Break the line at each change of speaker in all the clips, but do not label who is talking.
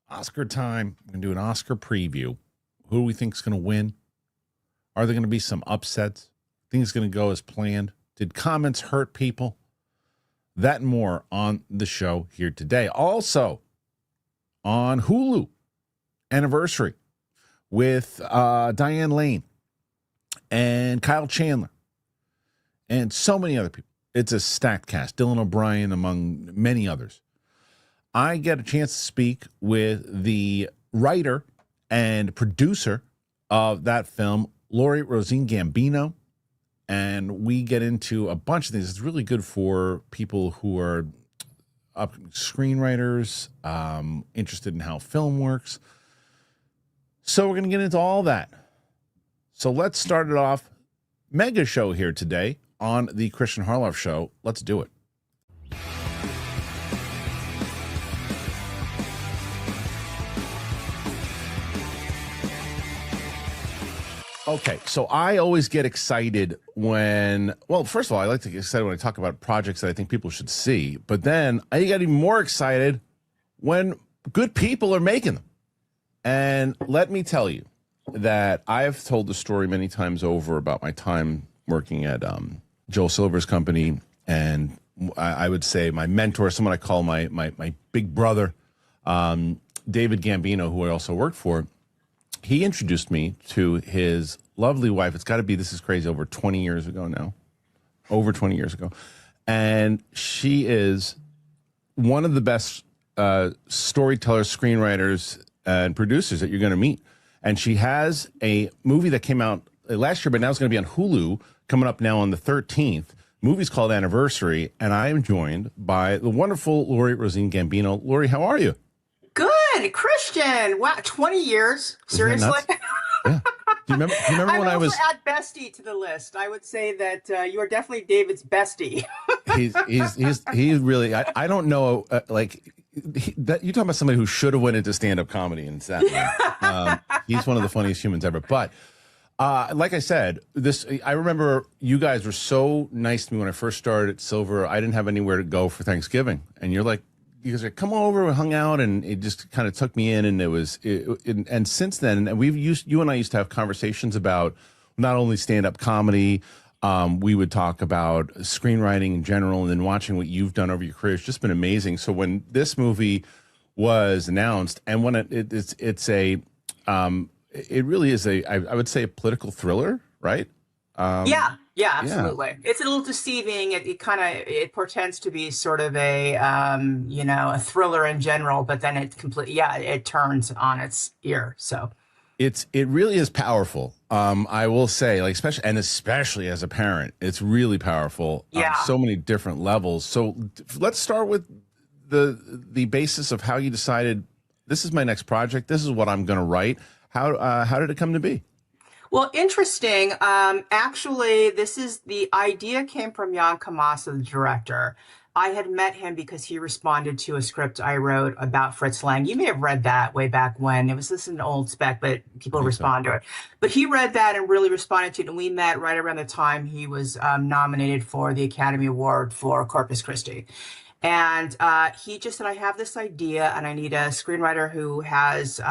Oscar time. We're going to do an Oscar preview. Who do we think is going to win? Are there going to be some upsets? Things going to go as planned? Did comments hurt people? That and more on the show here today. Also, on Hulu, Anniversary with Diane Lane and Kyle Chandler and so many other people. It's a stacked cast. Dylan O'Brien, among many others. I get a chance to speak with the writer and producer of that film, Lori Rosene-Gambino, and we get into a bunch of things. It's really good for people who are screenwriters, interested in how film works. So we're going to get into all that. So let's start it off. Mega show here today on the Kristian Harloff Show. Let's do it. Okay, so I always get excited when, well, first of all, I like to get excited when I talk about projects that I think people should see, but then I get even more excited when good people are making them. And let me tell you that I've told the story many times over about my time working at Joel Silver's company, and I would say my mentor, someone I call my big brother, David Gambino, who I also worked for. He introduced me to his lovely wife. It's got to be, this is crazy, over 20 years ago now. Over 20 years ago. And she is one of the best storytellers, screenwriters, and producers that you're going to meet. And she has a movie that came out last year, but now it's going to be on Hulu, coming up now on the 13th. The movie's called Anniversary, and I am joined by the wonderful Lori Rosene-Gambino. Lori, how are you?
Good, Kristian. Wow, 20 years. Seriously?
Yeah. Do you remember when I was?
I would add bestie to the list. I would say that you are definitely David's bestie.
He's really. I don't know. That you're talking about somebody who should have went into stand-up comedy and sat there. He's one of the funniest humans ever. But like I said, I remember you guys were so nice to me when I first started at Silver. I didn't have anywhere to go for Thanksgiving, and you're like. You guys like, come over, we hung out, and it just kind of took me in, and and since then, and you and I used to have conversations about not only stand-up comedy, we would talk about screenwriting in general, and then watching what you've done over your career. It's just been amazing. So when this movie was announced, and when it really is I would say a political thriller, right?
Yeah, absolutely. Yeah. It's a little deceiving. It portends to be sort of a thriller in general, but then it turns on its ear. So
it really is powerful. I will say, especially as a parent, it's really powerful.
Yeah.
On so many different levels. So let's start with the basis of how you decided this is my next project. This is what I'm going to write. How did it come to be?
Well, interesting. Actually, the idea came from Jan Kamasa, the director. I had met him because he responded to a script I wrote about Fritz Lang. You may have read that way back when. This is an old spec, but people respond to it. But he read that and really responded to it. And we met right around the time he was nominated for the Academy Award for Corpus Christi. And he just said, I have this idea and I need a screenwriter who has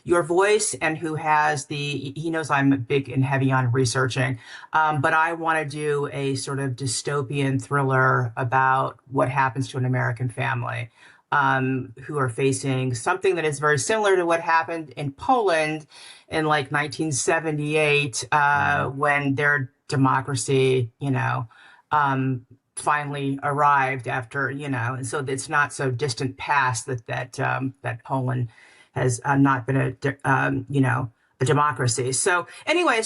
your voice and who has he knows I'm big and heavy on researching, but I want to do a sort of dystopian thriller about what happens to an American family who are facing something that is very similar to what happened in Poland in 1978 when their democracy, finally arrived after, and so it's not so distant past that Poland has not been a democracy. So anyway,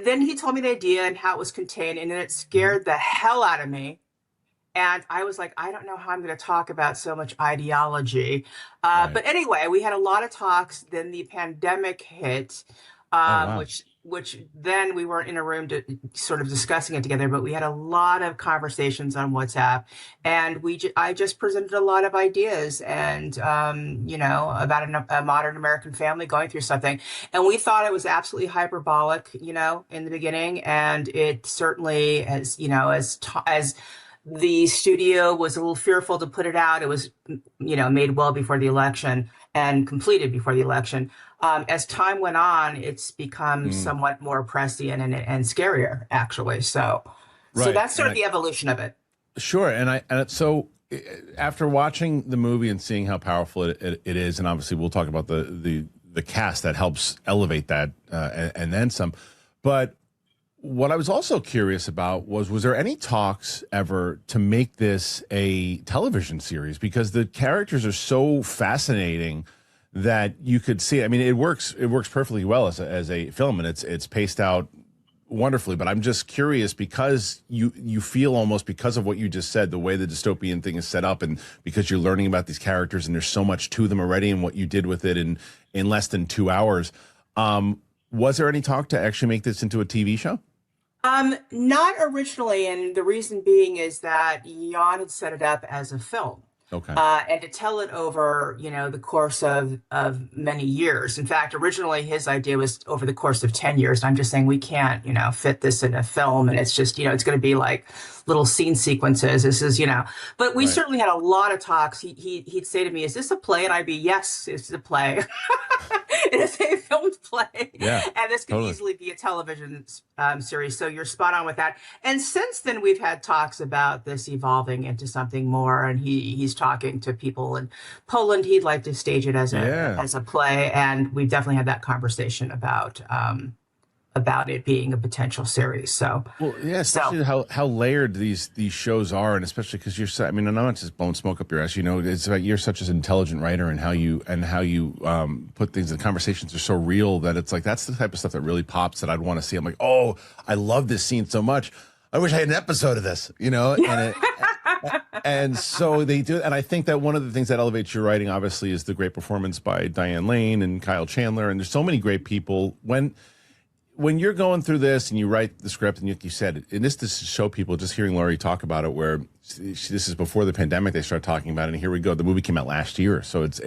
then he told me the idea and how it was contained, and then it scared the hell out of me. And I was like, I don't know how I'm going to talk about so much ideology. Right. But anyway, we had a lot of talks. Then the pandemic hit, wow. which then we weren't in a room to sort of discussing it together, but we had a lot of conversations on WhatsApp, and I just presented a lot of ideas and, about a modern American family going through something. And we thought it was absolutely hyperbolic, in the beginning. And it certainly, as the studio was a little fearful to put it out. It was, made well before the election and completed before the election. As time went on, it's become somewhat more prescient and scarier, actually. So that's sort of the evolution of it.
Sure, so after watching the movie and seeing how powerful it is, and obviously we'll talk about the cast that helps elevate that and then some, but what I was also curious about was there any talks ever to make this a television series? Because the characters are so fascinating that you could see. I mean, it works perfectly well as a film, and it's paced out wonderfully. But I'm just curious because you feel almost, because of what you just said, the way the dystopian thing is set up, and because you're learning about these characters and there's so much to them already, and what you did with it in less than 2 hours. Was there any talk to actually make this into a TV show?
Not originally, and the reason being is that Jan had set it up as a film.
Okay.
And to tell it over, the course of many years. In fact, originally his idea was over the course of 10 years. I'm just saying we can't, fit this in a film, and it's just, it's going to be like little scene sequences. This is, but we certainly had a lot of talks. He'd say to me, "Is this a play?" And I'd be, "Yes, it's a play." It is a filmed play, and this could easily be a television series. So you're spot on with that. And since then, we've had talks about this evolving into something more. And he's talking to people in Poland. He'd like to stage it as a play, and we've definitely had that conversation about it being a potential series. So,
especially how layered these shows are, and especially because you're, I mean, I'm not just blowing smoke up your ass. It's like you're such an intelligent writer, and how you put things. The conversations are so real that it's like that's the type of stuff that really pops that I'd want to see. I'm like, oh, I love this scene so much. I wish I had an episode of this, and so they do. And I think that one of the things that elevates your writing, obviously, is the great performance by Diane Lane and Kyle Chandler, and there's so many great people. When you're going through this and you write the script, and you said, and this to show people, just hearing Lori talk about it, where this is before the pandemic, they started talking about it, and here we go. The movie came out last year, so this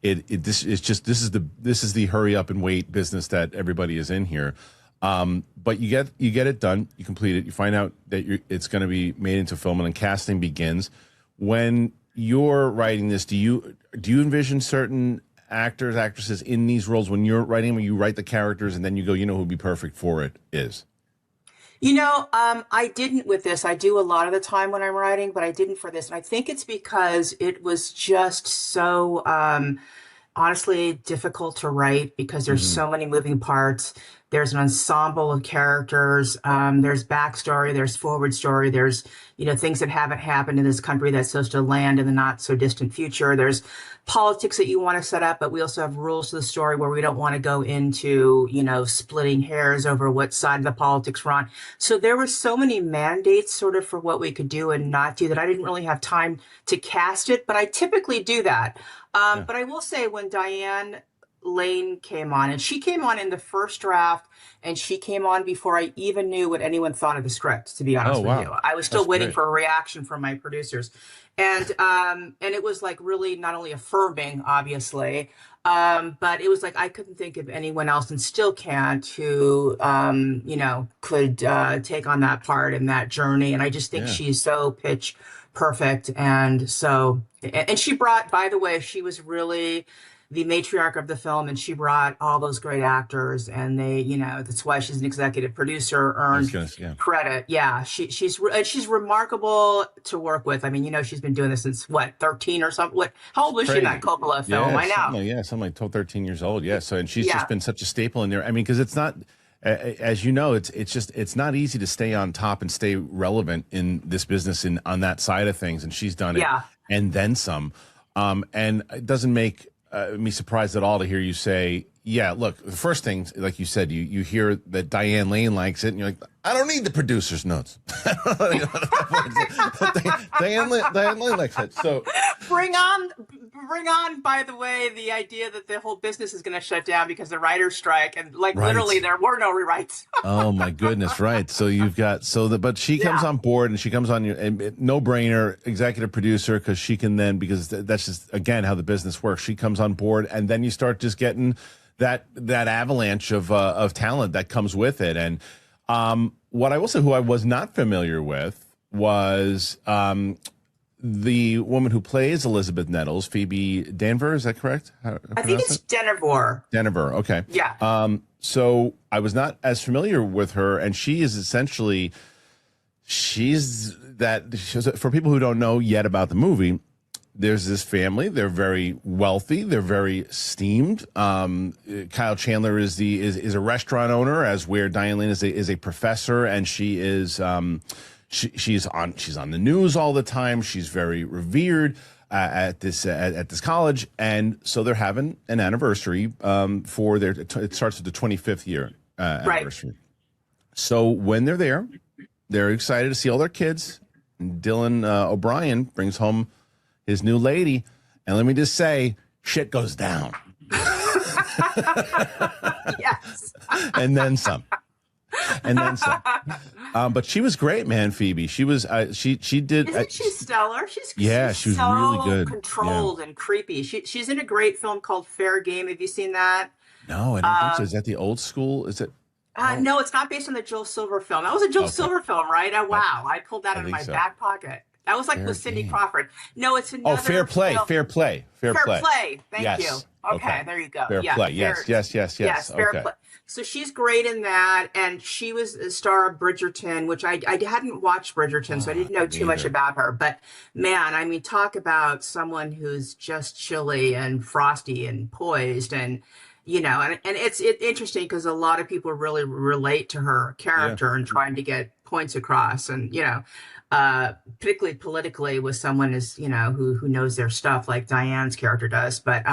is the hurry up and wait business that everybody is in here. But you get it done, you complete it, you find out that it's going to be made into film, and then casting begins. When you're writing this, do you envision certain actors, actresses in these roles when you're writing them? You write the characters and then you go, who'd be perfect for it is?
I didn't with this. I do a lot of the time when I'm writing, but I didn't for this. And I think it's because it was just so honestly difficult to write, because there's so many moving parts. There's an ensemble of characters. There's backstory. There's forward story. There's, things that haven't happened in this country that's supposed to land in the not so distant future. There's politics that you want to set up, but we also have rules to the story where we don't want to go into, splitting hairs over what side of the politics we're on. So there were so many mandates sort of for what we could do and not do that I didn't really have time to cast it, but I typically do that. But I will say, when Diane Lane came on, and she came on in the first draft, and she came on before I even knew what anyone thought of the script, to be honest with you. I was still waiting for a reaction from my producers. And it was like really not only affirming, obviously, but it was like I couldn't think of anyone else, and still can't, who could take on that part and that journey. And I just think she's so pitch perfect. And so, and she brought, by the way, she was really the matriarch of the film, and she brought all those great actors, and they, that's why she's an executive producer, earned credit. Yeah, she's remarkable to work with. I mean, she's been doing this since 13 or something. How old was she in that Coppola film? I know. Something
like 12, 13 years old. Yeah. So, and she's just been such a staple in there. I mean, because it's not, as you know, it's not easy to stay on top and stay relevant in this business on that side of things. And she's done it and then some. And it doesn't make me surprised at all to hear you say, look, the first thing, like you said, you hear that Diane Lane likes it, and you're like, I don't need the producer's notes. Diane Lane likes it. So
bring on, by the way, the idea that the whole business is going to shut down because the writers' strike, and literally there were no rewrites.
Oh my goodness, right. So you've got, but she comes on board, and she comes on no brainer, executive producer, because she can then, because that's just, again, how the business works. She comes on board, and then you start just getting that avalanche of talent that comes with it. And what I will say, who I was not familiar with was the woman who plays Elizabeth Nettles, Phoebe Danvers. Is that correct? How
I think it's Denevor.
Denevor. Okay.
Yeah.
So I was not as familiar with her, and she is essentially for people who don't know yet about the movie. There's this family. They're very wealthy. They're very esteemed. Kyle Chandler is a restaurant owner, as where Diane Lane is a professor, and she is she's on the news all the time. She's very revered at this college, and so they're having an anniversary for their. It starts with the 25th year anniversary. Right. So when they're there, they're excited to see all their kids. And Dylan O'Brien brings home his new lady, and let me just say, shit goes down.
Yes.
And then some. But she was great, man, Phoebe. She was, she did.
Isn't she stellar? She's
she was
so
really good.
Controlled and creepy. She's in a great film called Fair Game. Have you seen that?
No, I don't think so. Is that the old school? Is it?
No, it's not based on the Joel Silver film. That was a Joel Silver film, right? Wow. I pulled that out of my back pocket. That was like with Cindy Crawford. No, it's another.
Oh, Fair Play.
Film.
Fair Play.
Thank you. Okay, there you go.
Fair Play. Yes.
Fair Play. So she's great in that, and she was a star of Bridgerton, which I hadn't watched Bridgerton, so I didn't know too much about her. But man, I mean, talk about someone who's just chilly and frosty and poised, and and it's interesting because a lot of people really relate to her character and trying to get points across, and particularly politically with someone who knows their stuff like Diane's character does. But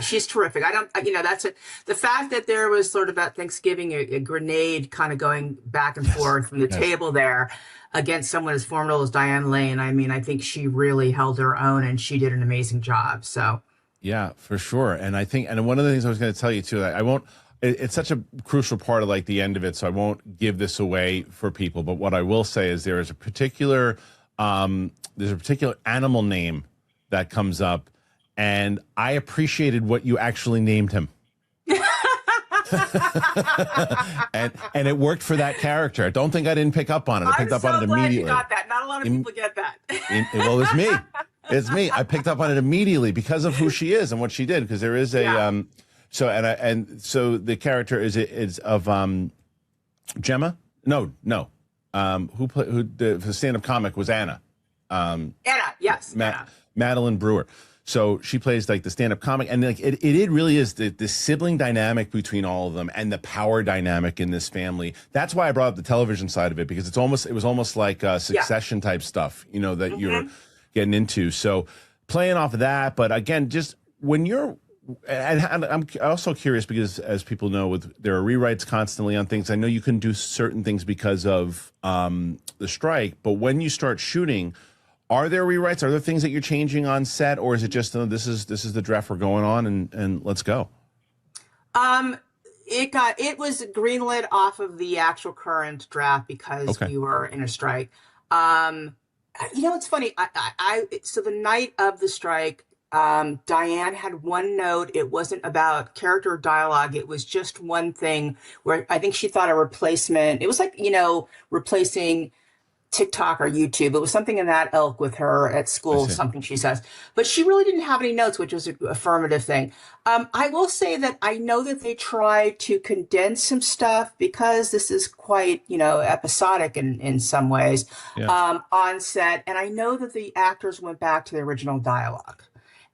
she's terrific. The fact that there was sort of at Thanksgiving a grenade kind of going back and forth from the table there against someone as formidable as Diane Lane. I mean, I think she really held her own, and she did an amazing job. So
yeah, for sure. And I think, and one of the things I was going to tell you too, I won't. It's such a crucial part of like the end of it, so I won't give this away for people. But what I will say is there is a particular animal name that comes up, and I appreciated what you actually named him. and it worked for that character. I don't think I didn't pick up on it. I picked up on it immediately.
You got that. Not a lot of people get that.
Well, it's me. It's me. I picked up on it immediately because of who she is and what she did. Because there is a So so the character is of Gemma? No. The stand-up comic was Anna.
Anna, yes. Anna.
Madeline Brewer. So she plays like the stand-up comic, and like it really is the sibling dynamic between all of them and the power dynamic in this family. That's why I brought up the television side of it, because it was almost like Succession type stuff, that you're getting into. So playing off of that, but again, just when you're. And I'm also curious because, as people know, there are rewrites constantly on things. I know you can do certain things because of the strike, but when you start shooting, are there rewrites? Are there things that you're changing on set, or is it just this is the draft we're going on and let's go?
It was greenlit off of the actual current draft because we were in a strike. It's funny. So the night of the strike, Diane had one note. It wasn't about character dialogue. It was just one thing where I think she thought a replacement. It was like, replacing TikTok or YouTube. It was something in that ilk with her at school, something she says. But she really didn't have any notes, which was an affirmative thing. I will say that I know that they tried to condense some stuff because this is quite, episodic in some ways on set. And I know that the actors went back to the original dialogue.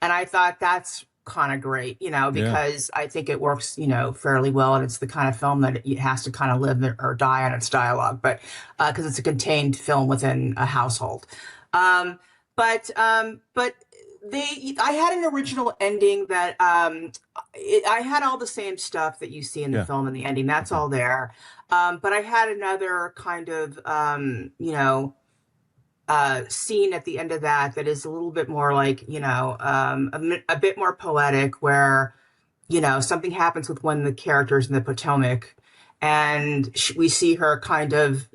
And I thought that's kind of great, because I think it works, fairly well. And it's the kind of film that it has to kind of live or die on its dialogue, but because it's a contained film within a household. But I had an original ending that I had all the same stuff that you see in the film in the ending. That's all there. But I had another kind of, scene at the end of that is a little bit more like, a bit more poetic, where, something happens with one of the characters in the Potomac, and we see her kind of,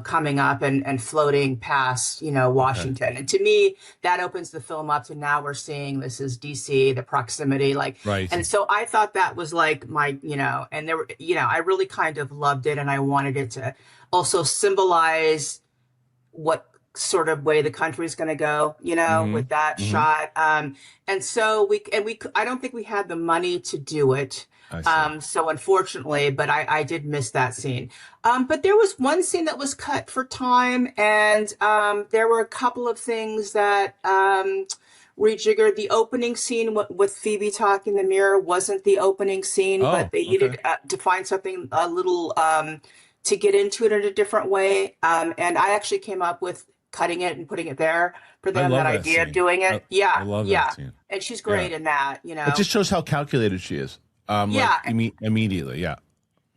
coming up and floating past, Washington. And to me, that opens the film up to now we're seeing this is DC, the proximity, and so I thought that was like my, and there were, I really kind of loved it, and I wanted it to also symbolize what sort of way the country's going to go, you know,
Mm-hmm.
with that
Mm-hmm.
shot. And so I don't think we had the money to do it.
I see.
So unfortunately, but I did miss that scene. But there was one scene that was cut for time, and there were a couple of things that rejiggered. The opening scene with Phoebe talking in the mirror wasn't the opening scene, but
Oh,
they
okay.
needed to find something a little to get into it in a different way. And I actually came up with cutting it and putting it there for
I
them, that
love that
idea of
scene.
doing it.
I
Yeah,
love that
yeah.
scene.
And she's
Yeah.
great in that, you
It
know.
just shows how calculated she is. Like
Yeah.
immediately. Yeah.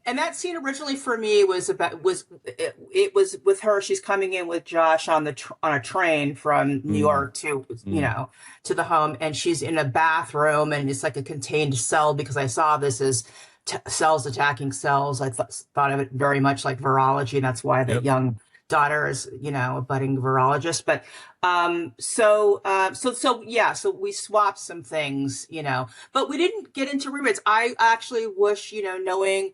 And that scene originally for me was it was with her. She's coming in with Josh on on a train from New
Mm,
York to, you
mm.
know, to the home, and she's in a bathroom, and it's like a contained cell, because I saw this as cells attacking cells. I thought of it very much like virology, and that's why the
Yep.
young daughter is, you know, a budding virologist. But yeah, so we swapped some things, you know, but we didn't get into rebates. I actually wish, you know, knowing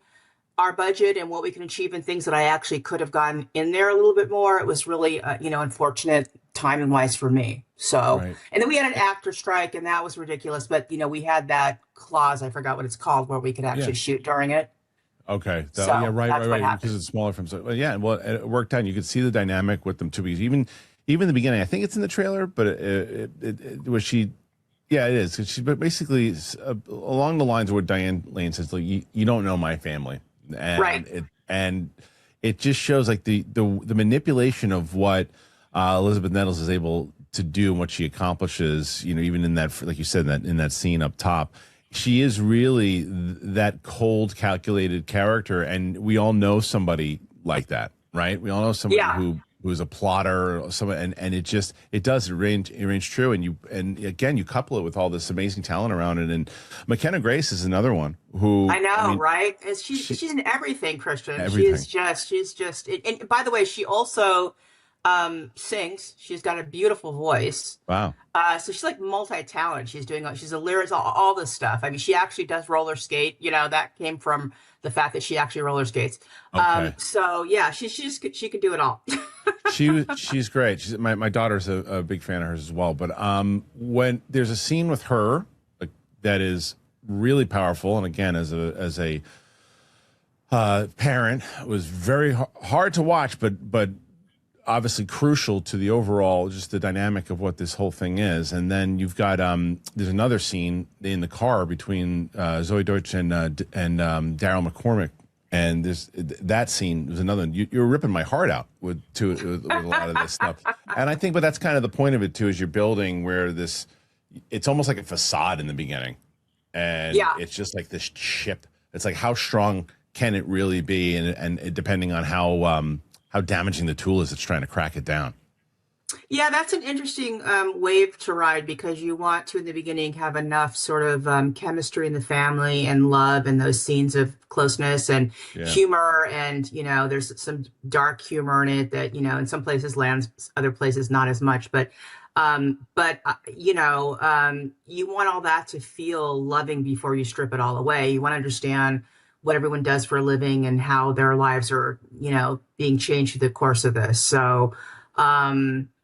our budget and what we can achieve and things, that I actually could have gotten in there a little bit more. It was really, you know, unfortunate timing wise for me. So,
Right.
and then we had an actor strike, and that was ridiculous. But, you know, we had that clause, I forgot what it's called, where we could
Yeah.
actually shoot during it.
Okay.
So
Yeah. Right.
that's what
Right. Because
happened.
it's smaller films. Well, yeah. Well, it worked out. You could see the dynamic with them too. Because even the beginning, I think it's in the trailer, but it was she. Yeah, it is. She, but basically, along the lines of what Diane Lane says, like you don't know my family, and
Right.
it just shows like the manipulation of what Elizabeth Nettles is able to do and what she accomplishes. You know, even in that, like you said, in that scene up top, she is really that cold, calculated character, and we all know somebody like that, right? We all know somebody
Yeah.
who's a plotter or someone, and it does range true, and again you couple it with all this amazing talent around it, and McKenna Grace is another one who
I know,
I mean,
right? And she's in everything, Christian.
everything.
She's just, and by the way, she also sings. She's got a beautiful voice.
Wow.
So she's like multi-talented. She's a lyricist, all this stuff. I mean, she actually does roller skate. You know, that came from the fact that she actually roller skates.
Okay.
So yeah, she can do it all.
She's great. My daughter's a big fan of hers as well. But when there's a scene with her like, that is really powerful, and again, as a parent, it was very hard to watch, but obviously crucial to the overall, just the dynamic of what this whole thing is. And then you've got there's another scene in the car between Zoe Deutsch and Daryl McCormick, and that scene was another one. You're ripping my heart out with a lot of this stuff. And I think, but that's kind of the point of it too, is you're building where it's almost like a facade in the beginning, and
Yeah.
it's just like this chip. It's like, how strong can it really be, and depending on how damaging the tool is, it's trying to crack it down.
Yeah, that's an interesting wave to ride, because you want to, in the beginning, have enough sort of chemistry in the family and love and those scenes of closeness and
Yeah.
humor. And, you know, there's some dark humor in it that, you know, in some places lands, other places not as much. But you know, you want all that to feel loving before you strip it all away. You want to understand what everyone does for a living and how their lives are, you know, being changed through the course of this. So,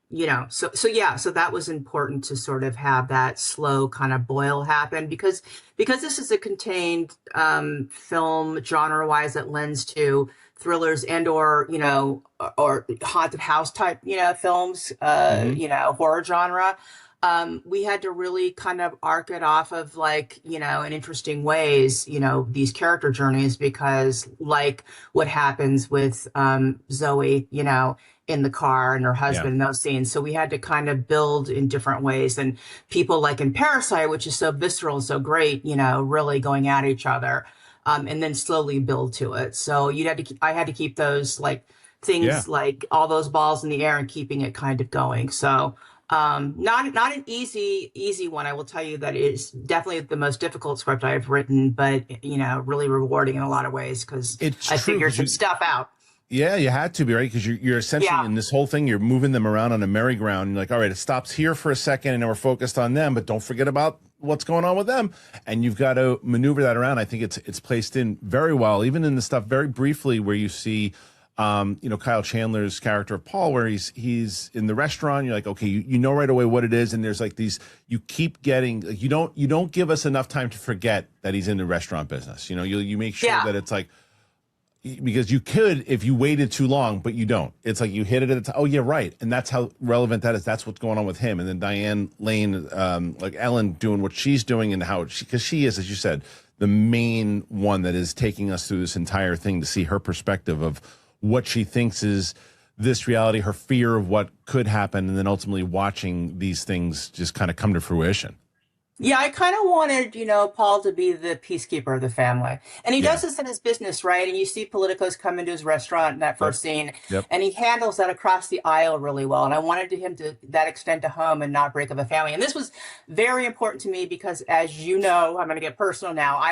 you know, so yeah, so that was important to sort of have that slow kind of boil happen, because this is a contained film genre wise that lends to thrillers and or, you know, or haunted house type, you know, films,
Mhm.
you know, horror genre. We had to really kind of arc it off of, like, you know, in interesting ways, you know, these character journeys, because like what happens with Zoe, you know, in the car, and her husband in those scenes. So we had to kind of build in different ways, and people like in Parasite, which is so visceral and so great, you know, really going at each other, and then slowly build to it. So I had to keep those like things,
Yeah.
like all those balls in the air, and keeping it kind of going. So not an easy one. I will tell you that it is definitely the most difficult script I've written, but, you know, really rewarding in a lot of ways, because
It's
I
true,
figured
'cause
some stuff out.
Yeah, you had to be, right? Because you're essentially
Yeah.
in this whole thing, you're moving them around on a merry-go-round. You're like, all right, it stops here for a second, and then we're focused on them, but don't forget about what's going on with them. And you've got to maneuver that around. I think it's placed in very well, even in the stuff very briefly where you see Kyle Chandler's character of Paul, where he's in the restaurant. You're like, okay, you know right away what it is, and there's like these. You keep getting you don't give us enough time to forget that he's in the restaurant business. You make sure that it's like, because you could if you waited too long, but you don't. It's like you hit it at the time. Oh yeah, right, and that's how relevant that is. That's what's going on with him, and then Diane Lane, like Ellen, doing what she's doing, and how because she is, as you said, the main one that is taking us through this entire thing to see her perspective of what she thinks is this reality, her fear of what could happen, and then ultimately watching these things just kind of come to fruition.
Yeah, I kind of wanted, Paul to be the peacekeeper of the family. And he does this in his business, right? And you see Politicos come into his restaurant in that first scene, and he handles that across the aisle really well. And I wanted him to that extent to home and not break up a family. And this was very important to me because, as you know, I'm going to get personal now.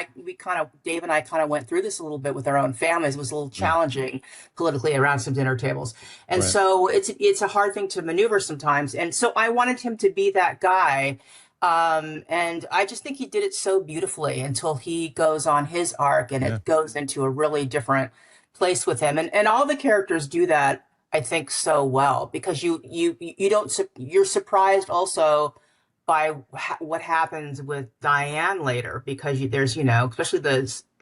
Dave and I kind of went through this a little bit with our own families. It was a little challenging politically around some dinner tables. And so it's a hard thing to maneuver sometimes. And so I wanted him to be that guy. And I just think he did it so beautifully until he goes on his arc and it goes into a really different place with him. And all the characters do that, I think, so well, because you're surprised also by what happens with Diane later, because there's, especially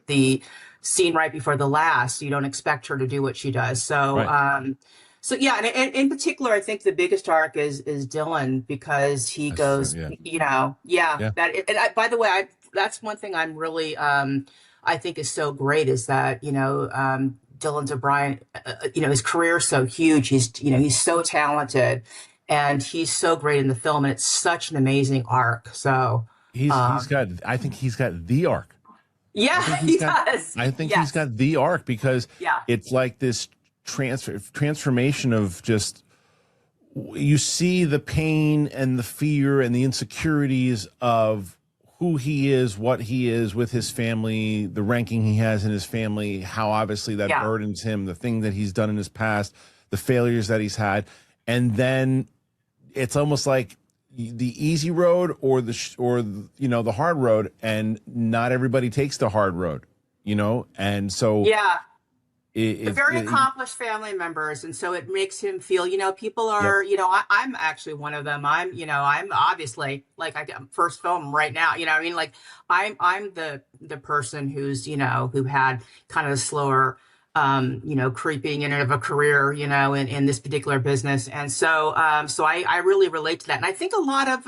the scene right before the last, you don't expect her to do what she does. So, So yeah, and in particular, I think the biggest arc is Dylan, because he goes, by the way, that's one thing I'm really, I think is so great is that, Dylan O'Brien, his career is so huge. He's so talented and he's so great in the film, and it's such an amazing arc. So
I think he's got the arc.
Yeah, he does.
I think he's got the arc because it's like this transformation of just, you see the pain and the fear and the insecurities of who he is, what he is with his family, the ranking he has in his family, how obviously that burdens him, the thing that he's done in his past, the failures that he's had. And then it's almost like the easy road or the hard road, and not everybody takes the hard road, and so
they're very accomplished family members, and so it makes him feel, people are, I'm actually one of them. I'm obviously, like, I got first film right now, like I'm the person who's, who had kind of a slower, creeping in of a career, in this particular business. And so, I really relate to that. And I think a lot of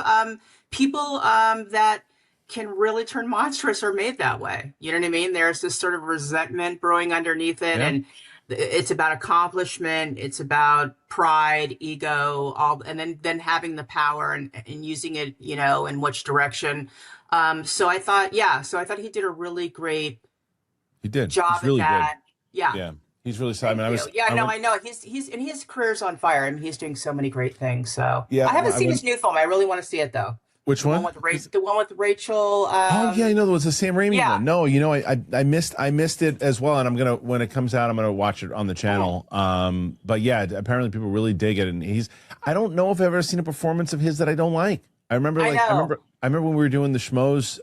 people that can really turn monstrous are made that way. You know what I mean? There's this sort of resentment brewing underneath it. And it's about accomplishment. It's about pride, ego, and then having the power and using it, in which direction. So I thought he did a really great job
really
at that.
Good. Yeah. He's really solid.
I know. His career's on fire. I mean, he's doing so many great things. So I haven't seen his new film. I really want to see it though.
Which one?
The one with Rachel.
It was the Sam Raimi one. No, I missed it as well, and when it comes out, I'm gonna watch it on the channel. But yeah, apparently people really dig it, and I don't know if I've ever seen a performance of his that I don't like. I remember when we were doing the Schmoes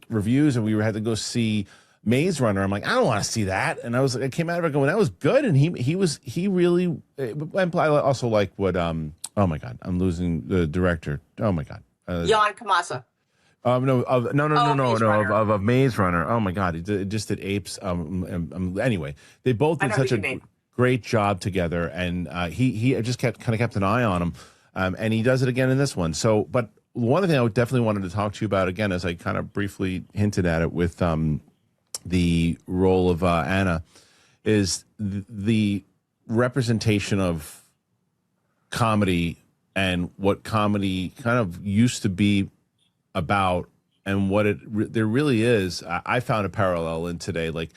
reviews, and we had to go see Maze Runner. I'm like, I don't want to see that, and I came out of it going, that was good, and he really. I also like what oh my God, I'm losing the director. Oh my God.
Jan Kamasa.
Of Maze Runner. Oh my God, it just did Apes. Anyway, they both did such a great job together, and he just kept an eye on him, and he does it again in this one. So, but one thing I definitely wanted to talk to you about again, as I kind of briefly hinted at it with the role of Anna, is the representation of comedy and what comedy kind of used to be about, and what there really is. I found a parallel in today. Like,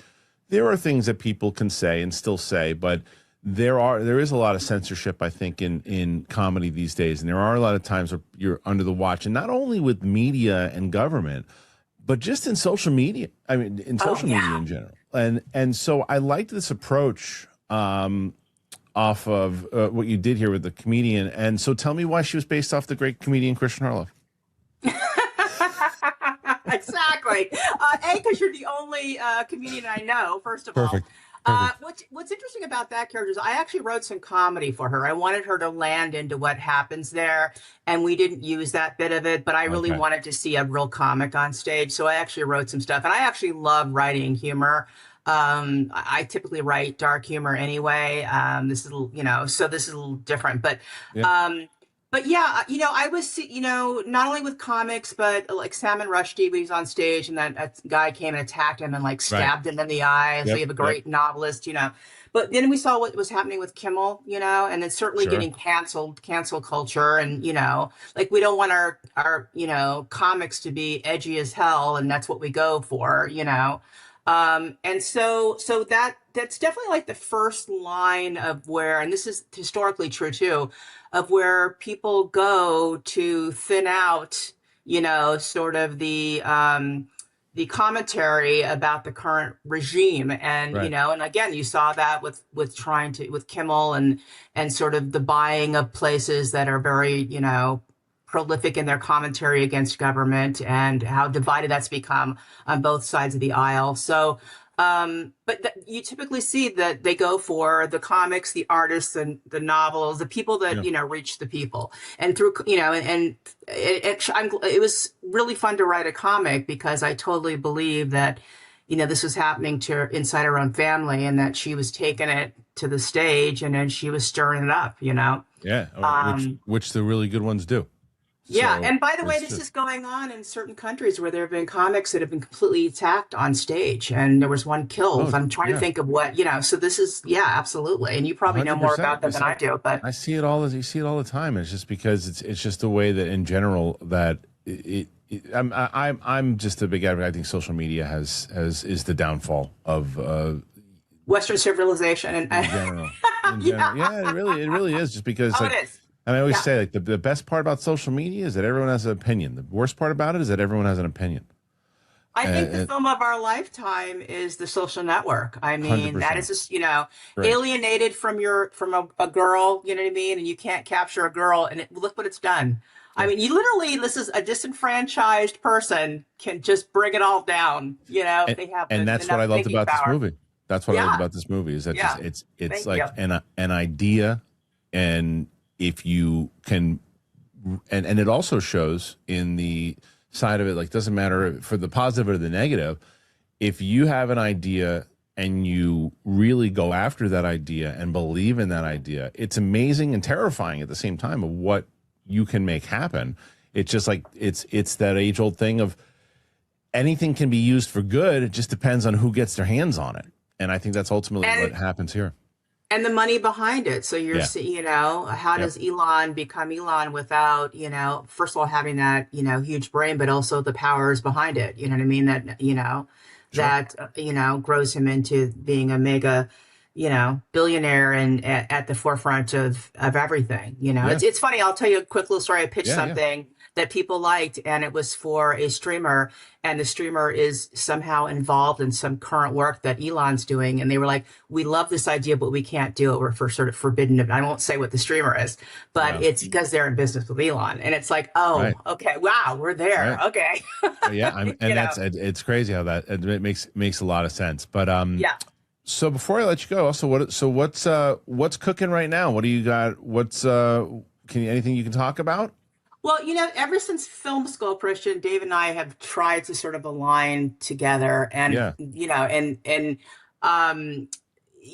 there are things that people can say and still say, but there is a lot of censorship, I think, in comedy these days, and there are a lot of times where you're under the watch, and not only with media and government, but just in social media. I mean, in social media in general. And so I liked this approach. Off of what you did here with the comedian. And so tell me why she was based off the great comedian Kristian Harloff.
Exactly. Because you're the only comedian I know, first of
Perfect. Perfect.
What's interesting about that character is I actually wrote some comedy for her. I wanted her to land into what happens there, and we didn't use that bit of it, but I really
Okay.
wanted to see a real comic on stage. So I actually wrote some stuff, and I actually love writing humor. I typically write dark humor anyway. So this is a little different,
Yeah.
um, but yeah, I was, not only with comics, but like Salman Rushdie, when he's on stage and that guy came and attacked him and like
Right.
stabbed him in the eye. So you
Yep.
have a
Yep.
great novelist, but then we saw what was happening with Kimmel, and then certainly
Sure.
getting cancel culture. And, like we don't want our, comics to be edgy as hell. And that's what we go for, and so that's definitely like the first line of where, and this is historically true too, of where people go to thin out, sort of the commentary about the current regime. And,
Right.
and again, you saw that with Kimmel and sort of the buying of places that are very, prolific in their commentary against government and how divided that's become on both sides of the aisle. So, you typically see that they go for the comics, the artists, and the novels, the people that,
Yeah.
reach the people. And through, it was really fun to write a comic because I totally believe that, this was happening to inside her own family and that she was taking it to the stage and then she was stirring it up,
Yeah. Which the really good ones do.
Yeah,
So
and by the way,
it's
this
just,
is going on in certain countries where there have been comics that have been completely attacked on stage, and there was one killed. I'm trying to
yeah,
think of what, so this is, yeah, absolutely. And you probably know more
100%.
about that than I do, but
I see it all as you see it all the time. It's just because it's just the way that in general that I'm just a big advocate. I think social media is the downfall of
Western civilization
in
and
general. In general. Yeah, it really is. Just because
oh,
like,
it is.
and I always
Yeah.
say like the best part about social media is that everyone has an opinion. The worst part about it is that everyone has an opinion.
I think the
And
film of our lifetime is The Social Network. I mean, that is
100%.
just,
Right.
alienated from a girl, you know what I mean? And you can't capture a girl, and look what it's done. I
Yeah.
mean, you literally, this is a disenfranchised person can just bring it all down, if
And,
they have
and that's what
enough
I loved
thinking
about this
power.
movie. That's what I loved
Yeah,
about this movie is that
yeah.
just it's
Thank
like
you.
an idea, and if you can, and it also shows in the side of it, like doesn't matter for the positive or the negative, if you have an idea and you really go after that idea and believe in that idea, it's amazing and terrifying at the same time of what you can make happen. It's just like it's that age old thing of anything can be used for good. It just depends on who gets their hands on it. And I think that's ultimately what happens here.
And the money behind it. So you're,
Yeah.
see, how
Yep.
does Elon become Elon without, first of all, having that, huge brain, but also the powers behind it. You know what I mean? That,
Sure.
grows him into being a mega, billionaire and at the forefront of everything.
Yeah.
It's funny. I'll tell you a quick little story. I pitched
Yeah.
something that people liked, and it was for a streamer, and the streamer is somehow involved in some current work that Elon's doing, and they were like, "We love this idea, but we can't do it. We're sort of forbidden." I won't say what the streamer is, but
Wow.
it's because they're in business with Elon, and it's like, oh,
Right.
okay, wow, we're there,
Right.
okay,
Yeah. And that's it's crazy how that it makes a lot of sense. But
yeah.
so before I let you go, also what's cooking right now? What do you got? Anything you can talk about?
Well, ever since film school, Christian, Dave and I have tried to sort of align together, and
Yeah.
um,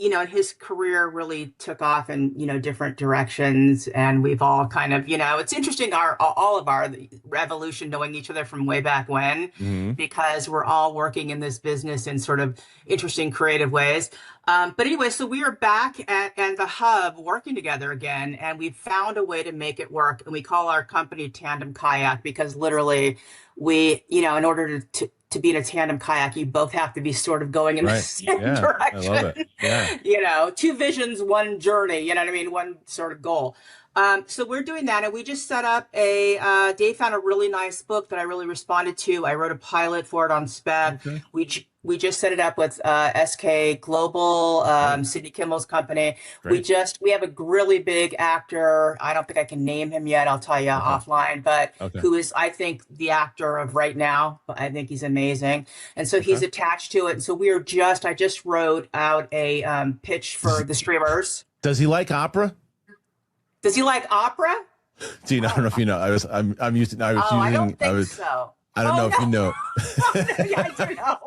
and his career really took off in different directions, and we've all kind of it's interesting all of our revolution knowing each other from way back when,
Hmm.
because we're all working in this business in sort of interesting creative ways. But anyway, so we are back at the hub working together again, and we've found a way to make it work. And we call our company Tandem Kayak because literally we, in order to be in a tandem kayak, you both have to be sort of going in the
Right.
same
Yeah.
direction.
I love it. Yeah.
Two visions, one journey, you know what I mean? One sort of goal. So we're doing that, and we just set up Dave found a really nice book that I really responded to. I wrote a pilot for it on spec.
Okay.
We just set it up with SK Global, Sidney Kimmel's company.
Great.
We have a really big actor. I don't think I can name him yet. I'll tell you offline, but
Okay.
who is, I think, the actor of right now. I think he's amazing. And so he's
Okay.
attached to it. And so I just wrote out a pitch for the streamers.
Does he like opera?
Does he like opera?
Do you know? I don't know if you know. I'm using. I was using.
I don't think so.
I don't know if you know.
Yeah, I do know.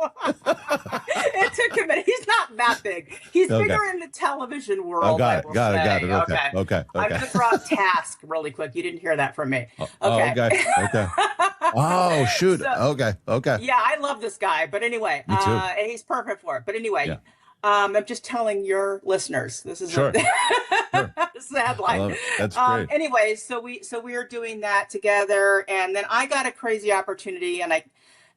It took a minute. He's not that big. He's bigger in the television world.
Oh, got it. Got it. Okay.
I'm going to throw out Task really quick. You didn't hear that from me.
Okay. Oh, shoot. Okay.
Yeah, I love this guy. But anyway,
Me too.
And he's perfect for it. But anyway, I'm just telling your listeners. This is
sure.
Sad line.
That's great.
Anyway, so we are doing that together, and then I got a crazy opportunity,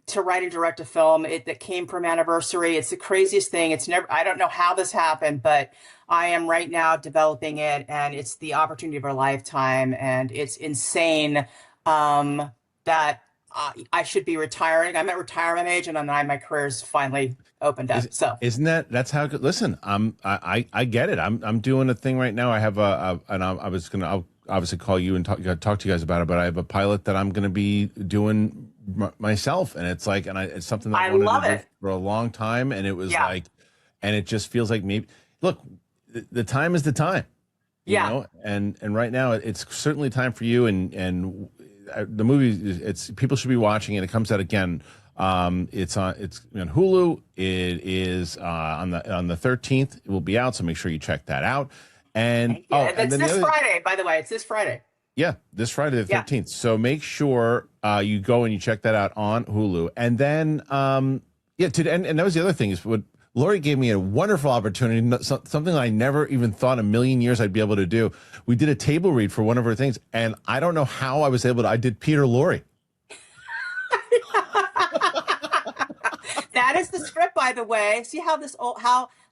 to write and direct a film that came from Anniversary. It's the craziest thing. I don't know how this happened, but I am right now developing it, and it's the opportunity of a lifetime, and it's insane that I should be retiring. I'm at retirement age, and then my career's finally opened up.
Isn't that's how good? Listen, I get it. I'm doing a thing right now. I have I'll obviously call you and talk to you guys about it, but I have a pilot that I'm going to be doing myself, and it's like, it's something that I wanted to do for a long time, and it was like, and it just feels like maybe, look, the time is the time, you know, and right now it's certainly time for you, and the movie, people should be watching it. It comes out again. It's on Hulu. It is on the 13th. It will be out, so make sure you check that out. And
it's this Friday, by the way. It's this Friday.
Yeah, this Friday the 13th. Yeah. So make sure you go and you check that out on Hulu. And then and that was the other thing, is what Lori gave me a wonderful opportunity, something I never even thought a million years I'd be able to do. We did a table read for one of her things, and I don't know how I was able to. I did Peter Lorre.
That is the script, by the way. See how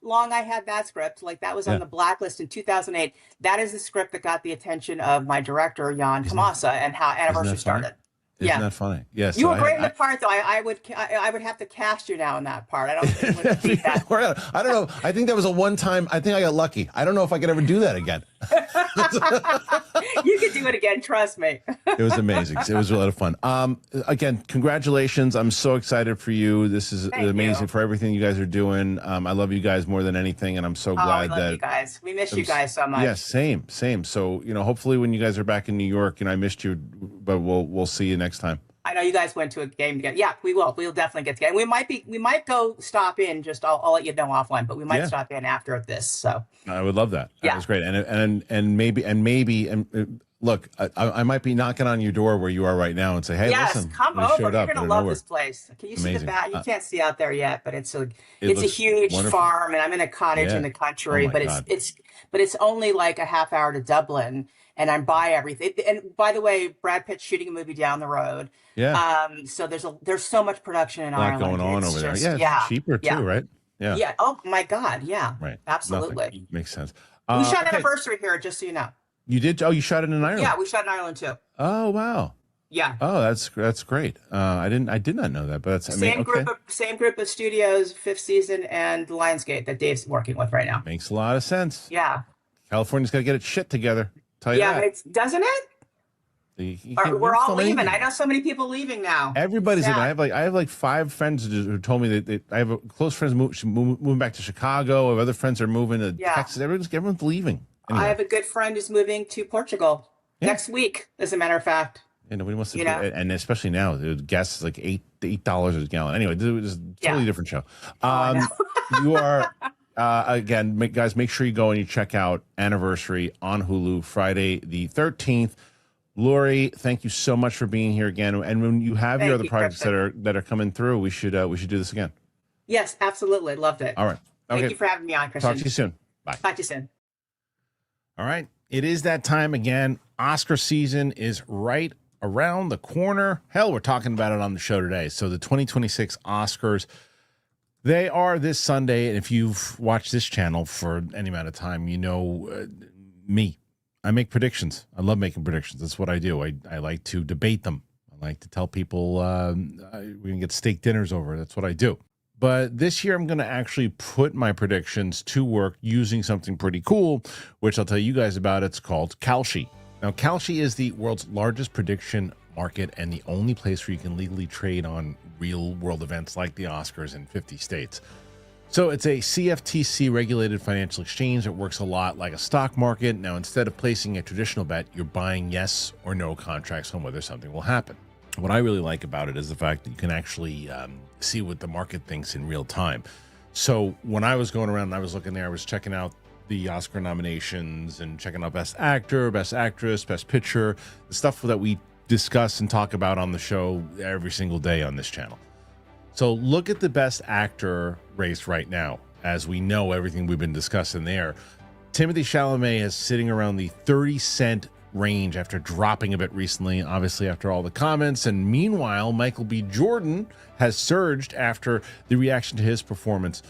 long I had that script? Like, that was on the blacklist in 2008. That is the script that got the attention of my director, Jan Kamasa, and how Anniversary started.
Isn't that funny? Yes.
You were great in the part, though. I would have to cast you now in that part. I don't think you would beat that.
I don't know. I think that was a one-time. I think I got lucky. I don't know if I could ever do that again.
You could do it again. Trust me.
It was amazing. It was a lot of fun. Again, congratulations. I'm so excited for you. This is amazing for everything you guys are doing. I love you guys more than anything, and I'm so glad that
you guys. We miss you guys so much.
Yes, same. So, hopefully when you guys are back in New York, I missed you, but we'll see you next time.
I know you guys went to a game together. Yeah, we will. We'll definitely get together. We might go stop in. I'll let you know offline, but we might stop in after this. So
I would love that. Yeah, that was great. And maybe look, I might be knocking on your door where you are right now and say, hey, listen,
come over. You're gonna love this place. Can you see the back? You can't see out there yet, but it's a huge farm, and I'm in a cottage in the country. But it's only like a half hour to Dublin. And I'm by everything. And by the way, Brad Pitt's shooting a movie down the road. Yeah. So there's so much production in Ireland.
Going on over there. Yeah. It's cheaper too, right? Yeah.
Yeah. Oh my God. Yeah.
Right.
Absolutely.
Makes sense.
We shot Anniversary here, just so you know.
You did? Oh, you shot it in Ireland?
Yeah, we shot in Ireland too.
Oh wow.
Yeah.
Oh, that's great. I did not know that, but that's
same group of studios, Fifth Season and Lionsgate that Dave's working with right now.
Makes a lot of sense.
Yeah.
California's got to get its shit together.
Doesn't it? We're all leaving. I know so many people leaving now.
Everybody's leaving. I have like 5 friends who told me that I have close friends moving back to Chicago. Other friends are moving to Texas. Everyone's leaving. Anyway.
I have a good friend who's moving to Portugal next week, as a matter of fact.
Yeah, nobody wants to, and especially now, the gas is like $8 a gallon. Anyway, this is a totally different show. You are. Again, guys, make sure you go and you check out Anniversary on Hulu, Friday the 13th. Lori, thank you so much for being here again. And when you have your other projects that are coming through, we should do this again.
Yes, absolutely. Loved it.
All right. Okay.
Thank you for having me on, Kristian.
Talk to you soon. Bye.
Talk to you soon.
All right. It is that time again. Oscar season is right around the corner. Hell, we're talking about it on the show today. So the 2026 Oscars. They are this Sunday, and if you've watched this channel for any amount of time, you know me. I make predictions. I love making predictions. That's what I do. I like to debate them. I like to tell people we're going to get steak dinners over. That's what I do. But this year, I'm going to actually put my predictions to work using something pretty cool, which I'll tell you guys about. It's called Kalshi. Now, Kalshi is the world's largest prediction market and the only place where you can legally trade on real world events like the Oscars in 50 states. So it's a CFTC regulated financial exchange that works a lot like a stock market. Now, instead of placing a traditional bet, you're buying yes or no contracts on whether something will happen. What I really like about it is the fact that you can actually see what the market thinks in real time. So when I was going around and I was looking there, I was checking out the Oscar nominations and checking out Best Actor, Best Actress, Best Picture, the stuff that we discuss and talk about on the show every single day on this channel. So look at the Best Actor race right now. As we know, everything we've been discussing there, Timothée Chalamet is sitting around the 30-cent range after dropping a bit recently, obviously after all the comments. And meanwhile, Michael B. Jordan has surged after the reaction to his performance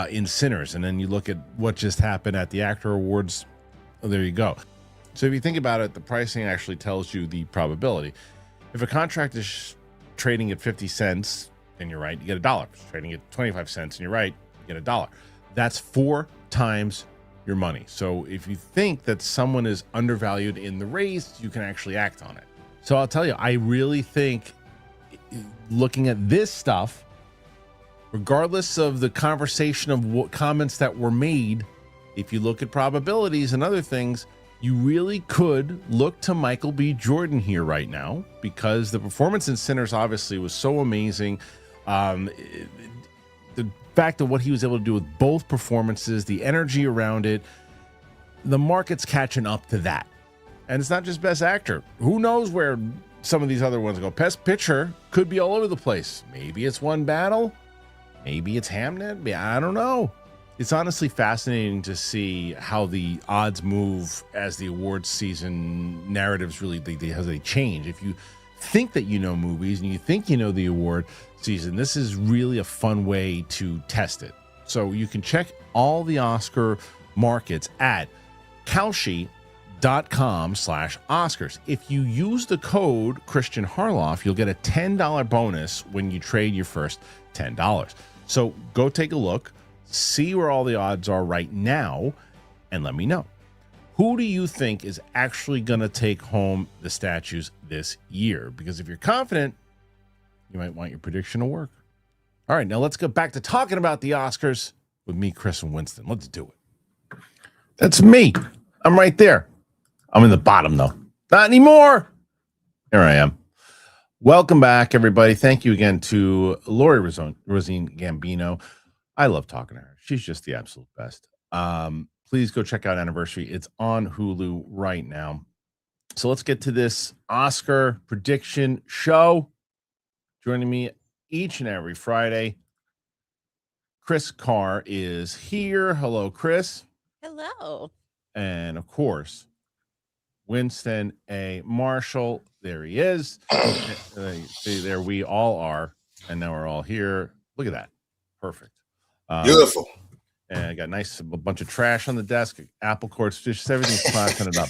in Sinners. And then you look at what just happened at the Actor Awards. Oh, there you go. So if you think about it, the pricing actually tells you the probability. If a contract is trading at 50 cents, and you're right, you get $1. If it's trading at 25 cents and you're right, you get $1. That's 4 times your money. So if you think that someone is undervalued in the race, you can actually act on it. So I'll tell you, I really think looking at this stuff, regardless of the conversation of what comments that were made, if you look at probabilities and other things, you really could look to Michael B. Jordan here right now, because the performance in Sinners obviously was so amazing. The fact of what he was able to do with both performances, the energy around it, the market's catching up to that. And it's not just Best Actor. Who knows where some of these other ones go? Best Picture could be all over the place. Maybe it's One Battle. Maybe it's Hamnet. I don't know. It's honestly fascinating to see how the odds move as the awards season narratives really as they change. If you think that you know movies and you think you know the award season, this is really a fun way to test it. So you can check all the Oscar markets at Kalshi.com/Oscars. If you use the code Kristian Harloff, you'll get a $10 bonus when you trade your first $10. So go take a look. See where all the odds are right now, and let me know. Who do you think is actually going to take home the statues this year? Because if you're confident, you might want your prediction to work. All right, now let's go back to talking about the Oscars with me, Chris, and Winston. Let's do it. That's me. I'm right there. I'm in the bottom, though. Not anymore. Here I am. Welcome back, everybody. Thank you again to Lori Rosene-Gambino. I love talking to her. She's just the absolute best. Please go check out Anniversary. It's on Hulu right now. So let's get to this Oscar prediction show. Joining me each and every Friday, Chris Carr is here. Hello, Chris.
Hello.
And of course, Winston A. Marshall. There he is. See, there we all are. And now we're all here. Look at that. Perfect.
Beautiful.
And I got a bunch of trash on the desk, apple cords, just everything's classing it up.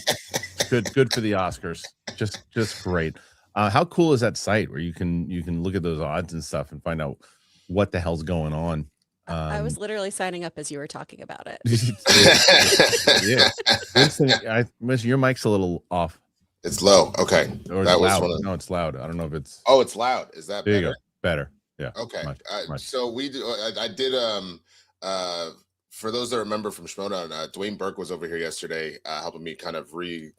Good for the Oscars. Just great. How cool is that site where you can look at those odds and stuff and find out what the hell's going on?
I was literally signing up as you were talking about it.
Yeah. Winston, your mic's a little off.
It's low. Okay.
Or that was loud. No, it's loud. I don't know if it's.
Oh, it's loud. Is that
there
better?
You go. Better. Yeah.
Okay.
Much.
So we do. I did. For those that remember from Schmodown, Dwayne Burke was over here yesterday, helping me kind of redo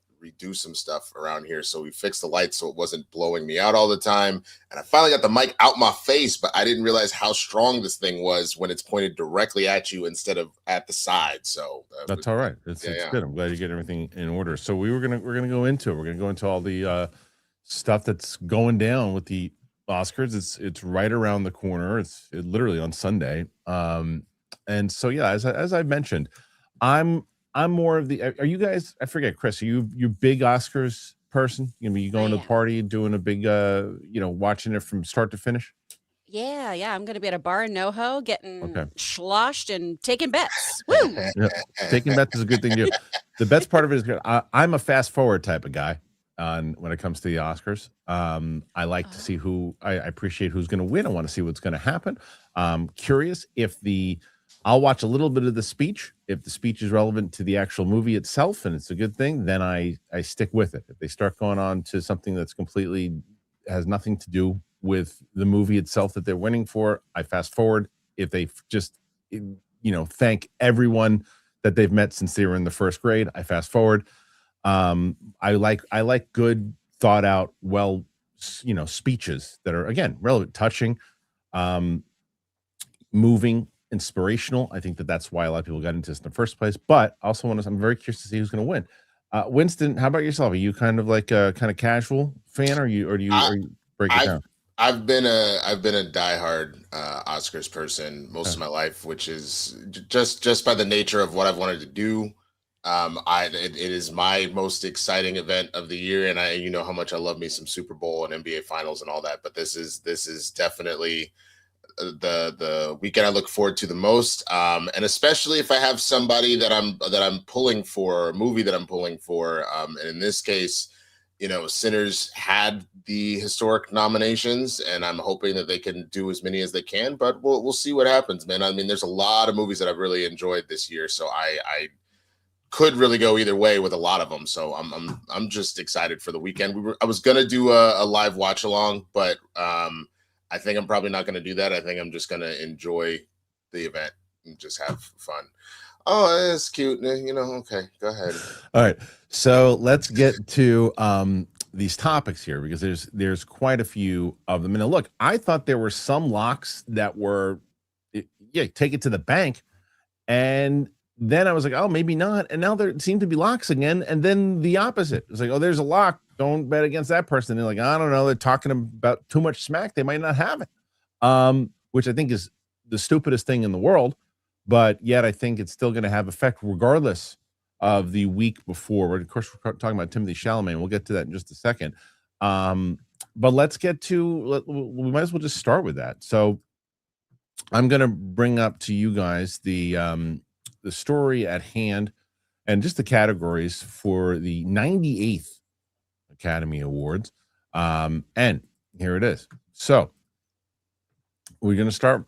some stuff around here. So we fixed the lights so it wasn't blowing me out all the time. And I finally got the mic out my face, but I didn't realize how strong this thing was when it's pointed directly at you instead of at the side. So
that's all right. It's good. I'm glad you get everything in order. So we're gonna go into it. We're gonna go into all the stuff that's going down with the Oscars. It's right around the corner. It's literally on Sunday. And so yeah, as I mentioned, I'm more of the. Are you guys? I forget, Chris. Are you big Oscars person? You know, you going to the party, doing a big, watching it from start to finish.
Yeah. I'm going to be at a bar in NoHo, getting sloshed and taking bets. Woo!
Yeah. Taking bets is a good thing to do. The bets part of it is good. I'm a fast forward type of guy. on when it comes to the Oscars. I like to see I appreciate who's going to win. I want to see what's going to happen. Curious if I'll watch a little bit of the speech. If the speech is relevant to the actual movie itself and it's a good thing, then I stick with it. If they start going on to something that's completely has nothing to do with the movie itself that they're winning for, I fast forward. If they just, thank everyone that they've met since they were in the first grade, I fast forward. I like good thought out, speeches that are, again, relevant, touching, moving, inspirational. I think that's why a lot of people got into this in the first place. But also I'm very curious to see who's going to win. Winston, how about yourself? Are you kind of like a kind of casual fan, or do you break it down?
I've been a diehard Oscars person most of my life, which is just by the nature of what I've wanted to do. It is my most exciting event of the year, and you know how much I love me some Super Bowl and NBA Finals and all that. But this is definitely the weekend I look forward to the most, and especially if I have somebody that I'm pulling for, a movie that I'm pulling for, and in this case, Sinners had the historic nominations, and I'm hoping that they can do as many as they can. But we'll see what happens, man. I mean, there's a lot of movies that I've really enjoyed this year, so I could really go either way with a lot of them. So I'm just excited for the weekend. I was gonna do a live watch along, but I think I'm probably not gonna do that. I think I'm just gonna enjoy the event and just have fun. Oh, that's cute. Okay, go ahead.
All right. So let's get to these topics here, because there's quite a few of them. And look, I thought there were some locks that were, take it to the bank. And then I was like, oh, maybe not. And now there seem to be locks again. And then the opposite. It's like, oh, there's a lock. Don't bet against that person. And they're like, I don't know. They're talking about too much smack. They might not have it, which I think is the stupidest thing in the world. But yet I think it's still going to have effect regardless of the week before. Of course, we're talking about Timothée Chalamet. We'll get to that in just a second. But let's get to, we might as well just start with that. So I'm going to bring up to you guys the story at hand and just the categories for the 98th Academy Awards. And here it is. So we're going to start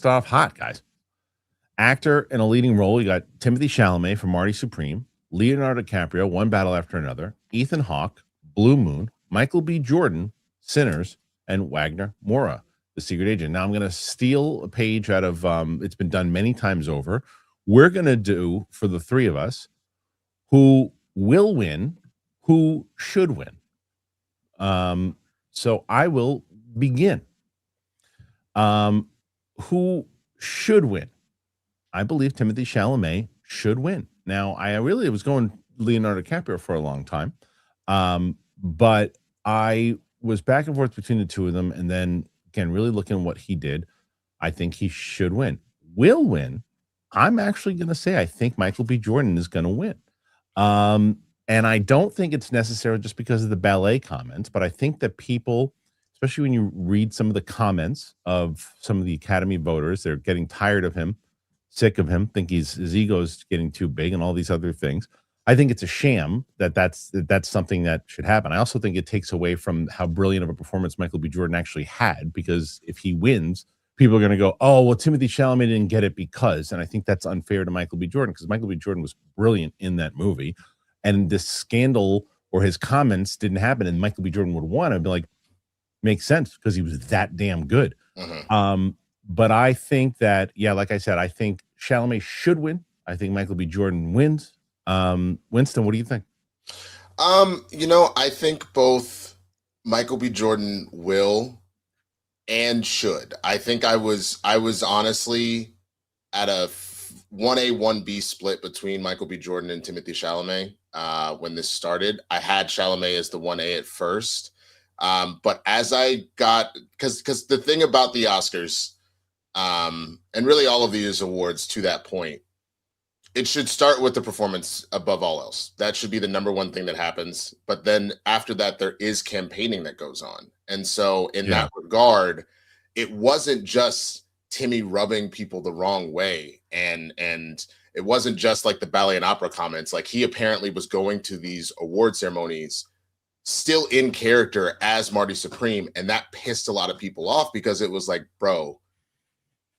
off hot, guys. Actor in a leading role, you got Timothée Chalamet for Marty Supreme, Leonardo DiCaprio, One Battle After Another, Ethan Hawke, Blue Moon, Michael B. Jordan, Sinners, and Wagner Moura, The Secret Agent. Now I'm going to steal a page out of, it's been done many times over. We're going to do, for the three of us, who will win, who should win. So I will begin. Who should win? I believe Timothée Chalamet should win. Now, I really was going Leonardo DiCaprio for a long time, but I was back and forth between the two of them, and then, again, really looking at what he did, I think he should win. Will win. I'm actually going to say I think Michael B. Jordan is going to win. And I don't think it's necessary just because of the ballet comments, but I think that people, especially when you read some of the comments of some of the Academy voters, they're getting tired of him, sick of him, think his ego is getting too big and all these other things. I think it's a sham that's something that should happen. I also think it takes away from how brilliant of a performance Michael B. Jordan actually had, because if he wins, people are going to go, oh, well, Timothée Chalamet didn't get it because, and I think that's unfair to Michael B. Jordan, because Michael B. Jordan was brilliant in that movie, and this scandal or his comments didn't happen, and Michael B. Jordan would have won. I'd be like, makes sense, because he was that damn good. Mm-hmm. But I think that, like I said, I think Chalamet should win. I think Michael B. Jordan wins. Winston, what do you think?
I think both Michael B. Jordan will and should. I think I was honestly at a 1A, 1B split between Michael B. Jordan and Timothée Chalamet when this started. I had Chalamet as the 1A at first. But as I got, because the thing about the Oscars, and really all of these awards to that point, it should start with the performance above all else. That should be the number one thing that happens. But then after that, there is campaigning that goes on. And so in that regard, it wasn't just Timmy rubbing people the wrong way. And it wasn't just like the ballet and opera comments. Like, he apparently was going to these award ceremonies still in character as Marty Supreme, and that pissed a lot of people off because it was like, bro,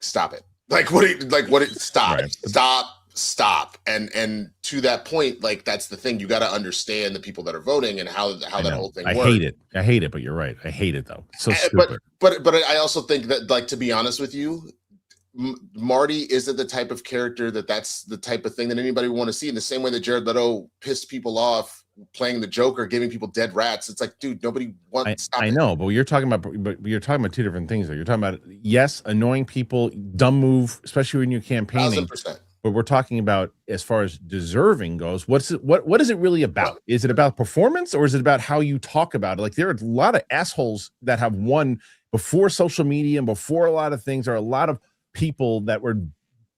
stop it. Like stop,
Right.
stop. And to that point, like that's the thing. You got to understand the people that are voting and how that whole thing works.
I hate it, but you're right. I hate it though. So stupid.
But I also think that, like, to be honest with you, Marty isn't the type of character that's the type of thing that anybody would want to see. In the same way that Jared Leto pissed people off playing the Joker, giving people dead rats. It's like, dude, nobody wants.
I know, but you're talking about two different things. Though. You're talking about, yes, annoying people, dumb move, especially when you're campaigning.
1,000%.
But we're talking about, as far as deserving goes, what is it really about? Is it about performance, or is it about how you talk about it? Like, there are a lot of assholes that have won before social media and before a lot of things. There are a lot of people that were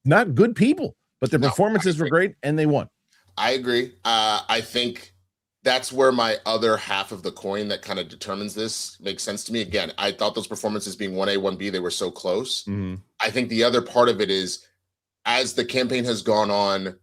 not good people, but their performances were great and they won.
I agree. I think that's where my other half of the coin that kind of determines this makes sense to me. Again, I thought those performances being 1A, 1B, they were so close.
Mm-hmm.
I think the other part of it is, as the campaign has gone on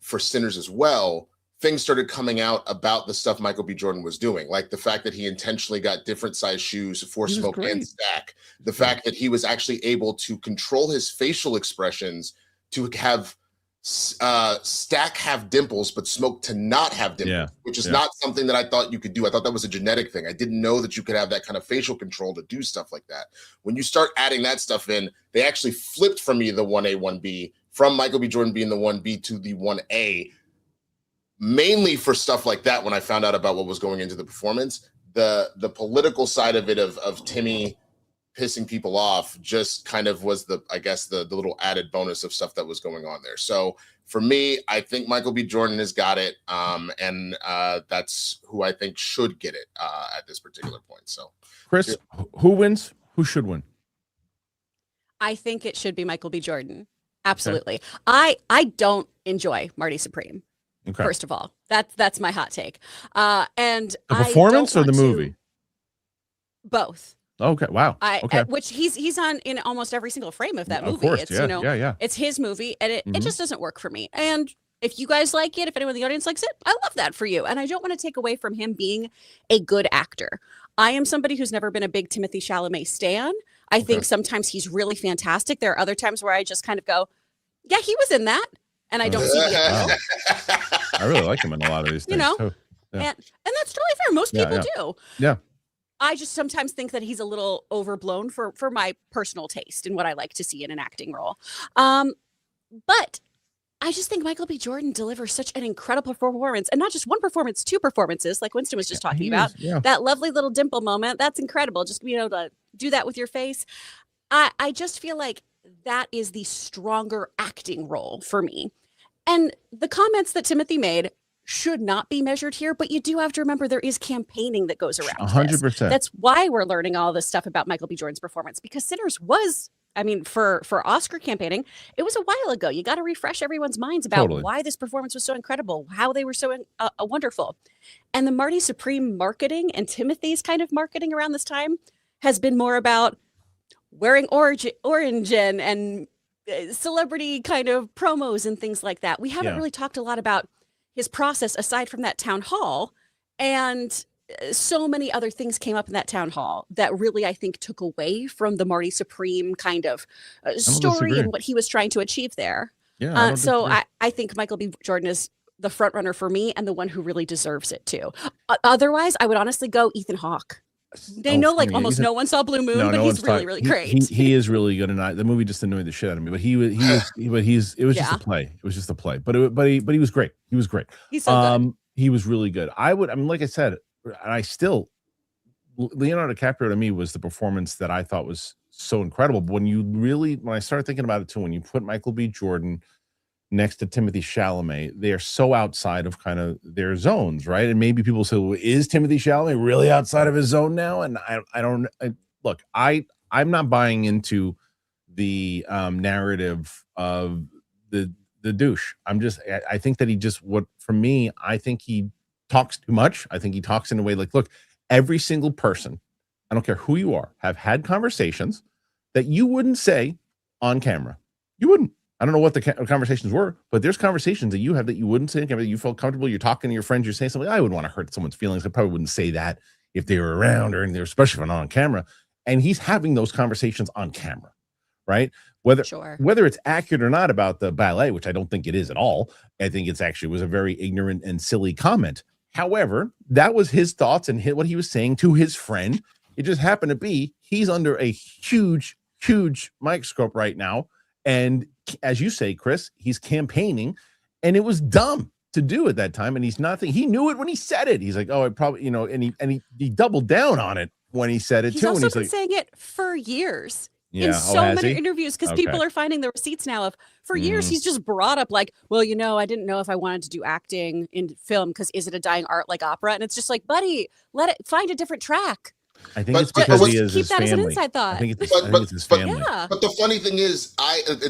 for Sinners as well, things started coming out about the stuff Michael B. Jordan was doing, like the fact that he intentionally got different size shoes for Smoke and Stack, the fact that he was actually able to control his facial expressions to have Stack have dimples, but Smoke to not have dimples, which is not something that I thought you could do. I thought that was a genetic thing. I didn't know that you could have that kind of facial control to do stuff like that. When you start adding that stuff in, they actually flipped for me the 1A, 1B, from Michael B. Jordan being the 1B to the 1A, mainly for stuff like that. When I found out about what was going into the performance, the political side of it, of Timmy pissing people off, just kind of was the little added bonus of stuff that was going on there. So for me, I think Michael B. Jordan has got it. And that's who I think should get it at this particular point. So
Chris, who wins? Who should win?
I think it should be Michael B. Jordan. Absolutely. Okay. I don't enjoy Marty Supreme. Okay. First of all, that's my hot take. And the
performance or the movie?
Both.
Okay. Wow. Okay.
Which he's on in almost every single frame of that movie.
Of course,
it's
it's
his movie, and it just doesn't work for me. And if you guys like it, if anyone in the audience likes it, I love that for you. And I don't want to take away from him being a good actor. I am somebody who's never been a big Timothée Chalamet stan. I think sometimes he's really fantastic. There are other times where I just kind of go, yeah, he was in that. And I don't see the
I really like him in a lot of these things.
And that's totally fair. Most people do.
Yeah.
I just sometimes think that he's a little overblown for my personal taste and what I like to see in an acting role. But I just think Michael B. Jordan delivers such an incredible performance, and not just one performance, two performances, like Winston was just talking about. That lovely little dimple moment. That's incredible. Just being able to do that with your face. I just feel like that is the stronger acting role for me. And the comments that Timothy made should not be measured here, but you do have to remember there is campaigning that goes around
100%.
That's why we're learning all this stuff about Michael B. Jordan's performance, because Sinners was, I mean, for Oscar campaigning, it was a while ago. You got to refresh everyone's minds about why this performance was so incredible, how they were so wonderful. And the Marty Supreme marketing and Timothy's kind of marketing around this time has been more about wearing orange and celebrity kind of promos and things like that. We haven't really talked a lot about his process aside from that town hall, and so many other things came up in that town hall that really, I think, took away from the Marty Supreme kind of story and what he was trying to achieve there. So I think Michael B. Jordan is the front runner for me and the one who really deserves it too. Otherwise, I would honestly go Ethan Hawke. They know like almost no one saw Blue Moon, but he's really great.
He is really good, and the movie just annoyed the shit out of me. But it was just a play. It was just a play. But he was great. He was great.
He's so good.
He was really good. Like I said, Leonardo DiCaprio to me was the performance that I thought was so incredible. But when I started thinking about it too, when you put Michael B. Jordan next to Timothée Chalamet, they're so outside of kind of their zones, right? And maybe people say, well, is Timothée Chalamet really outside of his zone now? And I'm not buying into the narrative of the douche. I think that I think he talks too much. I think he talks in a way like, look, every single person, I don't care who you are, have had conversations that you wouldn't say on camera. You wouldn't. I don't know what the conversations were, but there's conversations that you have that you wouldn't say. That you felt comfortable. You're talking to your friends. You're saying something. I wouldn't want to hurt someone's feelings. I probably wouldn't say that if they were around or they're, especially if I'm on camera. And he's having those conversations on camera, right? Whether it's accurate or not about the ballet, which I don't think it is at all. I think it's actually was a very ignorant and silly comment. However, that was his thoughts and what he was saying to his friend. It just happened to be he's under a huge microscope right now. And as you say, Chris, he's campaigning, and it was dumb to do at that time. And he knew it when he said it. He's like, oh, it probably, and he doubled down on it when he said it
he's
too.
Also
and he's
been
like,
saying it for years.
Yeah.
In so many interviews, because people are finding the receipts now of for years he's just brought up like, well, I didn't know if I wanted to do acting in film because is it a dying art like opera? And it's just like, buddy, find a different track.
I think it's because he is
keep
his
that
family.
as an inside thought.
I think it's his family.
Yeah.
But the funny thing is,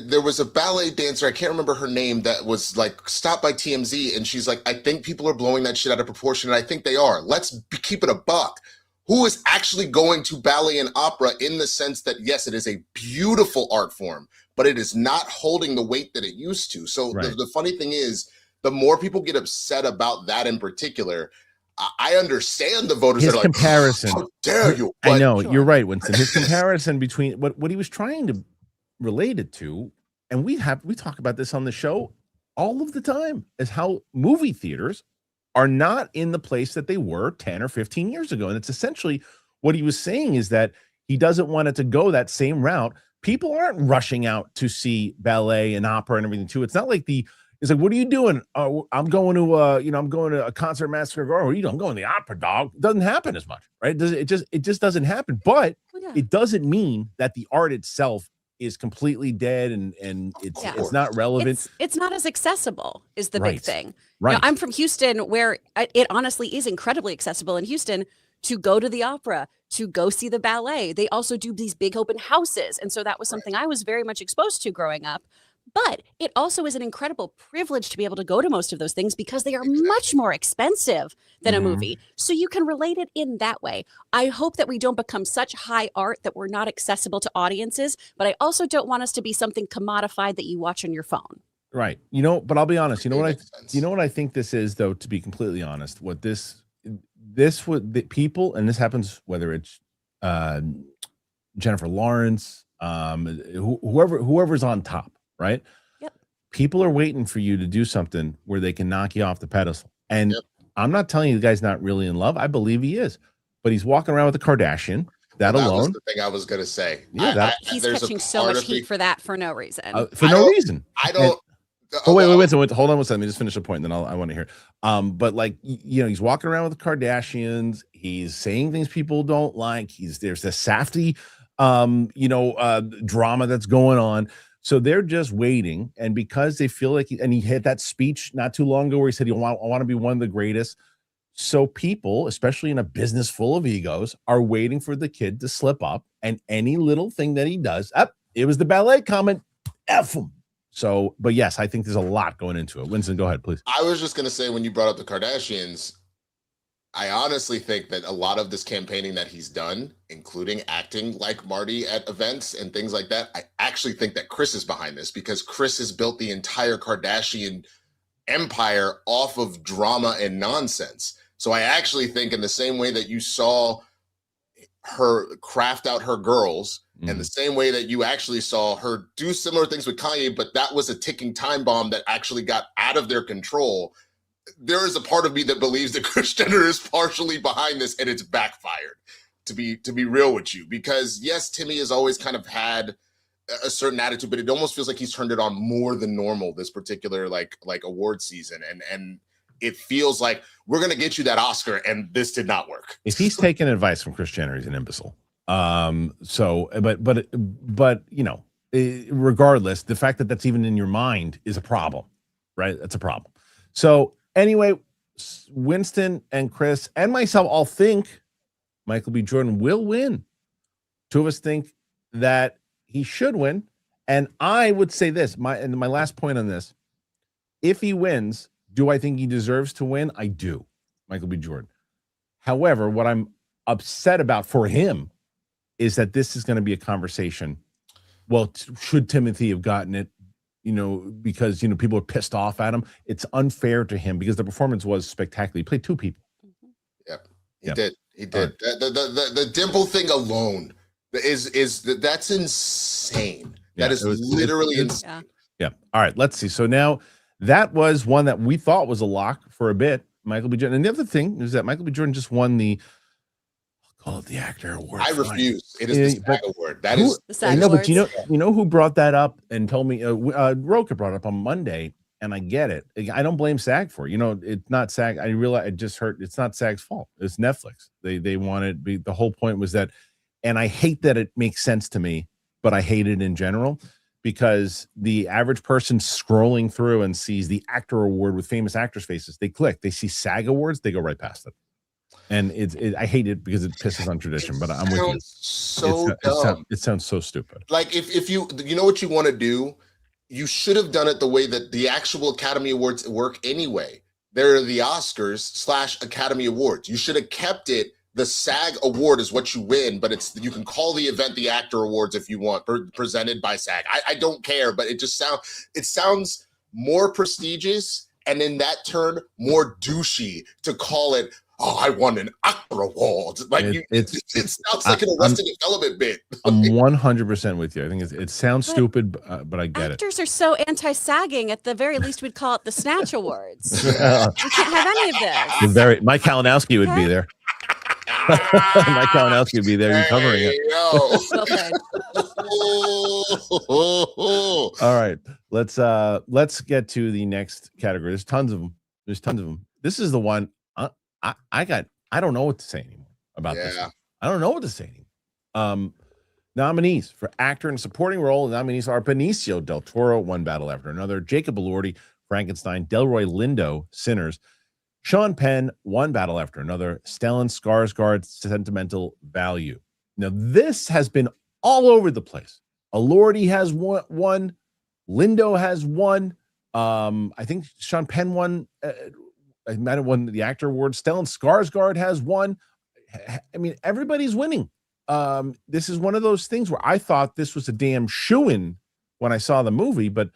there was a ballet dancer, I can't remember her name, that was like stopped by TMZ, and she's like, I think people are blowing that shit out of proportion, and I think they are. Let's keep it a buck. Who is actually going to ballet and opera in the sense that, yes, it is a beautiful art form, but it is not holding the weight that it used to. So the funny thing is, the more people get upset about that in particular, I understand the voters that are
comparison.
Like, how dare you?
But, I know, you're right, Winston. His comparison between what he was trying to relate it to, and we talk about this on the show all of the time, is how movie theaters are not in the place that they were 10 or 15 years ago. And it's essentially what he was saying is that he doesn't want it to go that same route. People aren't rushing out to see ballet and opera and everything too. It's not like it's like, what are you doing? I'm going to I'm going to a concert massacre. Or I'm going to the opera, dog. It doesn't happen as much, right? It just doesn't happen. But it doesn't mean that the art itself is completely dead and it's not relevant.
It's not as accessible is the big thing.
Right.
I'm from Houston, where it honestly is incredibly accessible in Houston to go to the opera, to go see the ballet. They also do these big open houses. And so that was something I was very much exposed to growing up. But it also is an incredible privilege to be able to go to most of those things because they are much more expensive than a movie. So you can relate it in that way. I hope that we don't become such high art that we're not accessible to audiences, but I also don't want us to be something commodified that you watch on your phone.
Right. But I'll be honest. You know what I think this is, though, to be completely honest, what this would the people, and this happens whether it's Jennifer Lawrence, whoever's on top. Right.
Yep.
People are waiting for you to do something where they can knock you off the pedestal. And I'm not telling you the guy's not really in love. I believe he is, but he's walking around with a Kardashian. That alone.
Was the thing I was going to say.
Yeah,
he's catching so much heat for that for no reason.
For no reason.
I don't.
Wait. So hold on one second. Let me just finish the point, and then I want to hear. But like he's walking around with the Kardashians. He's saying things people don't like. There's this safety, drama that's going on. So they're just waiting, and because they feel like, he had that speech not too long ago where he said, I want to be one of the greatest. So people, especially in a business full of egos, are waiting for the kid to slip up, and any little thing that he does, it was the ballet comment, F him. So, but yes, I think there's a lot going into it. Winston, go ahead, please.
I was just going to say, when you brought up the Kardashians, I honestly think that a lot of this campaigning that he's done, including acting like Marty at events and things like that, I actually think that Kris is behind this, because Kris has built the entire Kardashian empire off of drama and nonsense. So I actually think, in the same way that you saw her craft out her girls, and the same way that you actually saw her do similar things with Kanye, but that was a ticking time bomb that actually got out of their control, there is a part of me that believes that Kris Jenner is partially behind this, and it's backfired, to be real with you. Because yes, Timmy has always kind of had a certain attitude, but it almost feels like he's turned it on more than normal this particular like award season. And it feels like, we're going to get you that Oscar, and this did not work.
If he's taking advice from Kris Jenner, he's an imbecile. Regardless, the fact that that's even in your mind is a problem, right? That's a problem. So anyway, Winston and Chris and myself all think Michael B. Jordan will win. Two of us think that he should win. And I would say this, my last point on this, if he wins, do I think he deserves to win? I do, Michael B. Jordan. However, what I'm upset about for him is that this is going to be a conversation. Well, should Timothy have gotten it? because people are pissed off at him. It's unfair to him because the performance was spectacular. He played two people.
Yep, he did. He did. The dimple thing alone that's insane. That is literally insane.
Yeah. All right. Let's see. So now that was one that we thought was a lock for a bit. Michael B. Jordan. And the other thing is that Michael B. Jordan just won the actor award.
I refuse. It is the SAG award. That is
the SAG
awards.
But
you know who brought that up and told me? Roka brought it up on Monday, and I get it. I don't blame SAG for it. It's not SAG. I realize I just heard it's not SAG's fault. It's Netflix. They wanted the whole point was that, and I hate that it makes sense to me, but I hate it in general because the average person scrolling through and sees the actor award with famous actors' faces, they click. They see SAG awards, they go right past it. And I hate it because it pisses on tradition, but I'm with you.
So dumb.
It sounds so stupid.
Like if you know what you want to do, you should have done it the way that the actual Academy Awards work anyway. They're the Oscars / Academy Awards. You should have kept it. The SAG award is what you win, but you can call the event the Actor Awards if you want, presented by SAG. I don't care, but it sounds more prestigious, and in that turn, more douchey to call it. Oh, I won an Actor Award. Like it sounds like an Arrested Development bit.
I'm 100% with you. I think it sounds stupid, but I get it.
Actors are so anti-sagging. At the very least, we'd call it the Snatch Awards. We can't have any of this.
Mike Kalinowski would be there. Mike Kalinowski would be there. You're covering it. All right, let's get to the next category. There's tons of them. This is the one. I don't know what to say anymore about this. I don't know what to say anymore. Nominees for actor in supporting role. The nominees are Benicio del Toro, One Battle After Another; Jacob Elordi, Frankenstein; Delroy Lindo, Sinners; Sean Penn, One Battle After Another; Stellan Skarsgård, Sentimental Value. Now this has been all over the place. Elordi has one. Lindo has one. I think Sean Penn won. I might have won the actor award. Stellan Skarsgård has one. I mean, everybody's winning. This is one of those things where I thought this was a damn shoo-in when I saw the movie, but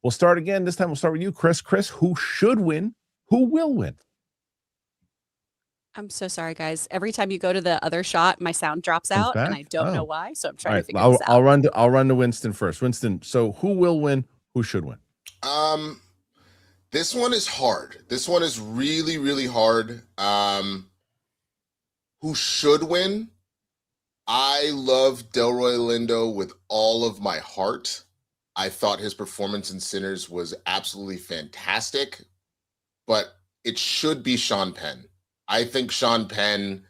we'll start again. This time we'll start with you, Chris. Chris, who should win? Who will win?
I'm so sorry, guys. Every time you go to the other shot, my sound drops out, and I don't know why. So I'm trying to figure this out.
I'll run to Winston first. Winston, so who will win? Who should win?
This one is hard. This one is really, really hard. Who should win? I love Delroy Lindo with all of my heart. I thought his performance in Sinners was absolutely fantastic, but it should be Sean Penn. I think Sean Penn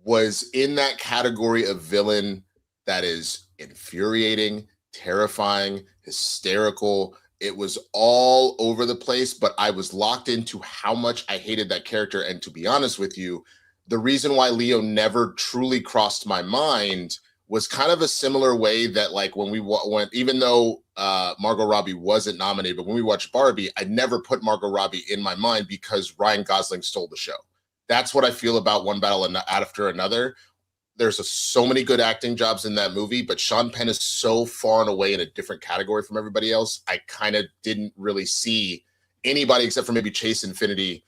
was in that category of villain that is infuriating, terrifying, hysterical. It was all over the place, but I was locked into how much I hated that character. And to be honest with you, the reason why Leo never truly crossed my mind was kind of a similar way that, like, when we went, even though Margot Robbie wasn't nominated, but when we watched Barbie, I never put Margot Robbie in my mind because Ryan Gosling stole the show. That's what I feel about One Battle After Another. There's so many good acting jobs in that movie, but Sean Penn is so far and away in a different category from everybody else. I kind of didn't really see anybody except for maybe Chase Infinity,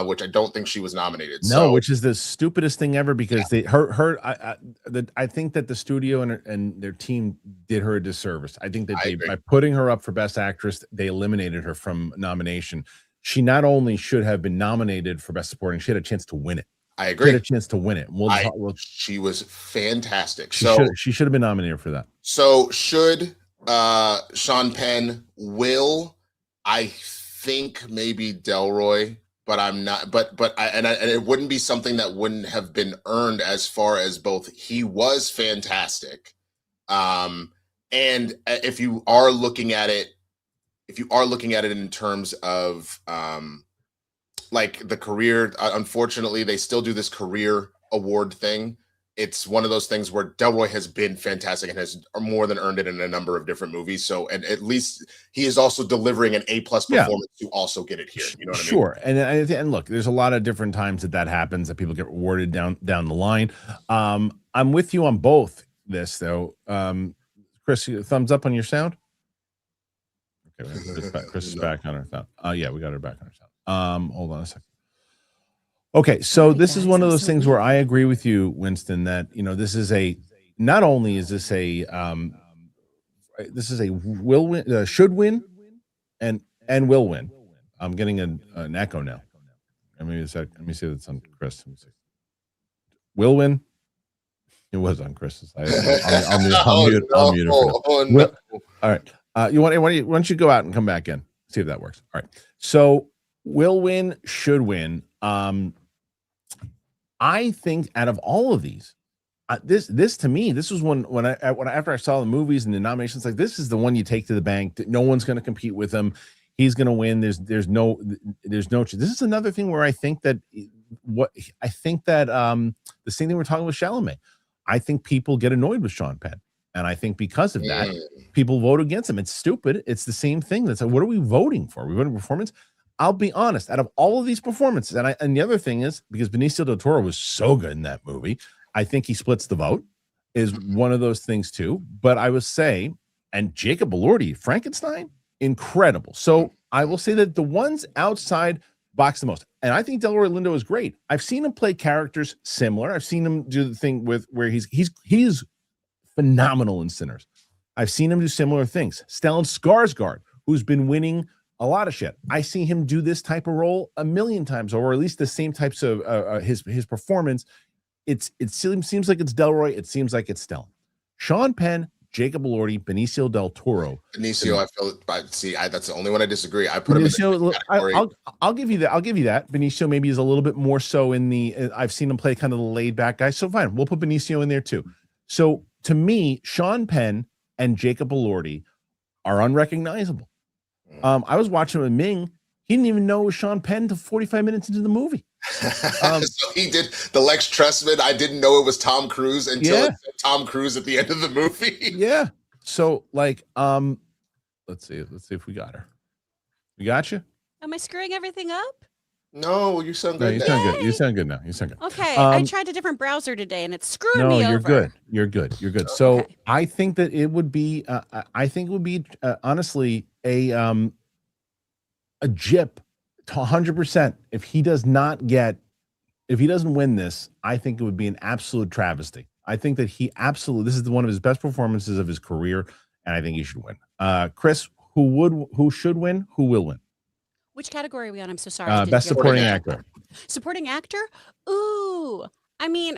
which I don't think she was nominated.
No, which is the stupidest thing ever because I think that the studio and their team did her a disservice. I think that by putting her up for Best Actress, they eliminated her from nomination. She not only should have been nominated for Best Supporting, she had a chance to win it.
I agree.
She had a chance to win it.
She was fantastic.
She should have been nominated for that. So
should Sean Penn? Will I think maybe Delroy? But I'm not. But it wouldn't be something that wouldn't have been earned as far as both. He was fantastic, and if you are looking at it in terms of like the career, unfortunately, they still do this career award thing. It's one of those things where Delroy has been fantastic and has more than earned it in a number of different movies. So, and at least he is also delivering an A+ performance to also get it here. You know what I mean?
Sure. And look, there's a lot of different times that happens that people get rewarded down the line. I'm with you on both this though. Chris, thumbs up on your sound. Okay, Chris is back on our sound. Yeah, we got her back on our sound. Hold on a second. Okay, so this is one of those things where I agree with you, Winston, that this is not only is this a will win, should win, and will win. I'm getting an echo now. Let me see if it's on Chris. Will win. It was on Chris's. I'll mute it for now. No. All right. Why don't you go out and come back in? See if that works. All right. So will win, should win. I think out of all of these, this to me, this was after I saw the movies and the nominations, like this is the one you take to the bank. No one's going to compete with him. He's going to win. There's no. This is another thing where I think that the same thing we're talking with Chalamet. I think people get annoyed with Sean Penn, and I think because of that, people vote against him. It's stupid. It's the same thing. That's like, what are we voting for? We voting performance. I'll be honest. Out of all of these performances, and the other thing is because Benicio del Toro was so good in that movie, I think he splits the vote. Is one of those things too. But I would say, and Jacob Elordi, Frankenstein, incredible. So I will say that the ones outside box the most, and I think Delroy Lindo is great. I've seen him play characters similar. I've seen him do the thing where he's phenomenal in Sinners. I've seen him do similar things. Stellan Skarsgård, who's been winning a lot of shit. I see him do this type of role a million times, or at least the same types of his performance. It seems like it's Delroy. It seems like it's Stellan. Sean Penn, Jacob Elordi, Benicio del Toro.
Benicio, that's the only one I disagree. I put
Benicio,
him in the category.
I'll give you that. I'll give you that. Benicio maybe is a little bit more so in the. I've seen him play kind of the laid back guy. So fine, we'll put Benicio in there too. So to me, Sean Penn and Jacob Elordi are unrecognizable. I was watching with Ming. He didn't even know it was Sean Penn until 45 minutes into the movie.
So he did the Lex Tressman. I didn't know it was Tom Cruise until it said Tom Cruise at the end of the movie.
Yeah. So let's see if we got her. We got you?
Am I screwing everything up?
No, you sound good.
No, you sound good. You sound good now. You sound good.
Okay. I tried a different browser today and it's screwing me over.
No, you're good. You're good. You're good. So okay. I think that it would be honestly a jip to 100%. If he doesn't win this, I think it would be an absolute travesty. I think that this is one of his best performances of his career, and I think he should win. Chris, who should win? Who will win?
Which category are we on? I'm so sorry.
Best supporting actor.
Supporting actor? Ooh. I mean,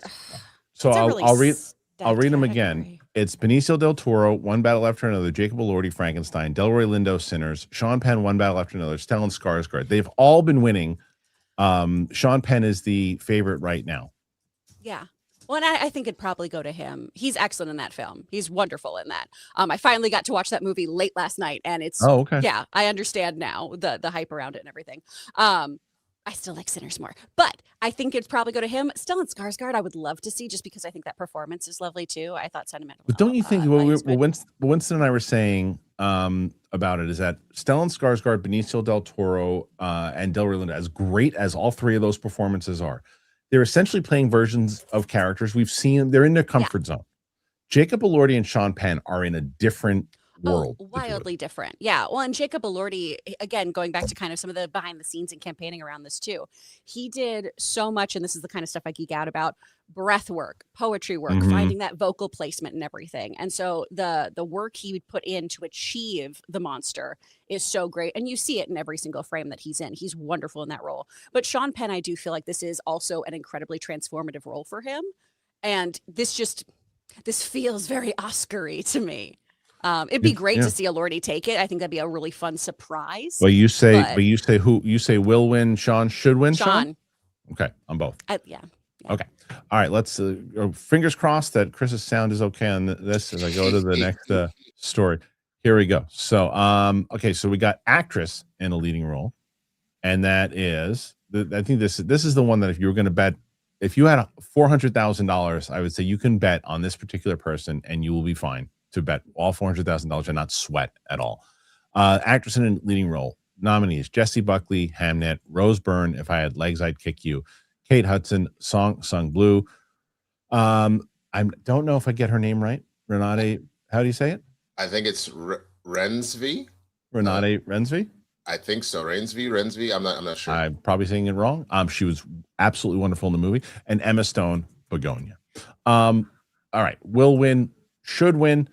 so I'll read them again. It's Benicio del Toro, One Battle After Another, Jacob Elordi, Frankenstein, Delroy Lindo, Sinners, Sean Penn, One Battle After Another, Stellan Skarsgård. They've all been winning. Sean Penn is the favorite right now.
Yeah. Well, and I think it'd probably go to him. He's excellent in that film. He's wonderful in that. I finally got to watch that movie late last night, and it's
okay.
Yeah, I understand now the hype around it and everything. I still like Sinners more, but I think it'd probably go to him. Stellan Skarsgård, I would love to see just because I think that performance is lovely too. I thought sentimental.
But don't you think Winston and I were saying about it is that Stellan Skarsgård, Benicio del Toro, and Delroy Lindo, as great as all three of those performances are, they're essentially playing versions of characters we've seen. They're in their comfort zone. Jacob Elordi and Sean Penn are in a different world.
Wildly different. Yeah. Well, and Jacob Elordi, again, going back to kind of some of the behind the scenes and campaigning around this too, he did so much, and this is the kind of stuff I geek out about: breath work, poetry work, finding that vocal placement and everything. And so the work he would put in to achieve the monster is so great. And you see it in every single frame that he's in. He's wonderful in that role. But Sean Penn, I do feel like this is also an incredibly transformative role for him. And this feels very Oscar-y to me. It'd be great to see Elordi take it. I think that'd be a really fun surprise.
Well, you say who? You say will win, Sean should win, Sean? Okay, on both.
Yeah.
Okay. All right, let's fingers crossed that Chris's sound is okay on this as I go to the next story. Here we go. So, okay, so we got actress in a leading role, and that is I think this is the one that if you were going to bet, if you had $400,000, I would say you can bet on this particular person and you will be fine to bet all $400,000 and not sweat at all. Actress in a leading role. Nominees: Jessie Buckley, Hamnet; Rose Byrne, If I Had Legs I'd Kick You; Kate Hudson, Sung Blue. I don't know if I get her name right. Renate, how do you say it?
I think it's Rensby.
Renate Rensby.
I think so. Rensby. I'm not sure.
I'm probably saying it wrong. She was absolutely wonderful in the movie. And Emma Stone, Begonia. All right. Will win, should win.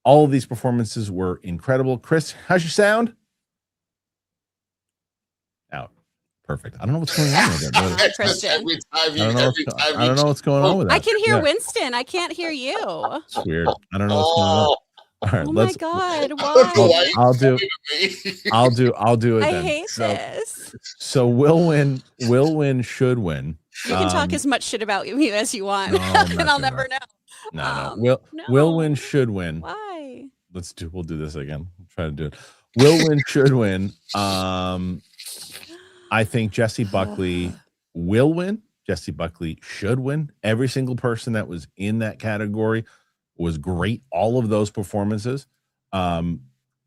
All of these performances were incredible. Chris, how's your sound? Out. Perfect. I don't know what's going on with it.
Kristian.
I don't know what's going on with that.
I can hear Winston. I can't hear you.
It's weird. I don't know what's going on. All right,
oh my God! Why?
I'll do it.
I
then.
hate this.
So will win, should win.
You can talk as much shit about me as you want, and I'll never know.
No. Will win, should win.
Why?
We'll do this again. I'll try to do it. Will win, should win. I think Jessie Buckley will win. Jessie Buckley should win. Every single person that was in that category was great. All of those performances. On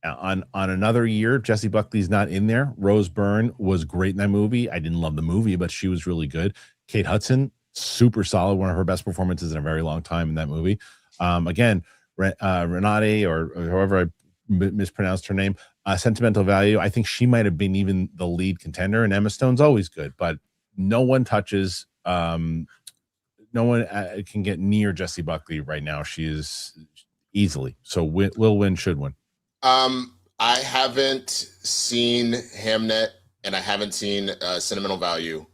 another year, Jessie Buckley's not in there. Rose Byrne was great in that movie. I didn't love the movie, but she was really good. Kate Hudson, super solid. One of her best performances in a very long time in that movie. Again, Renate, or however I mispronounced her name, Sentimental Value. I think she might have been even the lead contender, and Emma Stone's always good, but no one touches no one can get near Jessie Buckley right now. She is easily. So will win, should win.
I haven't seen Hamnet, and I haven't seen Sentimental Value.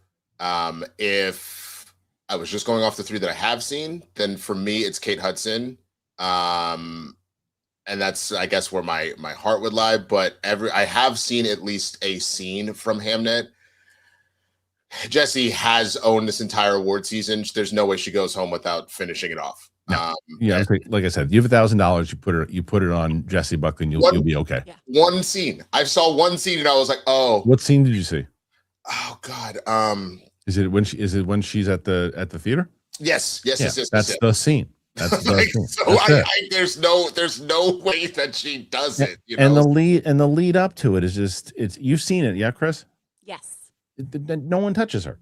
If I was just going off the three that I have seen, then for me it's Kate Hudson. And that's, I guess, where my heart would lie. But I have seen at least a scene from Hamnet. Jessie has owned this entire award season. There's no way she goes home without finishing it off.
No. Like I said, you have $1,000. You put it on Jessie Buckley, and you'll be okay.
Yeah. One scene. I saw one scene, and I was like, "Oh."
What scene did you see?
Oh God.
Is it when she's at the theater?
Yes.
That's the scene. That's the scene.
So there's no way that she does it. You know?
And the lead up to it is just you've seen it, yeah, Chris?
Yes.
No one touches her.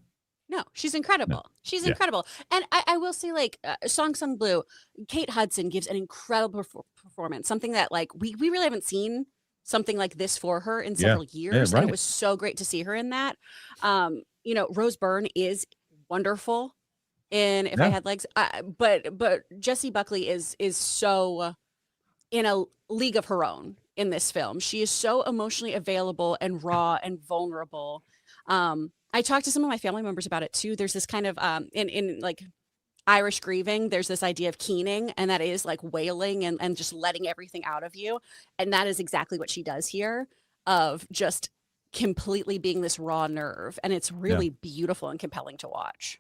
No, she's incredible. No. She's incredible. And I will say, like, Song Sung Blue, Kate Hudson gives an incredible performance, something that, like, we really haven't seen something like this for her in several years.
Yeah, right.
And it was so great to see her in that. Rose Byrne is wonderful in If I Had Legs. But Jessie Buckley is so in a league of her own in this film. She is so emotionally available and raw and vulnerable. I talked to some of my family members about it too. There's this kind of in like Irish grieving, there's this idea of keening, and that is like wailing and just letting everything out of you. And that is exactly what she does here, of just completely being this raw nerve. And it's really beautiful and compelling to watch.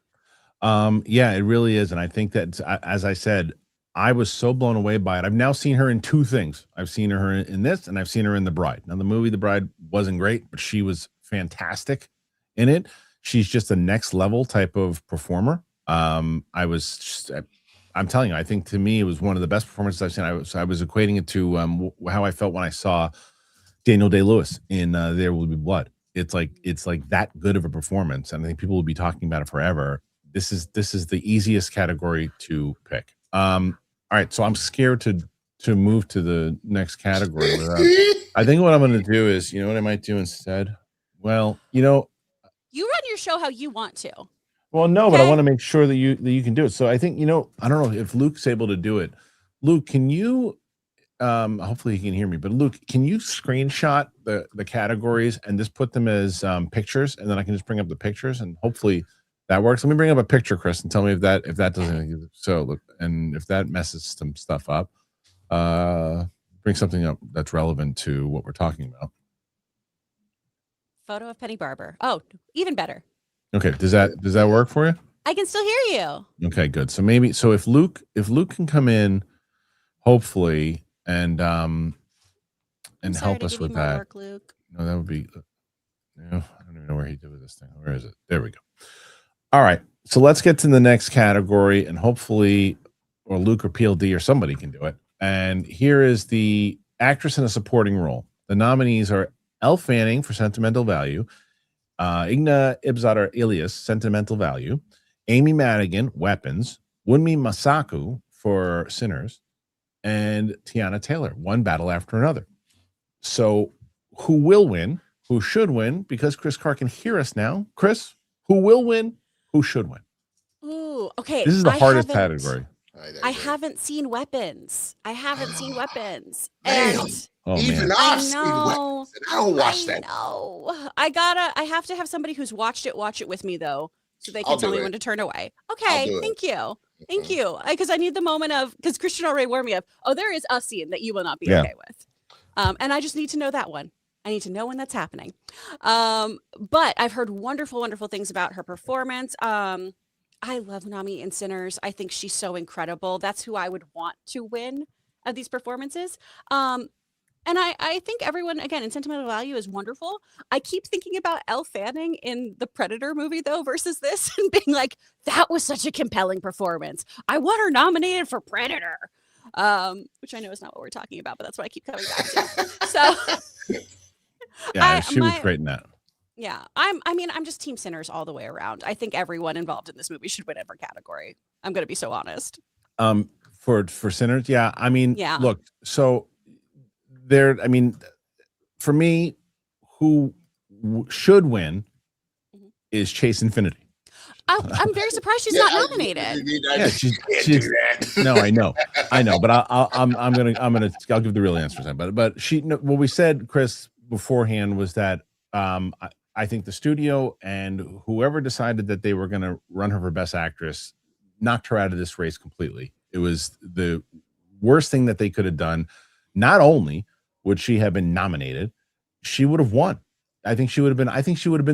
It really is. And I think that, as I said, I was so blown away by it. I've now seen her in two things. I've seen her in this, and I've seen her in The Bride. Now, the movie The Bride wasn't great, but she was fantastic in it. She's just a next level type of performer. I'm telling you, I think to me it was one of the best performances I've seen. I was equating it to how I felt when I saw Daniel Day-Lewis in There Will Be Blood. It's like that good of a performance, and I think people will be talking about it forever. This is the easiest category to pick. All right, so I'm scared to move to the next category. I think what I'm going to do is, you know what I might do instead? Well, you
run your show how you want to.
Well, no, okay. But I want to make sure that you can do it. So I think, I don't know if Luke's able to do it. Luke, can you, hopefully he can hear me, but Luke, can you screenshot the categories and just put them as pictures, and then I can just bring up the pictures, and hopefully that works. Let me bring up a picture, Chris, and tell me if that doesn't. So look, and if that messes some stuff up, bring something up that's relevant to what we're talking about.
Photo of Penny Barber. Oh, even better.
Okay, does that work for you?
I can still hear you.
Okay, good. So if Luke can come in, hopefully, and help us with that.
Work, Luke.
No, that would be. I don't even know where he did with this thing. Where is it? There we go. All right, so let's get to the next category, and hopefully, or Luke or PLD or somebody can do it. And here is the actress in a supporting role. The nominees are Elle Fanning for Sentimental Value, Igna Ibzadar Ilias, Sentimental Value, Amy Madigan, Weapons, Wunmi Masaku for Sinners, and Tiana Taylor, One Battle After Another. So who will win, who should win, because Chris Carr can hear us now. Chris, who will win, who should win?
Ooh, okay.
This is the hardest category.
I haven't seen Weapons. I haven't seen Weapons.
Damn.
And
Even I've seen Weapons, and I don't watch that.
No, I have to have somebody who's watched it watch it with me though, so they can tell me when to turn away. Okay, thank you. Thank you. Because I need the moment of, because Kristian already warned me of, there is a scene that you will not be okay with. And I just need to know that one. I need to know when that's happening. But I've heard wonderful, wonderful things about her performance. I love Nami in Sinners. I think she's so incredible. That's who I would want to win at these performances. And I think everyone, again, in sentimental value is wonderful. I keep thinking about Elle Fanning in the Predator movie, though, versus this, and being like, that was such a compelling performance. I want her nominated for Predator, which I know is not what we're talking about, but that's what I keep coming back to. So,
yeah, she was great in that.
Yeah, I'm just Team Sinners all the way around. I think everyone involved in this movie should win every category. I'm going to be so honest.
For Sinners, yeah. I mean, look, so there. I mean, for me, who should win is Chase Infinity.
I'm very surprised she's not nominated.
Yeah, she's no, I know, but I'll give the real answers. But what we said, Chris, beforehand was that I think the studio and whoever decided that they were going to run her for Best Actress knocked her out of this race completely. It was the worst thing that they could have done. Not only would she have been nominated, she would have won. I think she would have been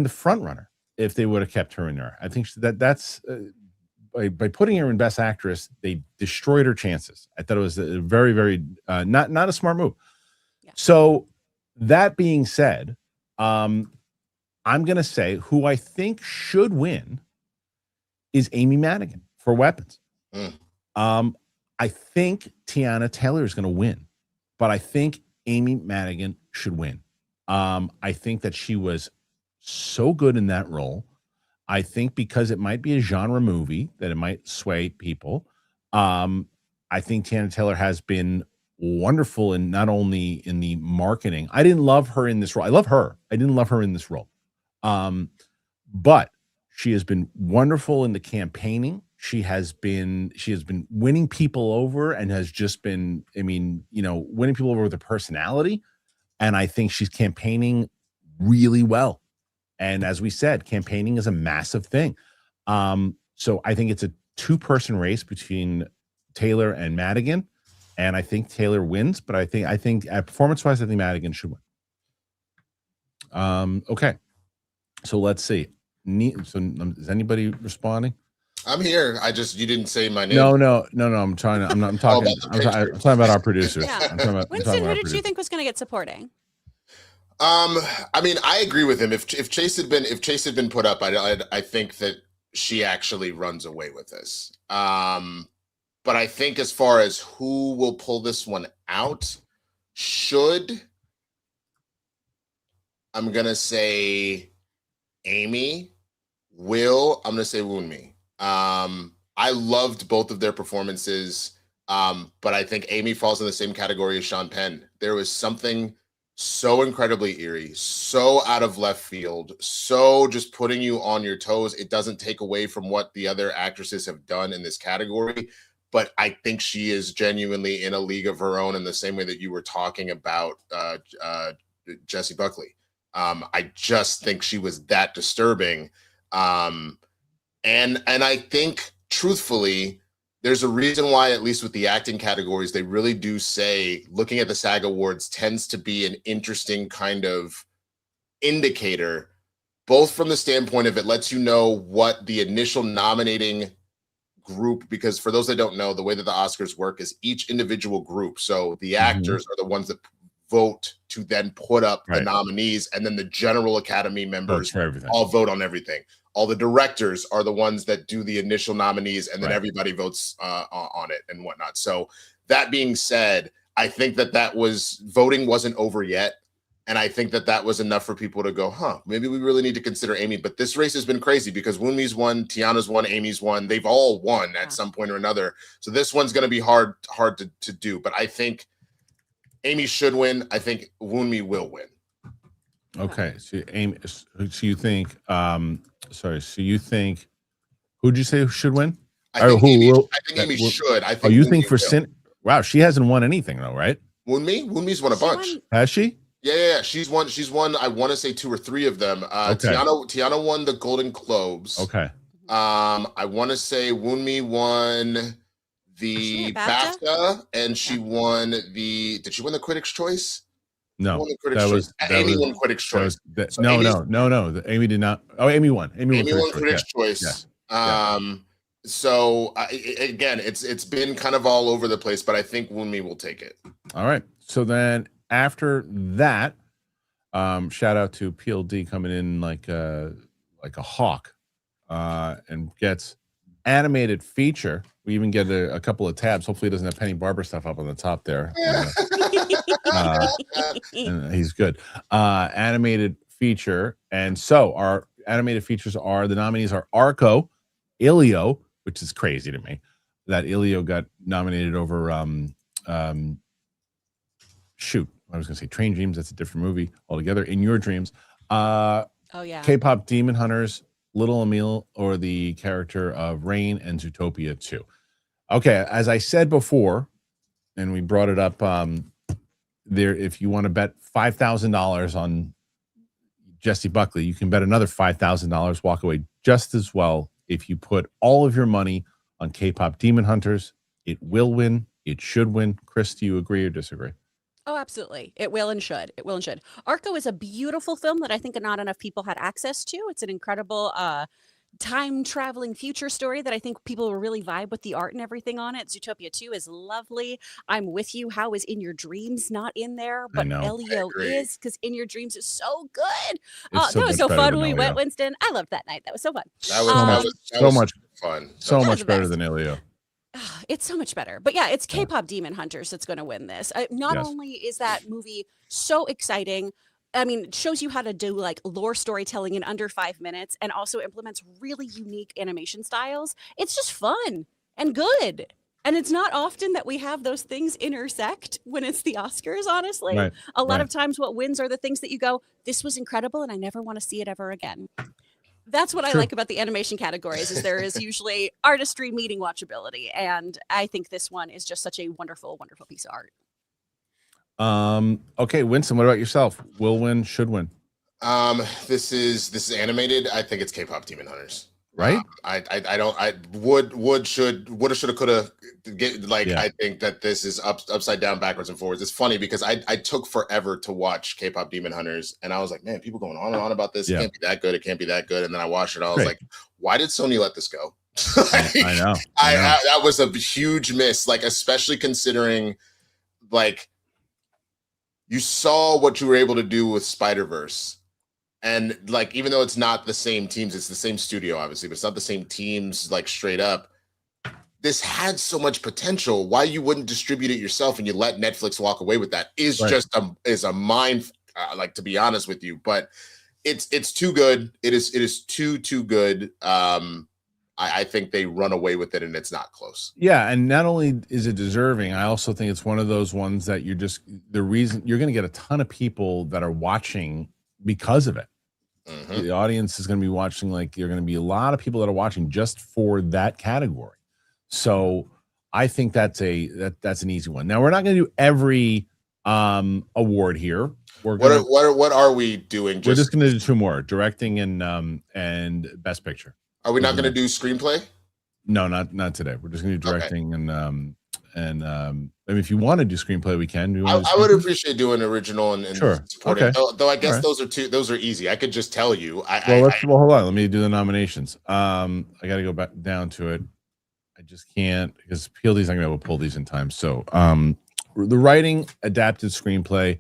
the front runner if they would have kept her in there. I think that's by putting her in Best Actress, they destroyed her chances. I thought it was a very, very not a smart move. Yeah. So that being said, I'm going to say who I think should win is Amy Madigan for Weapons. I think Tiana Taylor is going to win, but I think Amy Madigan should win. I think that she was so good in that role. I think because it might be a genre movie that it might sway people. I think Tiana Taylor has been wonderful in not only in the marketing. I didn't love her in this role. I love her. I didn't love her in this role. But she has been wonderful in the campaigning. She has been winning people over and has just been, winning people over with her personality. And I think she's campaigning really well. And as we said, campaigning is a massive thing. So I think it's a 2-person race between Taylor and Madigan. And I think Taylor wins, but I think performance-wise, I think Madigan should win. Okay. So let's see. So is anybody responding?
I'm here. You didn't say my name.
No. I'm talking about our producers.
Yeah. Winston, who did you think was going to get supporting?
I mean, I agree with him. If Chase had been put up, I think that she actually runs away with this. But I think as far as who will pull this one out, I'm gonna say Amy. I'm gonna say Wunmi. I loved both of their performances, but I think Amy falls in the same category as Sean Penn. There was something so incredibly eerie, so out of left field, so just putting you on your toes. It doesn't take away from what the other actresses have done in this category, but I think she is genuinely in a league of her own in the same way that you were talking about Jessie Buckley. I just think she was that disturbing. And I think, truthfully, there's a reason why, at least with the acting categories, they really do say looking at the SAG Awards tends to be an interesting kind of indicator, both from the standpoint of it lets you know what the initial nominating group, because for those that don't know, the way that the Oscars work is each individual group. So the actors are the ones that vote to then put up the nominees, and then the general Academy members all vote on everything. All the directors are the ones that do the initial nominees, and then everybody votes on it and whatnot. So that being said, I think that voting wasn't over yet. And I think that was enough for people to go, maybe we really need to consider Amy. But this race has been crazy because Wunmi's won, Tiana's won, Amy's won. They've all won at some point or another. So this one's going to be hard to do. But I think Amy should win. I think Wunmi will win.
Okay. So Amy, so you think, sorry, so you think, who'd you say should win?
I think Amy
will,
should. I
oh,
think
you
Wunmi
think for
will.
Wow, she hasn't won anything though, right?
Wunmi's won a bunch.
Has she?
Yeah. She's won, I want to say 2 or 3 of them.
Okay.
Tiana won the Golden Globes.
Okay.
I want to say Wunmi won the BAFTA, and she won did she win the Critics' Choice?
No,
Amy won Critics' Choice.
No. Amy did not. Oh, Amy won. Amy won
Critics' Choice. So again, it's been kind of all over the place, but I think Wunmi will take it.
All right. So then after that, shout out to PLD coming in like a hawk, and gets animated feature. We even get a couple of tabs. Hopefully, it doesn't have Penny Barber stuff up on the top there. And he's good. Animated feature, and so our animated features are the nominees are Arco, Ilio, which is crazy to me that Ilio got nominated over. Shoot, I was going to say Train Dreams. That's a different movie altogether. In Your Dreams. Oh
yeah.
K-pop Demon Hunters, Little Emil, or the character of Rain, and Zootopia 2. Okay, as I said before, and we brought it up, there, if you want to bet $5,000 on Jessie Buckley, you can bet another $5,000, walk away just as well if you put all of your money on K-pop Demon Hunters. It will win. It should win. Chris, do you agree or disagree?
Oh, absolutely. It will and should. It will and should. Arco is a beautiful film that I think not enough people had access to. It's an incredible time-traveling future story that I think people will really vibe with the art and everything on it. Zootopia 2 is lovely. I'm with you. How is In Your Dreams not in there? But Elio is, because In Your Dreams is so good. That was so fun when we went, Winston. I loved that night. That was so fun.
That was so much fun.
So much better than Elio.
It's so much better. But yeah, it's K-pop Demon Hunters that's going to win this. Not only is that movie so exciting, I mean, it shows you how to do like lore storytelling in under 5 minutes, and also implements really unique animation styles. It's just fun and good. And it's not often that we have those things intersect when it's the Oscars, honestly.
Right,
a lot of times what wins are the things that you go, this was incredible and I never want to see it ever again. That's what I like about the animation categories, is there is usually artistry meeting watchability. And I think this one is just such a wonderful, wonderful piece of art.
Okay, Winston, what about yourself? Will win, should win.
This is animated. I think it's K-pop Demon Hunters.
Right?
I woulda, shoulda, coulda. I think that this is upside down, backwards and forwards. It's funny because I took forever to watch K-pop Demon Hunters, and I was like, man, people going on and on about this. It can't be that good. It can't be that good. And then I watched it. I was like, why did Sony let this go?
I know.
That was a huge miss. Like, especially considering, like, you saw what you were able to do with Spider-Verse. And like, even though it's not the same teams, it's the same studio, obviously, but it's not the same teams, like straight up. This had so much potential. Why you wouldn't distribute it yourself and you let Netflix walk away with that is just a mind, like, to be honest with you. But it's too good. It is too good. I think they run away with it, and it's not close.
Yeah, and not only is it deserving, I also think it's one of those ones that the reason you're going to get a ton of people that are watching because of it. Mm-hmm. The audience is going to be watching, like, you're going to be a lot of people that are watching just for that category. So I think that's an easy one. Now, we're not going to do every award here.
What are we doing?
We're just going to do 2 more: directing and best picture.
Are we not going to do screenplay?
No, not today. We're just going to do directing and I mean, if you want to do screenplay, we can.
I would appreciate doing original and
sure.
supporting.
Okay.
Though I guess those are easy. I could just tell you.
Well, hold on. Let me do the nominations. I got to go back down to it. I just can't, because PLD's not going to be able to pull these in time. So, the writing adapted screenplay.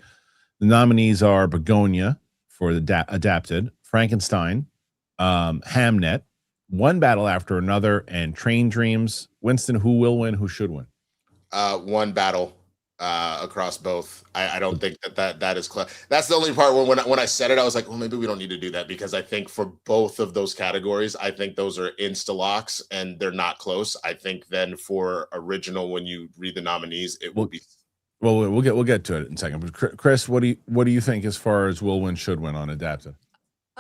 The nominees are Begonia for the adapted, Frankenstein, Hamnet, One Battle After Another, and Train Dreams. Winston, who will win? Who should win?
One Battle across both. I don't think that is clear. That's the only part when I said it, I was like, well, maybe we don't need to do that, because I think for both of those categories, I think those are insta locks and they're not close. I think then for original, when you read the nominees, it will be.
Well, we'll get to it in a second. But Chris, what do you think as far as will win, should win on adapted?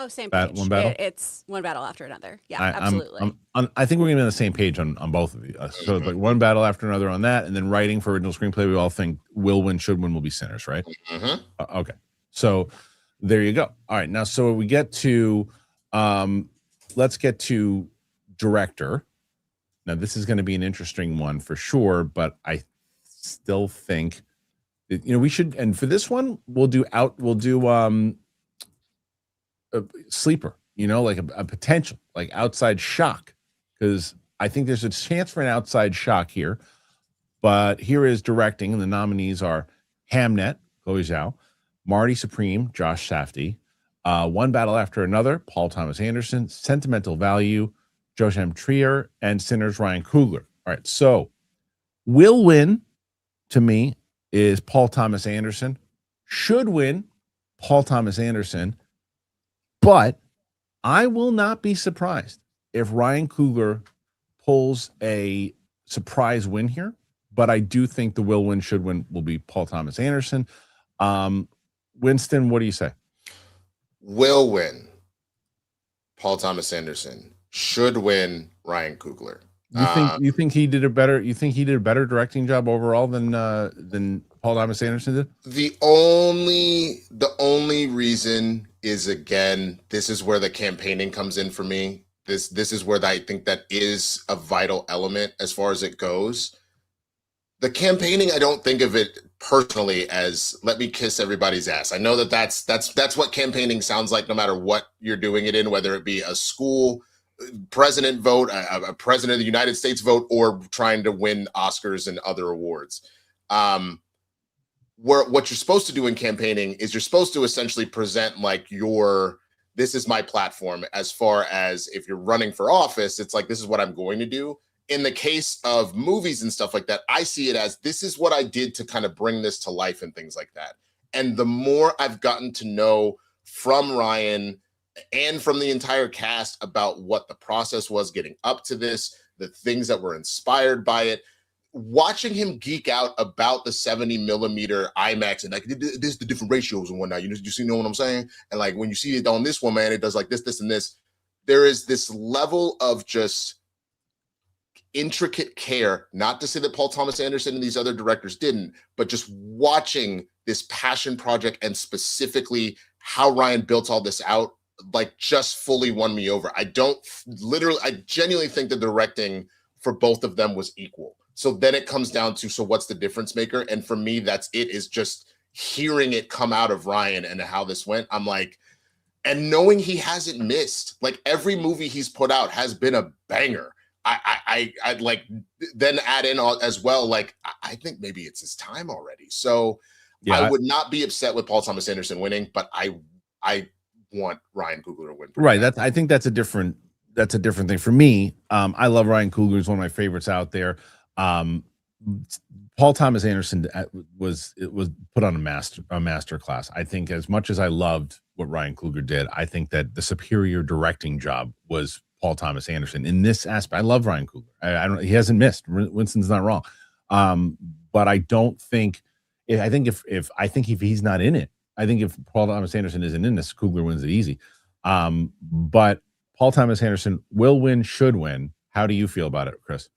Oh, same page.
One battle.
It's one battle after another. Yeah, absolutely.
I think we're gonna be on the same page on both of you. So like one battle after another on that, and then writing for original screenplay. We all think will win, should win will be Sinners, right?
Mm-hmm.
Okay, so there you go. All right, now so we get to, let's get to director. Now this is going to be an interesting one for sure, but I still think that, we should. And for this one, we'll do a sleeper, like a potential, like outside shock, because I think there's a chance for an outside shock here. But here is directing, and the nominees are Hamnet, Chloe Zhao, Marty Supreme, Josh Safdie, One Battle After Another, Paul Thomas Anderson, Sentimental Value, Joachim Trier, and Sinners, Ryan Coogler. All right, so will win to me is Paul Thomas Anderson. Should win, Paul Thomas Anderson. But I will not be surprised if Ryan Coogler pulls a surprise win here. But I do think the will win, should win will be Paul Thomas Anderson. Winston, what do you say?
Will win, Paul Thomas Anderson. Should win, Ryan Coogler.
You think he did a better? You think he did a better directing job overall than Paul Thomas Anderson did?
The only reason is, again, this is where the campaigning comes in for me. This is where I think that is a vital element as far as it goes. The campaigning, I don't think of it personally as let me kiss everybody's ass. I know that's what campaigning sounds like, no matter what you're doing it in, whether it be a school president vote, a president of the United States vote, or trying to win Oscars and other awards. What you're supposed to do in campaigning is you're supposed to essentially present like this is my platform. As far as if you're running for office, it's like, this is what I'm going to do. In the case of movies and stuff like that, I see it as this is what I did to kind of bring this to life and things like that. And the more I've gotten to know from Ryan and from the entire cast about what the process was getting up to this, the things that were inspired by it, watching him geek out about the 70 millimeter IMAX and like this the different ratios and whatnot. You know what I'm saying? And like when you see it on this one, man, it does like this, and this. There is this level of just intricate care, not to say that Paul Thomas Anderson and these other directors didn't, but just watching this passion project and specifically how Ryan built all this out, like just fully won me over. I genuinely think the directing for both of them was equal. So then it comes down to, so what's the difference maker? And for me, that's it, is just hearing it come out of Ryan and how this went. I'm like, and knowing he hasn't missed, like every movie he's put out has been a banger. I'd like then add in as well, like, I think maybe it's his time already. So yeah, I would not be upset with Paul Thomas Anderson winning, but I want Ryan Coogler to win.
Right. I think that's a different thing for me. I love Ryan Coogler. He's one of my favorites out there. Paul Thomas Anderson was put on a master class. I think as much as I loved what Ryan Coogler did, I think that the superior directing job was Paul Thomas Anderson in this aspect. I love Ryan Coogler. He hasn't missed. Winston's not wrong. But I don't think. I think if he's not in it, I think if Paul Thomas Anderson isn't in this, Coogler wins it easy. But Paul Thomas Anderson will win, should win. How do you feel about it, Chris?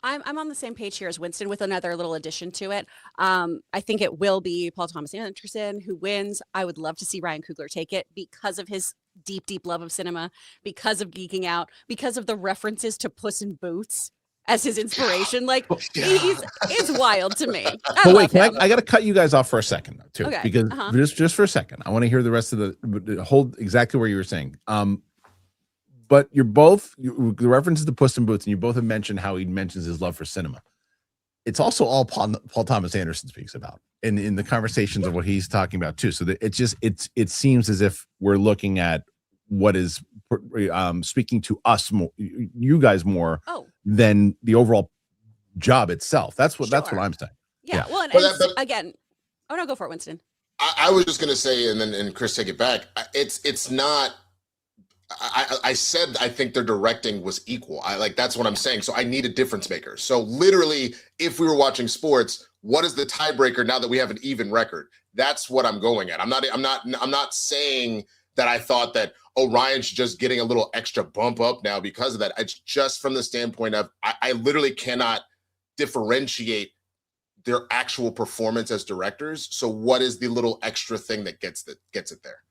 I'm on the same page here as Winston with another little addition to it. I think it will be Paul Thomas Anderson who wins. I would love to see Ryan Coogler take it because of his deep, deep love of cinema, because of geeking out, because of the references to Puss in Boots as his inspiration. Like, it's wild to me.
But wait, I got to cut you guys off for a second, too,
okay.
Because just for a second, I want to hear the rest of the hold exactly where you were saying. But you're both, the references to Puss in Boots, and you both have mentioned how he mentions his love for cinema. It's also all Paul Thomas Anderson speaks about in the conversations of what he's talking about too. So that it seems as if we're looking at what is speaking to us more, you guys more than the overall job itself. That's what I'm saying.
Yeah. Well, again, oh no, go for it, Winston.
I was just gonna say, and Chris, take it back. It's not. I said I think their directing was equal. That's what I'm saying. So I need a difference maker. So literally, if we were watching sports, what is the tiebreaker now that we have an even record? That's what I'm going at. I'm not saying that I thought that Orion's just getting a little extra bump up now because of that. It's just from the standpoint of I literally cannot differentiate their actual performance as directors. So what is the little extra thing that gets it there?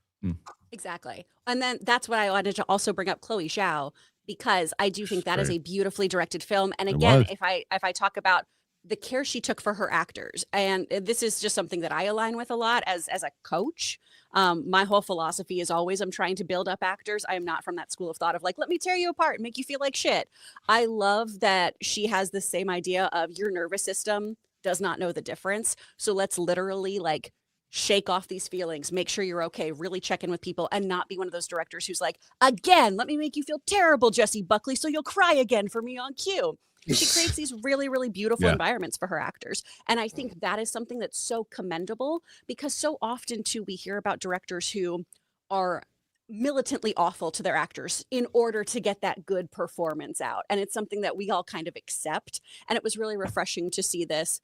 Exactly. And then that's what I wanted to also bring up Chloe Zhao, because I do think that is a beautifully directed film. And again, if I talk about the care she took for her actors, and this is just something that I align with a lot as a coach. My whole philosophy is always I'm trying to build up actors. I am not from that school of thought of like, let me tear you apart and make you feel like shit. I love that she has the same idea of your nervous system does not know the difference. So let's literally like shake off these feelings, make sure you're okay, really check in with people, and not be one of those directors who's like, again, let me make you feel terrible, Jessie Buckley, so you'll cry again for me on cue. She creates these really, really beautiful environments for her actors. And I think that is something that's so commendable, because so often too, we hear about directors who are militantly awful to their actors in order to get that good performance out. And it's something that we all kind of accept. And it was really refreshing to see this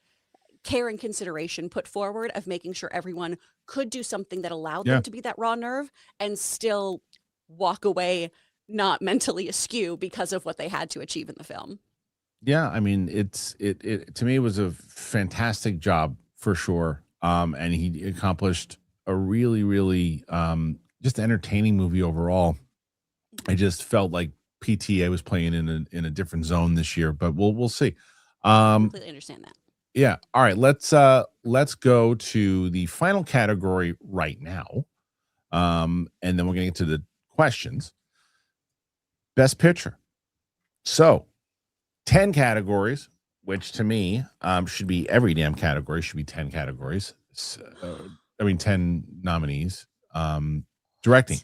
care and consideration put forward of making sure everyone could do something that allowed them to be that raw nerve and still walk away not mentally askew because of what they had to achieve in the film.
Yeah, I mean, it to me, it was a fantastic job for sure. And he accomplished a really, really just entertaining movie overall. I just felt like PTA was playing in a different zone this year, but we'll see.
I completely understand that.
Yeah. All right. Let's go to the final category right now. And then we're going to get to the questions. Best Picture. So 10 categories, which to me should be every damn category, should be 10 categories. 10 nominees. Directing.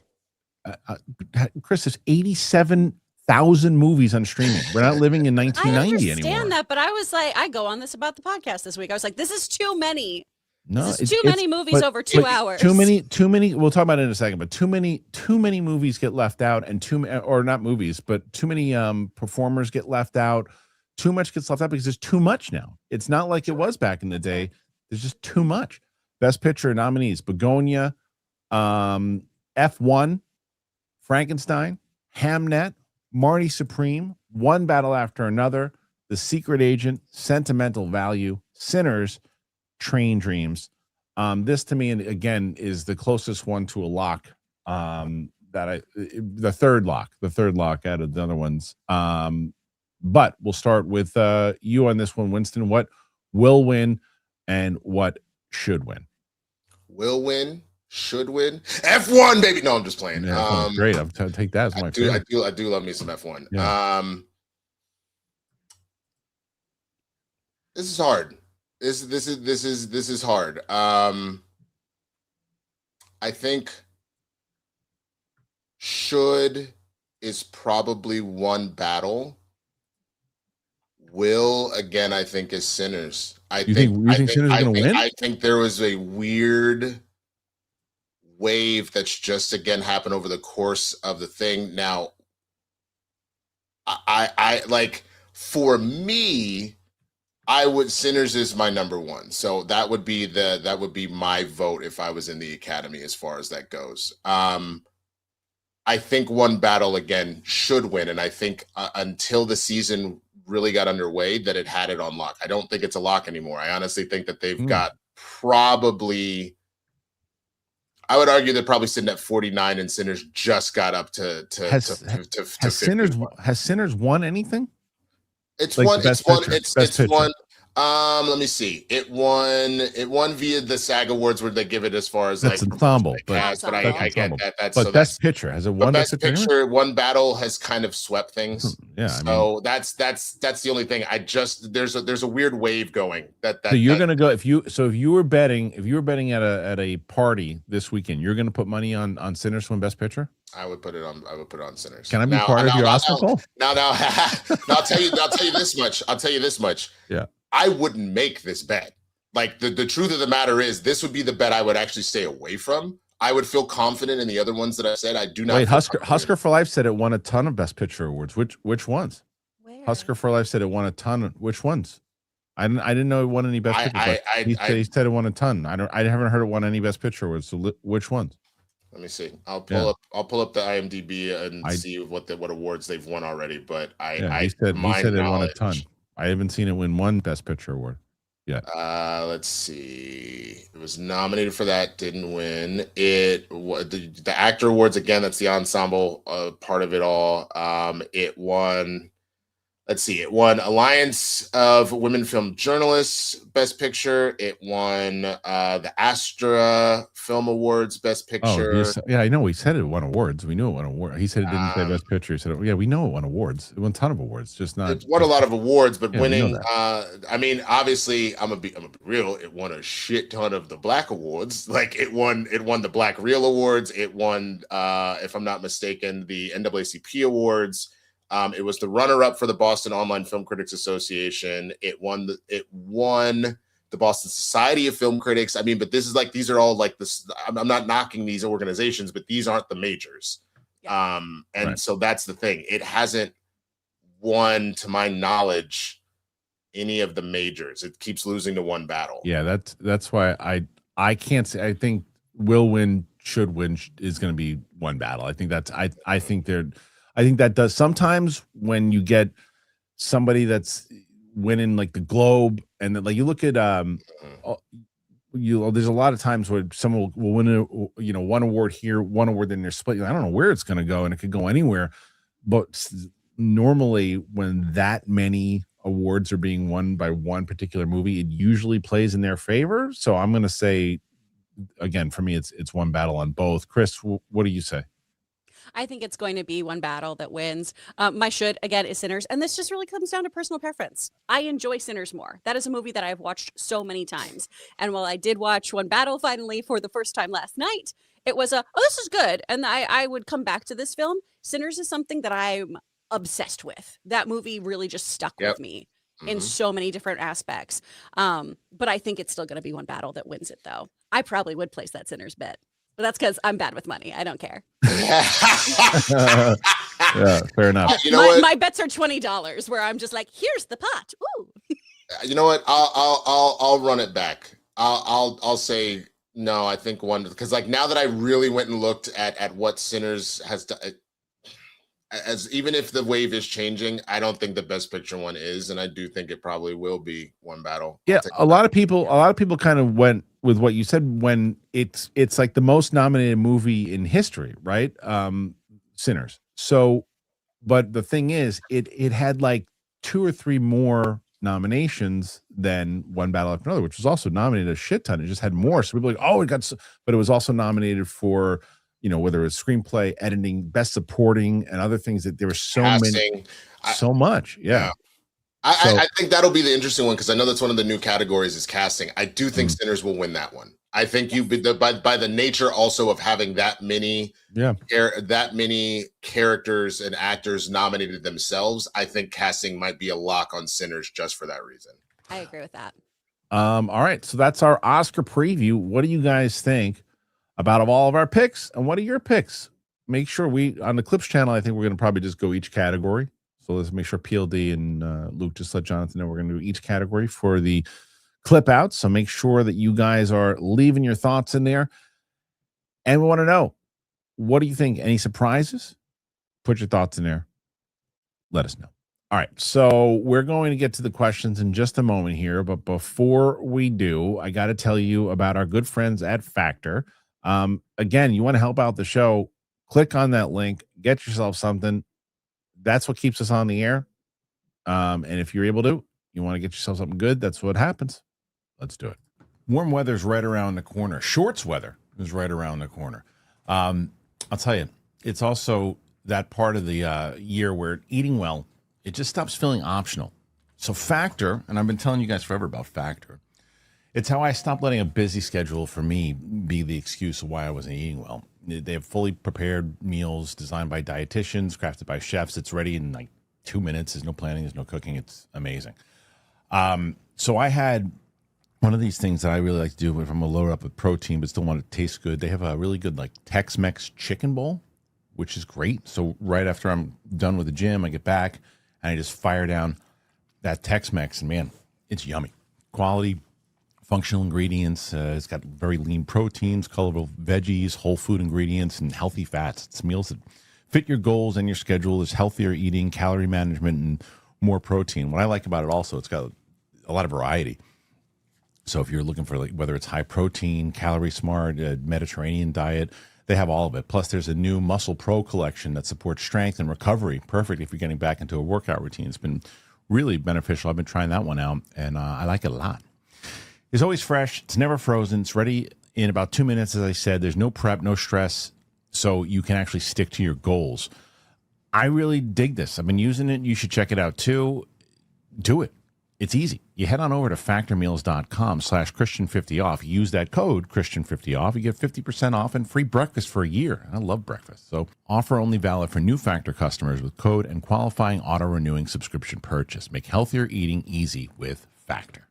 Chris, there's 87,000 movies on streaming. We're not living in 1990 anymore.
I understand that, but I was like, I go on this about the podcast this week. I was like, this is too many.
No,
this is too many movies over 2 hours.
Too many. We'll talk about it in a second, but too many movies get left out, and not movies, but too many performers get left out. Too much gets left out because there's too much now. It's not like it was back in the day. There's just too much. Best Picture nominees: Begonia, F1, Frankenstein, Hamnet, Marty Supreme, One Battle After Another, The Secret Agent, Sentimental Value, Sinners, Train Dreams. This to me, and again, is the closest one to a lock. The third lock out of the other ones. But we'll start with you on this one, Winston. What will win and what should win?
Will win, should win. F1, baby. No, I'm just playing.
Yeah, great. I'll take that as my favorite.
I do love me some F1.
Yeah.
This is hard. This is hard. I think should is probably one battle. Will, again, I think, is Sinners.
You think Sinners is going to win?
I think there was a weird wave that's just, again, happened over the course of the thing. Now, I like, for me, Sinners is my number one. So that would be my vote if I was in the Academy as far as that goes. I think One Battle, again, should win. And I think until the season really got underway that it had it on lock. I don't think it's a lock anymore. I honestly think that they've got probably, I would argue they're probably sitting at 49 and Sinners just got up to
has Sinners won anything?
It's
like
one. It's one. It's
picture.
one. Let me see. It won via the SAG Awards, where they give it as far as
that's
like
ensemble.
but I get that. That's
but
so
Best Picture has it won?
Best Picture. One Battle has kind of swept things.
Yeah.
So that's the only thing. There's a weird wave going. So
you're gonna go if you were betting at a party this weekend, you're gonna put money on Sinners to win Best Picture.
I would put it on Sinners.
Can I be part of your Oscar poll?
Now, I'll tell you this much.
Yeah.
I wouldn't make this bet. Like the truth of the matter is, this would be the bet I would actually stay away from. I would feel confident in the other ones that I said. I do not.
Wait, Husker for Life said it won a ton of Best Picture awards. Which ones?
Where?
Husker for Life said it won a ton. Which ones? I didn't know it won any Best Picture. He said it won a ton. I haven't heard it won any Best Picture awards. So which ones?
Let me see. I'll pull up the IMDb and see what awards they've won already. But
he said it won a ton. I haven't seen it win one Best Picture award yet.
Let's see. It was nominated for that, didn't win. The actor awards again. That's the ensemble part of it all. It won. Let's see. It won Alliance of Women Film Journalists Best Picture. It won the Astra Film Awards Best Picture.
I know. He said it won awards. We knew it won awards. He said it didn't say Best Picture. He said, "Yeah, we know it won awards. It won a ton of awards. Just not.
It won a lot of awards, but winning. I mean, obviously, I'm gonna be real. It won a shit ton of the Black awards. Like it won the Black Reel Awards. It won, if I'm not mistaken, the NAACP Awards. It was the runner-up for the Boston Online Film Critics Association. It won the Boston Society of Film Critics. I mean, but these are all like this. I'm not knocking these organizations, but these aren't the majors.
Yeah.
So that's the thing. It hasn't won, to my knowledge, any of the majors. It keeps losing to one battle.
Yeah, that's why I can't say. I think will win, should win is going to be one battle. I think I think that does sometimes when you get somebody that's winning like the Globe and then like you look at there's a lot of times where someone will win one award here, one award, then they're split. I don't know where it's going to go and it could go anywhere. But normally when that many awards are being won by one particular movie, it usually plays in their favor. So I'm going to say, again, for me, it's one battle on both. Chris, what do you say?
I think it's going to be one battle that wins. My should, again, is Sinners. And this just really comes down to personal preference. I enjoy Sinners more. That is a movie that I've watched so many times. And while I did watch One Battle finally for the first time last night, it was this is good. And I would come back to this film. Sinners is something that I'm obsessed with. That movie really just stuck with me in so many different aspects. But I think it's still going to be One Battle that wins it, though. I probably would place that Sinners bet. But that's because I'm bad with money. I don't care.
Yeah, fair enough.
My bets are $20, where I'm just like, here's the pot. Ooh.
You know what? I'll run it back. I'll say no. I think one, because like now that I really went and looked at what Sinners has done, as even if the wave is changing, I don't think the Best Picture one is, and I do think it probably will be One Battle.
Yeah, a lot of people kind of went with what you said when it's like the most nominated movie in history, right? Sinners. So, but the thing is, it had like 2 or 3 more nominations than One Battle After Another, which was also nominated a shit ton. It just had more. So people were like, oh, but it was also nominated for, whether it was screenplay, editing, best supporting, and other things. That there were so many, so much. Yeah.
I think that'll be the interesting one because I know that's one of the new categories is casting. I do think Sinners will win that one. I think by the nature also of having that many characters and actors nominated themselves, I think casting might be a lock on Sinners just for that reason.
I agree with that.
All right, so that's our Oscar preview. What do you guys think about all of our picks, and what are your picks? Make sure on the Clips channel, I think we're going to probably just go each category. So let's make sure PLD and Luke just let Jonathan know we're going to do each category for the clip out. So make sure that you guys are leaving your thoughts in there. And we want to know, what do you think? Any surprises? Put your thoughts in there. Let us know. All right. So we're going to get to the questions in just a moment here. But before we do, I got to tell you about our good friends at Factor. Again, you want to help out the show, click on that link, get yourself something. That's what keeps us on the air. And if you're able to, you want to get yourself something good, that's what happens. Let's do it. Warm weather's right around the corner. Shorts weather is right around the corner. I'll tell you, it's also that part of the year where eating well, it just stops feeling optional. So Factor, and I've been telling you guys forever about Factor, it's how I stopped letting a busy schedule for me be the excuse of why I wasn't eating well. They have fully prepared meals designed by dietitians, crafted by chefs. It's ready in like 2 minutes. There's no planning. There's no cooking. It's amazing. So I had One of these things that I really like to do if I'm gonna load up with protein but still want it to taste good, they have a really good like Tex-Mex chicken bowl, which is great. So right after I'm done with the gym, I get back and I just fire down that Tex-Mex, and man, it's yummy. Quality, functional ingredients. It's got very lean proteins, colorful veggies, whole food ingredients, and healthy fats. It's meals that fit your goals and your schedule. There's healthier eating, calorie management, and more protein. What I like about it also, it's got a lot of variety. So if you're looking for like whether it's high protein, calorie smart, Mediterranean diet, they have all of it. Plus, there's a new Muscle Pro collection that supports strength and recovery. Perfect if you're getting back into a workout routine. It's been really beneficial. I've been trying that one out, and I like it a lot. It's always fresh. It's never frozen. It's ready in about 2 minutes, as I said. There's no prep, no stress, so you can actually stick to your goals. I really dig this. I've been using it. You should check it out too. Do it. It's easy. You head on over to factormeals.com/Christian50off. Use that code Christian50off. You get 50% off and free breakfast for a year. I love breakfast. So offer only valid for new Factor customers with code and qualifying auto-renewing subscription purchase. Make healthier eating easy with Factor.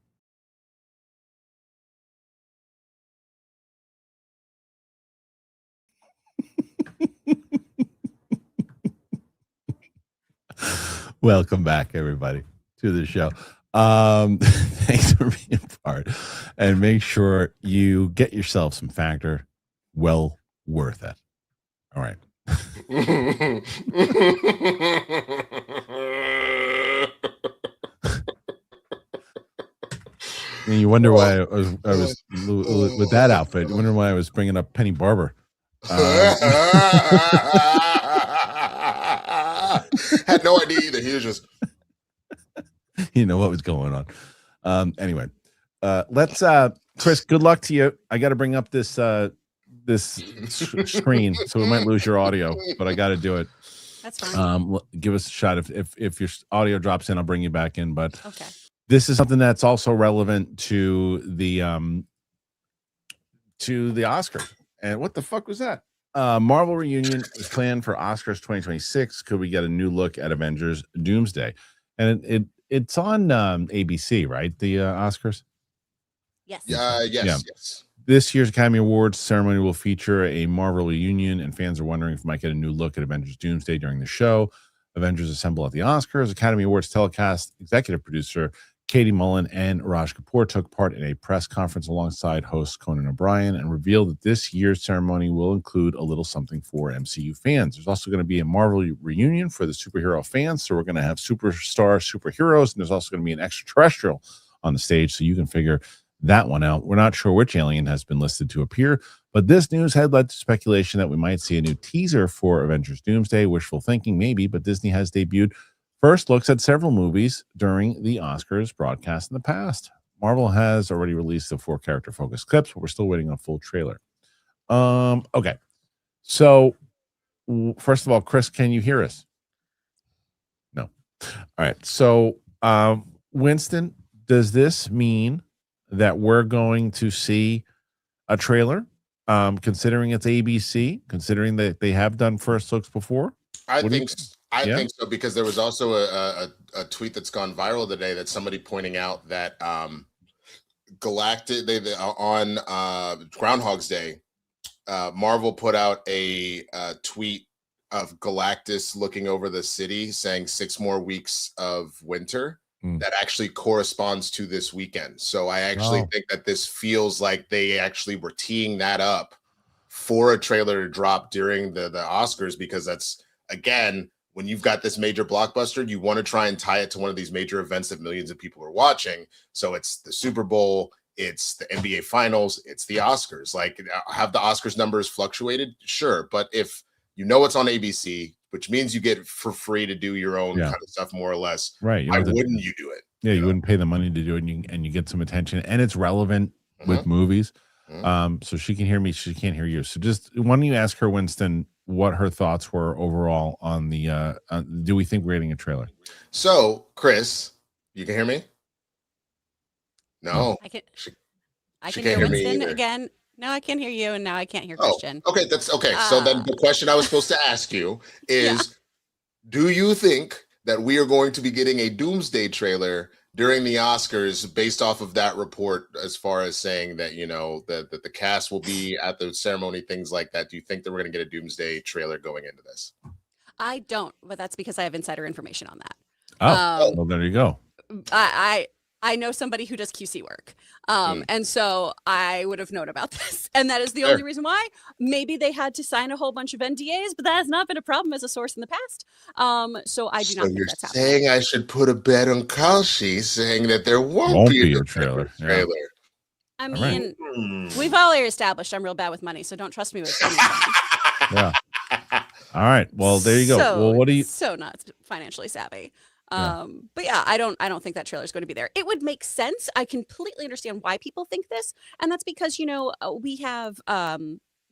Welcome back, everybody, to the show. Thanks for being part, and make sure you get yourself some Factor. Well worth it. All right. And you wonder why I was with that outfit. You wonder why I was bringing up Penny Barber.
Had no idea either. He was just,
you know what was going on. Anyway, let's Chris, good luck to you. I got to bring up this screen, so we might lose your audio, but I got to do it.
That's fine.
Give us a shot. If your audio drops in, I'll bring you back in. But
okay,
this is something that's also relevant to the Oscars. And what the fuck was that? Marvel reunion is planned for Oscars 2026. Could we get a new look at Avengers Doomsday? And it's on ABC, right? The Oscars.
yes.
Yes.
This year's Academy Awards ceremony will feature a Marvel reunion, and fans are wondering if we might get a new look at Avengers Doomsday during the show. Avengers assemble at the Oscars. Academy Awards telecast executive producer Katie Mullen and Raj Kapoor took part in a press conference alongside host Conan O'Brien and revealed that this year's ceremony will include a little something for MCU fans. There's also going to be a Marvel reunion for the superhero fans, so we're going to have superheroes, and there's also going to be an extraterrestrial on the stage, so you can figure that one out. We're not sure which alien has been listed to appear, but this news had led to speculation that we might see a new teaser for Avengers Doomsday. Wishful thinking, maybe, but Disney has debuted first looks at several movies during the Oscars broadcast in the past. Marvel has already released the 4 character focused clips, but we're still waiting on a full trailer. Okay. So first of all, Chris, can you hear us? No. All right. So Winston, does this mean that we're going to see a trailer? Considering it's ABC, considering that they have done first looks before?
I think so, because there was also a tweet that's gone viral today that's somebody pointing out that Galactic on Groundhog's Day, Marvel put out a tweet of Galactus looking over the city saying 6 more weeks of winter. That actually corresponds to this weekend. So I actually think that this feels like they actually were teeing that up for a trailer to drop during the Oscars, because that's, again, when you've got this major blockbuster, you want to try and tie it to one of these major events that millions of people are watching. So it's the Super Bowl, it's the NBA Finals, it's the Oscars. Like, have the Oscars numbers fluctuated? Sure. But if you know it's on ABC, which means you get it for free to do your own kind of stuff, more or less.
Right.
Why wouldn't you do it?
Yeah, you wouldn't pay the money to do it, and you get some attention, and it's relevant with movies. So she can hear me, she can't hear you. So just why don't you ask her, Winston, what her thoughts were overall on the do we think we're getting a trailer?
So, Chris, you can hear me? No.
I can hear Winston again. No, I can't hear you, and now I can't hear Christian.
Okay, that's okay. So then the question I was supposed to ask you is, do you think that we are going to be getting a Doomsday trailer during the Oscars based off of that report, as far as saying that, that the cast will be at the ceremony, things like that? Do you think that we're going to get a Doomsday trailer going into this?
I don't, but that's because I have insider information on that.
Well, there you go.
I know somebody who does QC work. And so I would have known about this. And that is the only reason why. Maybe they had to sign a whole bunch of NDAs, but that has not been a problem as a source in the past. So I do not think that's happening.
Saying I should put a bet on Kalshi saying that there won't be a trailer.
Yeah.
I mean, we've already established I'm real bad with money, so don't trust me with anything.
Yeah. All right. Well, there you go. Well, what do you?
So not financially savvy. But yeah, I don't think that trailer is going to be there. It would make sense. I completely understand why people think this, and that's because we have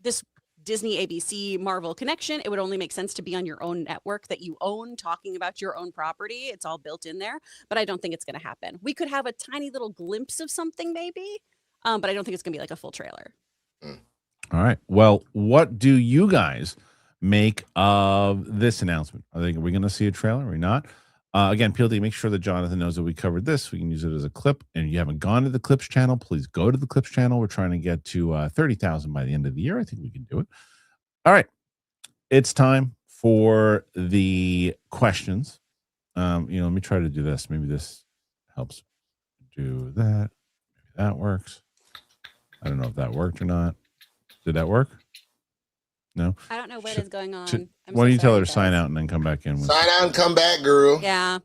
this Disney, ABC, Marvel connection. It would only make sense to be on your own network that you own, talking about your own property. It's all built in there, but I don't think it's going to happen. We could have a tiny little glimpse of something maybe, but I don't think it's going to be like a full trailer.
All right. Well, what do you guys make of this announcement? Are we going to see a trailer? Are we not? Again, PLD, make sure that Jonathan knows that we covered this. We can use it as a clip. And if you haven't gone to the Clips channel, please go to the Clips channel. We're trying to get to 30,000 by the end of the year. I think we can do it. All right. It's time for the questions. Let me try to do this. Maybe this helps do that. Maybe that works. I don't know if that worked or not. Did that work? No.
I don't know what is going on.
Why don't you tell her to sign out and then come back in?
Sign out and come back, girl.
Yeah.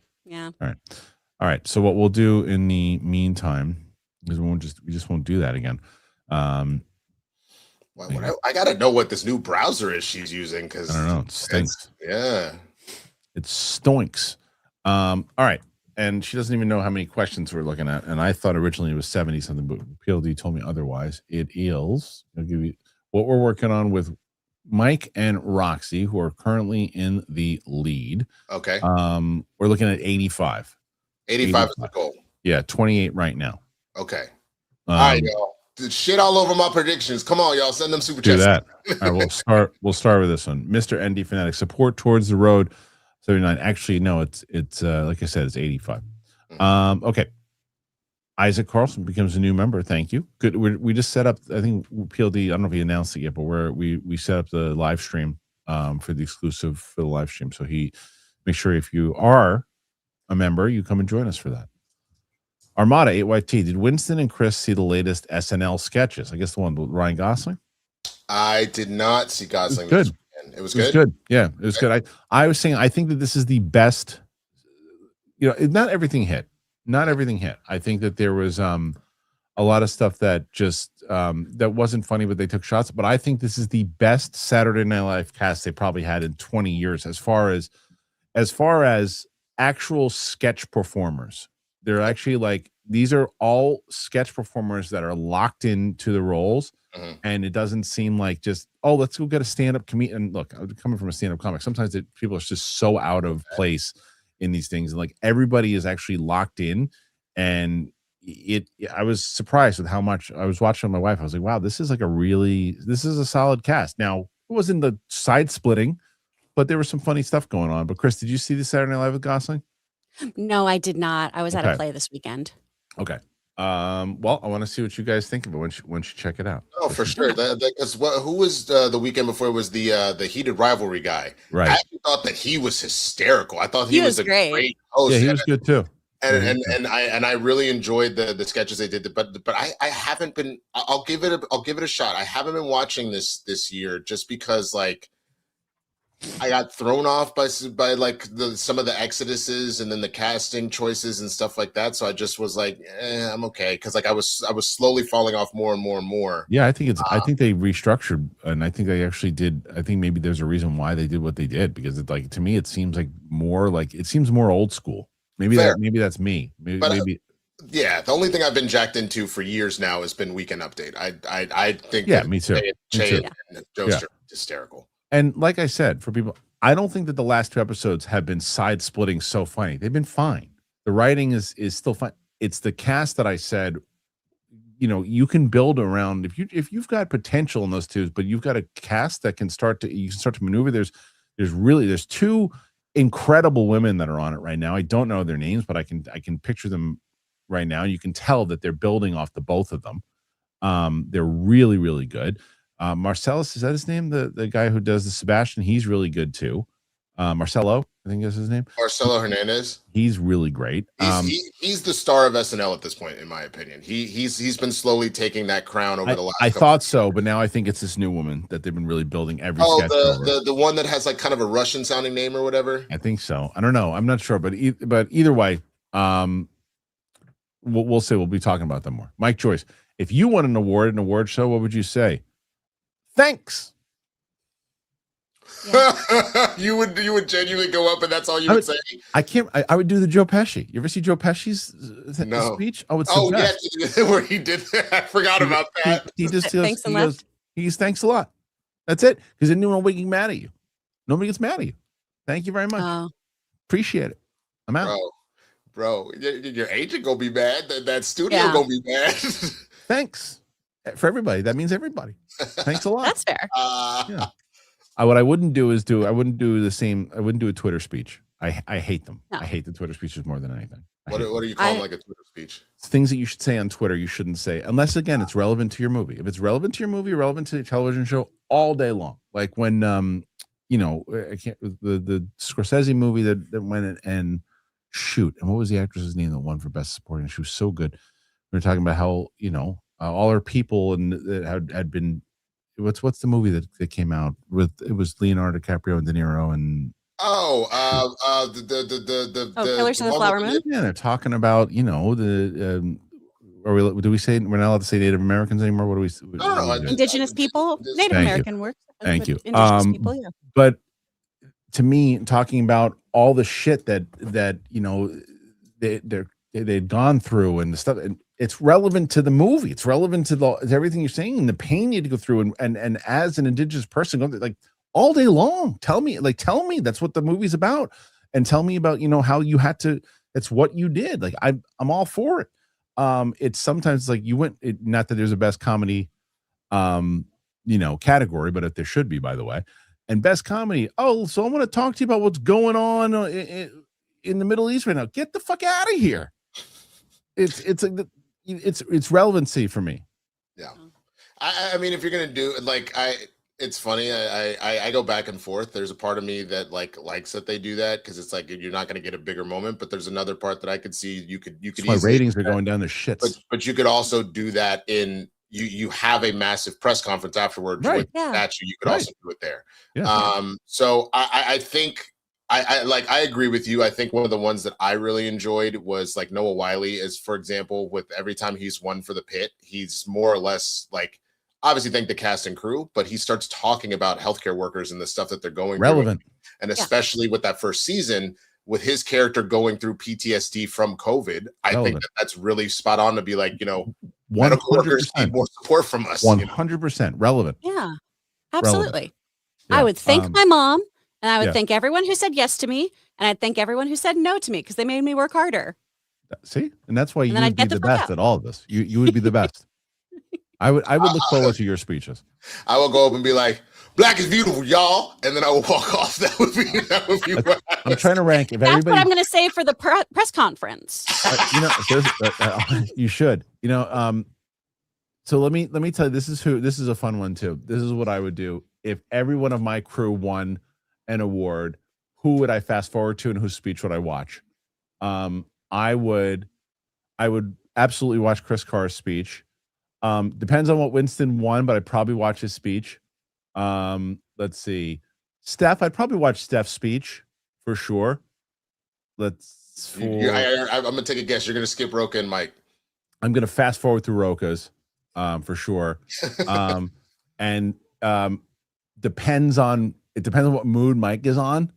All right. So what we'll do in the meantime is we just won't do that again.
I gotta know what this new browser is she's using, because
I don't know. It stinks. It stinks. All right. And she doesn't even know how many questions we're looking at. And I thought originally it was 70 something, but PLD told me otherwise. It is. I'll give you what we're working on with Mike and Roxy, who are currently in the lead.
Okay.
We're looking at 85.
85 is the goal.
Yeah, 28 right now.
Okay. All right, y'all. Shit all over my predictions. Come on, y'all. Send them super chats.
Do that. All right, we'll start with this one. Mr. ND Fanatic, support towards the road 79. Actually, no, it's like I said, it's 85. Okay. Isaac Carlson becomes a new member. Thank you. Good. We just set up, I think PLD, I don't know if he announced it yet, but we set up the live stream for the exclusive for the live stream. So make sure if you are a member, you come and join us for that. Armada 8YT, did Winston and Chris see the latest SNL sketches? I guess the one with Ryan Gosling.
I did not see Gosling.
Good.
It was good.
Yeah, it was good. I was saying I think that this is the best. Not everything hit. I think that there was a lot of stuff that just that wasn't funny, but they took shots. But I think this is the best Saturday Night Live cast they probably had in 20 years, as far as actual sketch performers. They're actually these are all sketch performers that are locked into the roles. And it doesn't seem like just, let's go get a stand-up comedian. And look, I'm coming from a stand-up comic. Sometimes people are just so out of place in these things. And everybody is actually locked in. And I was surprised with how much I was watching with my wife. I was like, wow, this is a solid cast. Now, it wasn't the side splitting, but there was some funny stuff going on. But Chris, did you see the Saturday Night Live with Gosling?
No, I did not. I was at a play this weekend.
Okay. Well, I want to see what you guys think of it once you check it out.
Oh, for sure. Because who was the weekend before? Was the heated rivalry guy?
Right.
I actually thought that he was hysterical. I thought he was a great host.
Yeah, he was good too.
And I really enjoyed the sketches they did. But I haven't been. I'll give it a shot. I haven't been watching this year just because I got thrown off by some of the exoduses and then the casting choices and stuff like that. So I just was like, I'm okay, because I was slowly falling off more and more and more.
Yeah, I think they restructured, and I think they actually did. I think maybe there's a reason why they did what they did, because to me it seems more old school. Maybe that's me. Maybe.
Yeah, the only thing I've been jacked into for years now has been Weekend Update. I think
me too.
Jay and Joe hysterical.
And like I said, for people, I don't think that the last 2 episodes have been side splitting so funny. They've been fine. The writing is still fine. It's the cast that I said, you can build around if you've got potential in those two, but you've got a cast that can start to maneuver. There's 2 incredible women that are on it right now. I don't know their names, but I can picture them right now. You can tell that they're building off the both of them. They're really, really good. Marcellus, is that his name? The guy who does the Sebastian, he's really good too. Marcelo, I think is his name.
Marcelo Hernandez.
He's really great.
He's the star of SNL at this point, in my opinion. He's been slowly taking that crown over the last.
I thought so, but now I think it's this new woman that they've been really building every sketch over.
The one that has like kind of a Russian sounding name or whatever.
I think so. I don't know. I'm not sure, but either way, we'll see. We'll be talking about them more. Mike Joyce, if you won an award show, what would you say? Thanks.
Yeah. you would genuinely go up and that's all you would say?
I would do the Joe Pesci. You ever see Joe Pesci's speech? Oh, it's
yeah, where he did that. I forgot about that.
He just goes, thanks a lot. That's it. Because then no one will get mad at you. Nobody gets mad at you. Thank you very much. Appreciate it. I'm out.
Bro, your agent gonna be mad. That studio gonna be mad.
Thanks. For everybody. That means everybody. Thanks a lot.
That's fair.
Yeah. What I wouldn't do is I wouldn't do a Twitter speech. I hate them. No. I hate the Twitter speeches more than anything.
What do you call like a Twitter speech?
Things that you should say on Twitter you shouldn't say unless again it's relevant to your movie. If it's relevant to your movie, relevant to the television show, all day long. Like when I can't the Scorsese movie that went and shoot, and what was the actress's name that won for best supporting? She was so good. We were talking about how all our people and that had been. What's the movie that came out with? It was Leonardo DiCaprio and De Niro and
the Killers of the Flower Moon.
Yeah, they're talking about do we say we're not allowed to say Native Americans anymore? What do we?
No, Indigenous people, Native American works.
Thank you.
Indigenous people, yeah.
But to me, talking about all the shit that they'd gone through and the stuff, and it's relevant to the movie. It's relevant to everything you're saying and the pain you had to go through. And as an Indigenous person, like all day long, tell me that's what the movie's about, and tell me about how you had to. It's what you did. Like I'm all for it. It's sometimes like not that there's a best comedy, category, but if there should be, by the way, and best comedy. Oh, so I want to talk to you about what's going on in the Middle East right now. Get the fuck out of here. It's like it's relevancy for me.
Yeah. I mean, if you're going to do it's funny. I go back and forth. There's a part of me that likes that they do that because it's like you're not going to get a bigger moment. But there's another part that I could see you could.
My ratings are going down the shits.
But you could also do that in you have a massive press conference afterwards with the statue. You could also do it there. Yeah. So I think I agree with you. I think one of the ones that I really enjoyed was like Noah Wyle is, for example, with every time he's won for the Pit, he's more or less like. Obviously thank the cast and crew, but he starts talking about healthcare workers and the stuff that they're going
relevant
through. And especially with that first season, with his character going through PTSD from COVID, I think that's really spot on to be like, medical workers need more support from us.
100% relevant.
Yeah, absolutely. Yeah. I would thank my mom, and I would thank everyone who said yes to me, and I'd thank everyone who said no to me because they made me work harder.
See, and that's why you would be the best at all of this. You would be the best. I would look forward to your speeches.
I will go up and be like, "Black is beautiful, y'all," and then I will walk off. That would be.
I'm trying to rank. If
that's what I'm going to say for the press conference.
You should. So let me tell you. This is a fun one too. This is what I would do if every one of my crew won an award. Who would I fast forward to, and whose speech would I watch? I would absolutely watch Chris Carr's speech. Depends on what Winston won, but I'd probably watch his speech. Let's see. Steph, I'd probably watch Steph's speech for sure. I'm
going to take a guess. You're going to skip Roka and Mike.
I'm going to fast forward through Roka's for sure. And depends on what mood Mike is on.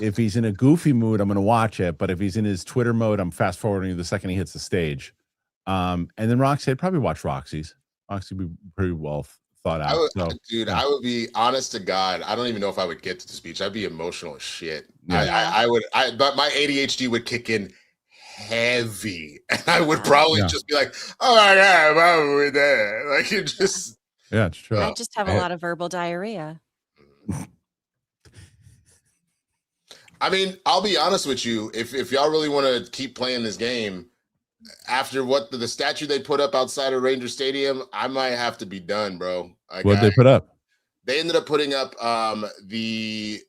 If he's in a goofy mood, I'm going to watch it. But if he's in his Twitter mode, I'm fast forwarding the second he hits the stage. And then Roxy, I'd probably watch Roxy's. Roxy would be pretty well thought out.
I would be honest to God. I don't even know if I would get to the speech. I'd be emotional as shit. Yeah. But my ADHD would kick in heavy, and I would probably just be like, "Oh my God, I'm with that." Like it just.
Yeah, it's true.
I just have a lot of verbal diarrhea.
I mean, I'll be honest with you. If y'all really want to keep playing this game, after what the statue they put up outside of Ranger Stadium, I might have to be done, bro.
What'd they put up?
They ended up putting up the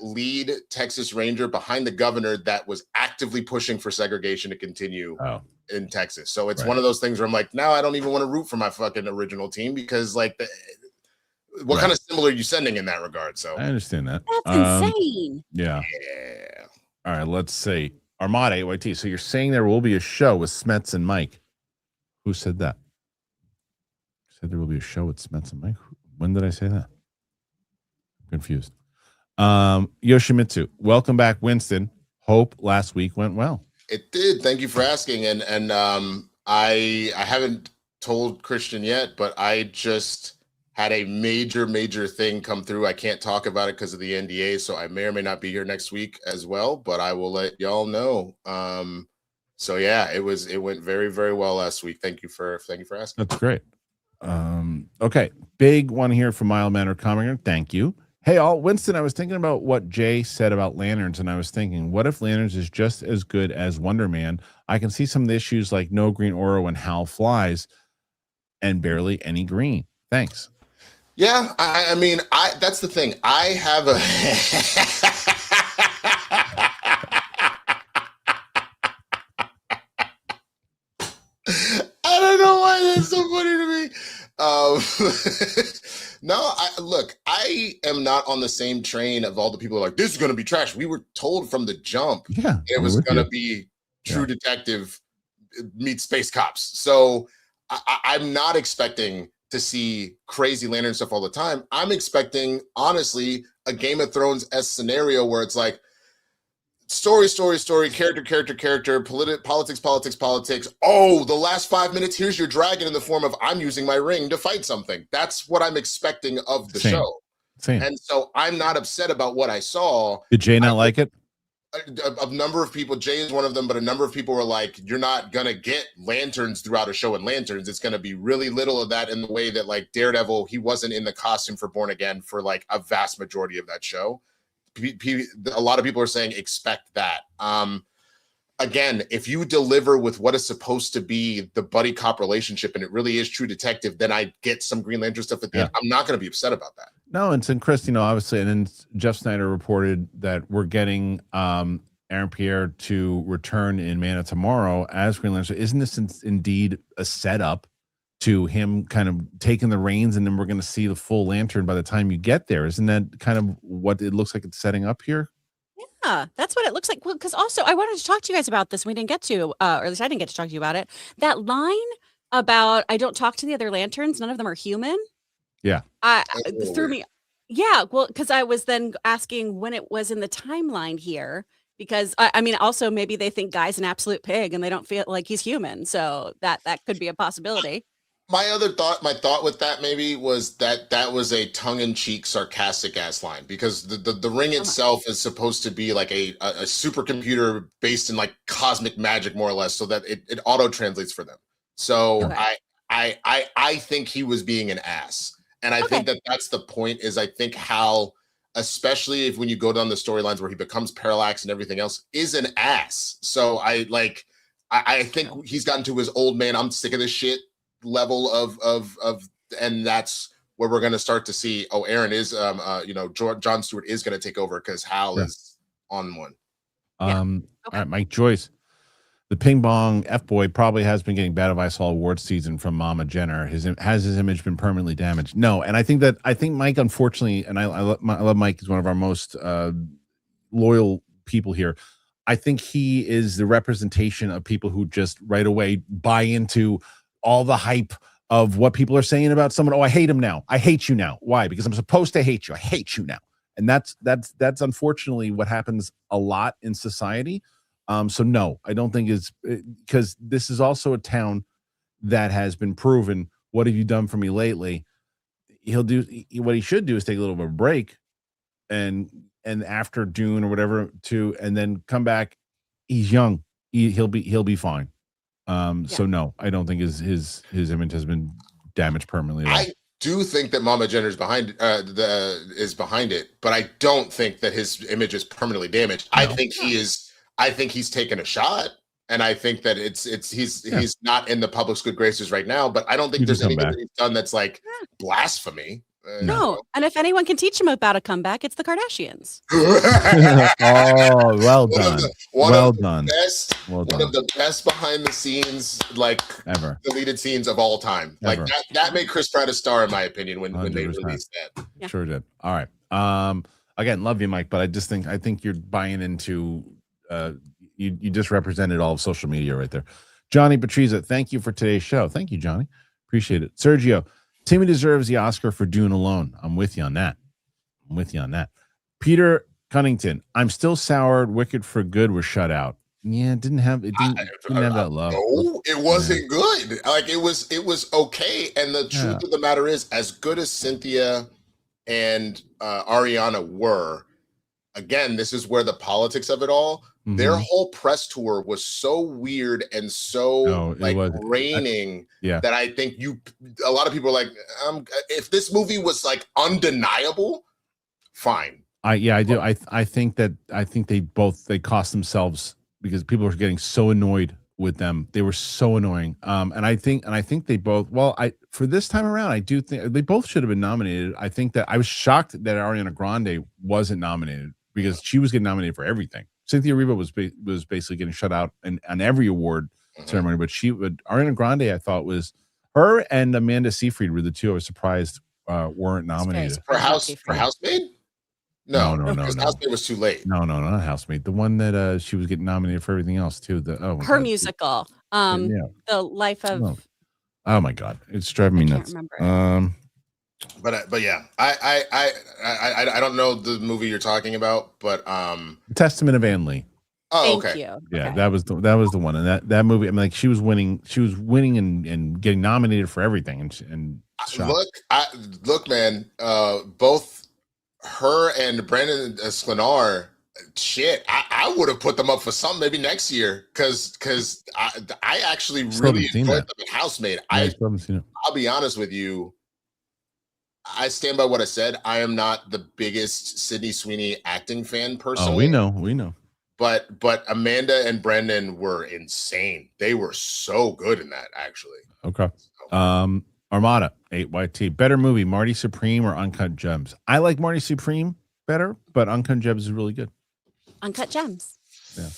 lead Texas Ranger behind the governor that was actively pushing for segregation to continue in Texas. So it's one of those things where I'm like, now I don't even want to root for my fucking original team because what kind of symbol are you sending in that regard? So
I understand that.
That's insane.
Yeah. All right, let's see. Armada AYT. So you're saying there will be a show with Smets and Mike. Who said that? Said there will be a show with Smets and Mike. When did I say that? I'm confused. Yoshimitsu, welcome back, Winston. Hope last week went well.
It did. Thank you for asking. And I haven't told Kristian yet, but I just had a major thing come through. I can't talk about it because of the NDA, so I may or may not be here next week as well, but I will let y'all know. So yeah, it went very well last week. Thank you for asking.
That's great. Okay, big one here from Mild Mannered Comic. Thank you. Hey all, Winston, I was thinking about what Jay said about Lanterns, and I was thinking, what if Lanterns is just as good as Wonder Man? I can see some of the issues like no green aura when Hal flies and barely any green. Thanks.
Yeah, I mean, that's the thing. I have a I don't know why that's so funny to me. No, I am not on the same train of all the people who are like, this is going to be trash. We were told from the jump it was going to be True Detective meets Space Cops. So I'm not expecting to see crazy Lantern stuff all the time. I'm expecting, honestly, a Game of Thrones-esque scenario where it's like story, character, politics. Oh, the last 5 minutes, here's your dragon in the form of I'm using my ring to fight something. That's what I'm expecting of the show.
Same.
And so I'm not upset about what I saw.
Did Jay not like it?
A number of people, Jay is one of them, but a number of people were like, you're not going to get lanterns throughout a show in Lanterns. It's going to be really little of that in the way that like Daredevil, he wasn't in the costume for Born Again for like a vast majority of that show. A lot of people are saying expect that. Again, if you deliver with what is supposed to be the buddy cop relationship and it really is True Detective, then I get some Green Lantern stuff at the end. I'm not going to be upset about that.
No, and Chris, obviously, and then Jeff Snyder reported that we're getting Aaron Pierre to return in Man of Tomorrow as Green Lantern. Isn't this indeed a setup to him kind of taking the reins, and then we're going to see the full Lantern by the time you get there? Isn't that kind of what it looks like it's setting up here?
Yeah, that's what it looks like. Well, because also I wanted to talk to you guys about this. We didn't get to, or at least I didn't get to talk to you about it. That line about I don't talk to the other Lanterns. None of them are human.
Yeah.
Threw me. Yeah. Well, because I was then asking when it was in the timeline here, because I mean, also maybe they think Guy's an absolute pig and they don't feel like he's human. So that could be a possibility.
My thought with that maybe was that was a tongue-in-cheek, sarcastic-ass line, because the ring itself is supposed to be like a supercomputer based in like cosmic magic, more or less, so that it auto-translates for them. So okay. I think he was being an ass. And I think that's the point, is I think Hal, especially if when you go down the storylines where he becomes Parallax and everything else, is an ass. So I think he's gotten to his old man, I'm sick of this shit level of and that's where we're going to start to see, Aaron is John Stewart is going to take over because Hal is on one.
All right, Mike Joyce, the ping pong F-boy probably has been getting bad advice all award season from Mama Jenner. Has his image been permanently damaged? No. And I think Mike, unfortunately, and I love Mike, he's one of our most loyal people here. I think he is the representation of people who just right away buy into all the hype of what people are saying about someone. Oh, I hate him now. I hate you now. Why? Because I'm supposed to hate you. I hate you now. And that's unfortunately what happens a lot in society. So no, I don't think it's because this is also a town that has been proven. What have you done for me lately? What he should do is take a little bit of a break and after Dune or whatever and then come back. He's young. He'll be fine. So no, I don't think his image has been damaged permanently.
do think that Mama Jenner's is behind it, but I don't think that his image is permanently damaged. No. I think he's taken a shot, and I think that he's not in the public's good graces right now. But I don't think there's anything that he's done that's like blasphemy.
No, and if anyone can teach him about a comeback, it's the Kardashians.
Oh, well done.
One of the best behind the scenes, like
ever
deleted scenes of all time. Ever. Like that made Chris Pratt a star, in my opinion, when they released that.
Yeah. Sure did. All right. Again, love you, Mike, but I think you're buying into you just represented all of social media right there. Johnny Patriza, thank you for today's show. Thank you, Johnny. Appreciate it. Sergio, Timmy deserves the Oscar for Dune alone. I'm with you on that. Peter Cunnington, I'm still soured. Wicked for Good was shut out. Yeah, it didn't have that love.
No, it wasn't good. Like it was okay. And the truth of the matter is, as good as Cynthia and Ariana were, again, this is where the politics of it all. Their whole press tour was so weird and so raining that I think a lot of people are like, if this movie was like undeniable, fine.
I do. I think they cost themselves because people were getting so annoyed with them. They were so annoying. And I think they both, for this time around, I do think they both should have been nominated. I think that I was shocked that Ariana Grande wasn't nominated because she was getting nominated for everything. Cynthia Erivo was basically getting shut out on every award ceremony, but Ariana Grande, I thought, was her and Amanda Seyfried were the two I was surprised weren't nominated.
For Housemaid? No. Housemaid was too late.
No, not Housemaid. The one that she was getting nominated for everything else too.
Her musical, The Life of.
Oh my God, it's driving me nuts. Remember.
But yeah, I don't know the movie you're talking about, but
Testament of Anne Lee.
Oh, okay.
Thank you.
Yeah, that was the one, and that movie. I mean, like she was winning and getting nominated for everything, and
look, man. Both her and Brandon Sklenar, shit. I would have put them up for something maybe next year because I actually really enjoyed them in Housemaid. I'll be honest with you. I stand by what I said. I am not the biggest Sydney Sweeney acting fan personally.
Oh, we know.
But Amanda and Brendan were insane. They were so good in that, actually.
Okay. Armada 8YT. Better movie, Marty Supreme or Uncut Gems? I like Marty Supreme better, but Uncut Gems is really good.
Uncut Gems.
Yeah.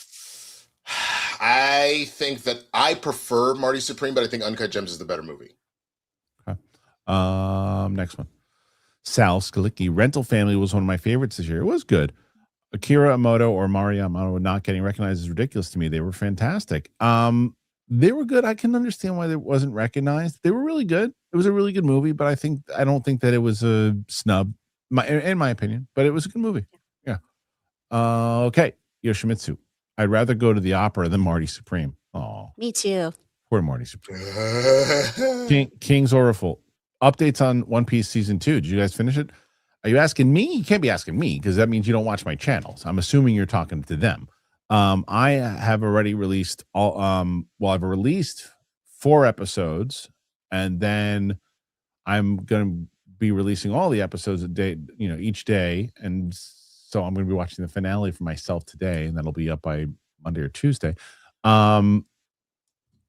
I think that I prefer Marty Supreme, but I think Uncut Gems is the better movie.
Okay. Next one. Sal Skalicki, Rental Family was one of my favorites this year. It was good. Akira Emoto or Maria Amato not getting recognized is ridiculous to me. They were fantastic. They were good. I can understand why it wasn't recognized. They were really good. It was a really good movie, but I don't think that it was a snub, in my opinion. But it was a good movie. Yeah. Okay. Yoshimitsu. I'd rather go to the opera than Marty Supreme. Oh,
me too.
Poor Marty Supreme. King's Oriful. Updates on One Piece season 2. Did you guys finish it? Are you asking me? You can't be asking me because that means you don't watch my channels. I'm assuming you're talking to them. I have already released I've released 4 episodes, and then I'm going to be releasing all the episodes a day, each day. And so I'm going to be watching the finale for myself today, and that'll be up by Monday or Tuesday.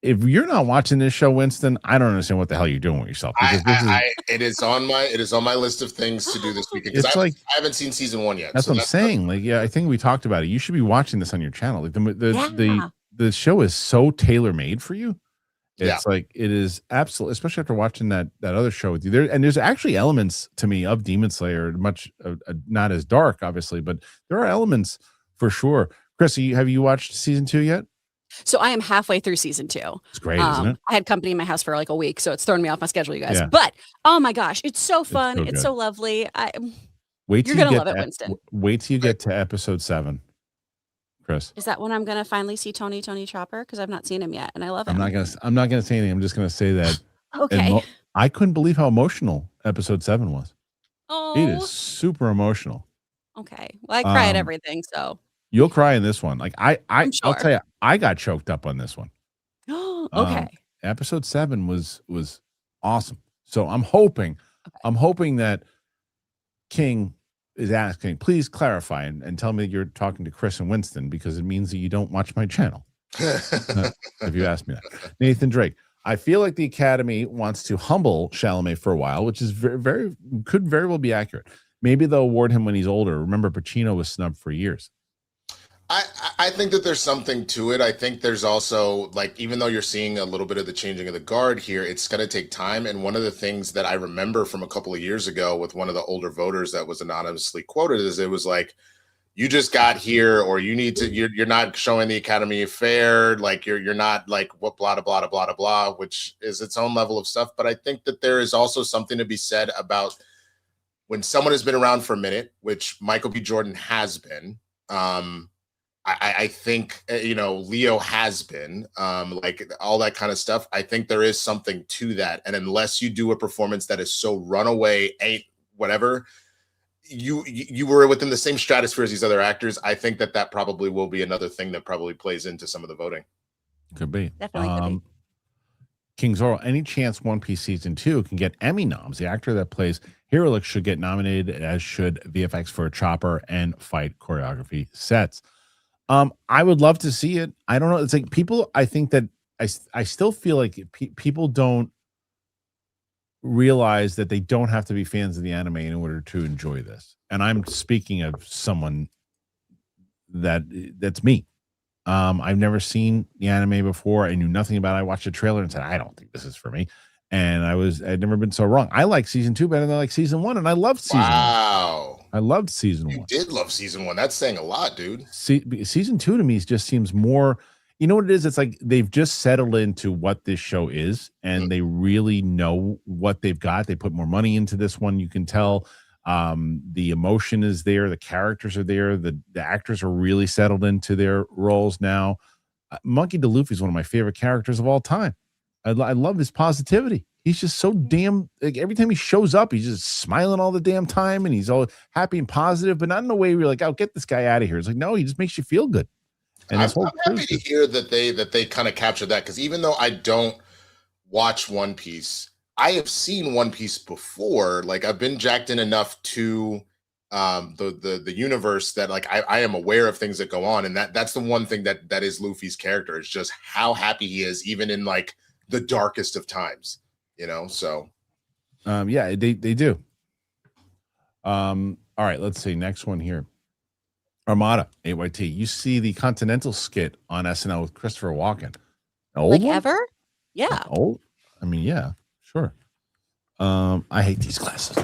If you're not watching this show, Winston, I don't understand what the hell you're doing with yourself.
It is on my list of things to do this weekend. Because I haven't seen season 1 yet.
That's what I'm saying. I think we talked about it. You should be watching this on your channel. Like the show is so tailor made for you. It's like it is absolutely, especially after watching that other show with you. There's actually elements to me of Demon Slayer, much not as dark, obviously, but there are elements for sure. Chris, have you watched season 2 yet?
So I am halfway through season 2.
It's great, isn't it?
I had company in my house for like a week, so it's thrown me off my schedule, you guys. Yeah. But oh my gosh, it's so fun. It's so lovely. You're gonna love it, Winston.
Wait till you get to episode 7, Chris.
Is that when I'm gonna finally see Tony Chopper? Because I've not seen him yet, and I love him.
I'm not gonna say anything. I'm just gonna say that.
Okay.
I couldn't believe how emotional episode 7 was.
Oh,
it is super emotional.
Okay. Well, I cry at everything, so.
You'll cry in this one. Like
sure.
I'll tell you, I got choked up on this one.
Okay.
Episode 7 was awesome. So I'm hoping I'm hoping that King is asking, please clarify and tell me you're talking to Chris and Winston, because it means that you don't watch my channel. If you ask me that. Nathan Drake, I feel like the Academy wants to humble Chalamet for a while, which is could very well be accurate. Maybe they'll award him when he's older. Remember, Pacino was snubbed for years.
I think that there's something to it. I think there's also, like, even though you're seeing a little bit of the changing of the guard here, it's going to take time. And one of the things that I remember from a couple of years ago with one of the older voters that was anonymously quoted is it was like, you just got here, or you need to, you're not showing the Academy fair. Like you're not like what blah, blah, blah, blah, blah, which is its own level of stuff. But I think that there is also something to be said about when someone has been around for a minute, which Michael B. Jordan has been. I think, Leo has been, like all that kind of stuff. I think there is something to that. And unless you do a performance that is so runaway, whatever, you were within the same stratosphere as these other actors. I think that probably will be another thing that probably plays into some of the voting.
Could be.
Definitely could be.
King Zorro, any chance One Piece season 2 can get Emmy noms? The actor that plays Hirulix should get nominated, as should VFX for chopper and fight choreography sets. I would love to see it. I don't know. It's like people, I think that I still feel like people don't realize that they don't have to be fans of the anime in order to enjoy this. And I'm speaking of someone that's me. I've never seen the anime before. I knew nothing about it. I watched the trailer and said, I don't think this is for me. And I'd never been so wrong. I like season 2 better than I like season 1, and I loved season 1. I loved season 1.
You did love season 1. That's saying a lot, dude.
Season 2 to me just seems more, you know what it is? It's like they've just settled into what this show is, and they really know what they've got. They put more money into this one. You can tell the emotion is there. The characters are there. The actors are really settled into their roles now. Monkey D. Luffy is one of my favorite characters of all time. I love his positivity. He's just so damn, like, every time he shows up, he's just smiling all the damn time, and he's all happy and positive, but not in a way where you're like, oh, get this guy out of here. It's like, no, he just makes you feel good. And
I'm happy to hear that they kind of captured that, because even though I don't watch One Piece, I have seen One Piece before. Like, I've been jacked in enough to the universe that, like, I am aware of things that go on, and that's the one thing that is Luffy's character. It's just how happy he is, even in like the darkest of times. So
yeah, they do. All right, let's see. Next one here. Armada, AYT. You see the Continental skit on SNL with Christopher Walken.
Like one? Ever? Yeah.
Old? I mean, yeah, sure. I hate these glasses.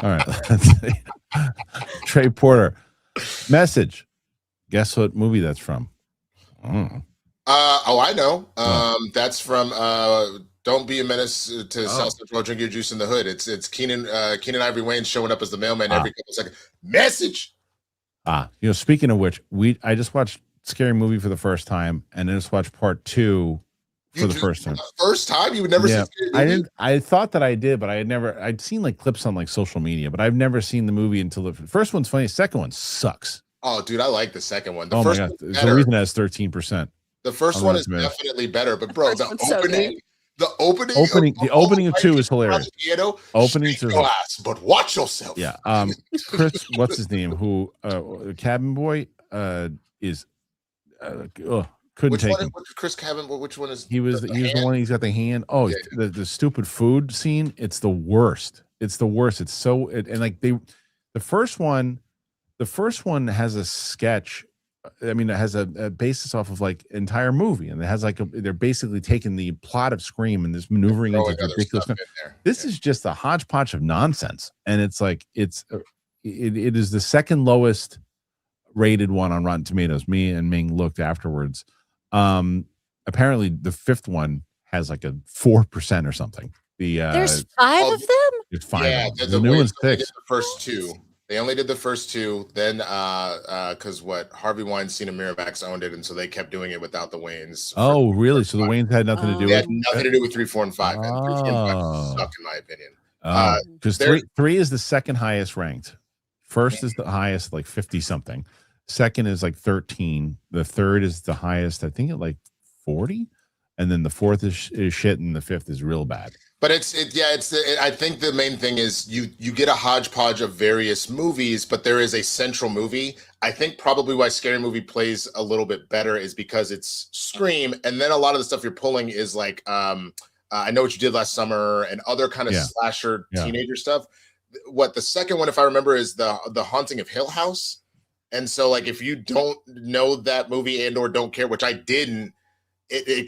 All right. Let's see. Trey Porter. Message. Guess what movie that's from?
I know. That's from Don't Be a Menace to South Central. Drink Your Juice in the Hood. It's Keenan Ivory Wayne showing up as the mailman every couple seconds. Message.
Speaking of which, I just watched Scary Movie for the first time, and then just watched part 2 for the first time.
First time? You would never see Scary Movie?
I didn't. I thought that I did, but I'd seen like clips on like social media, but I've never seen the movie until the first one's funny. The second one sucks.
Oh, dude, I like the secking one. The
my
first
God. There's a reason it has 13%.
The first one is definitely better, but bro, the opening
of 2 is hilarious. Opening to
glass, but watch yourself.
Yeah. Chris, what's his name? Who Cabin Boy is couldn't take him.
Chris Cabin, which one is
he was the one, he's got the hand. Oh, yeah. The stupid food scene, it's the worst. It's so and like the first one has a sketch. I mean, it has a basis off of like entire movie, and it has like they're basically taking the plot of Scream and this maneuvering into ridiculous. This is just a hodgepodge of nonsense, and it's like it is the second lowest rated one on Rotten Tomatoes. Me and Ming looked afterwards. Apparently, the 5th one has like a 4% or something.
There's 5 of them.
It's 5.
Yeah,
the new one's 6.
The first 2. They only did the first 2, then because Harvey Weinstein and Miramax owned it, and so they kept doing it without the Waynes.
Oh, really? So the Waynes had nothing to do with it?
Had nothing to do with 3, 4, and 5. And 3, 4, and 5 suck, in my opinion.
Because 3 is the second highest ranked. First is the highest, like 50 something. Second is like 13. The third is the highest, I think, at like 40. and then the fourth is shit, and the fifth is real bad.
But I think the main thing is you get a hodgepodge of various movies, but there is a central movie. I think probably why Scary Movie plays a little bit better is because it's Scream, and then a lot of the stuff you're pulling is like I Know What You Did Last Summer and other kind of slasher teenager stuff. What the second one, if I remember, is the Haunting of Hill House. And so, like, if you don't know that movie and or don't care, which I didn't.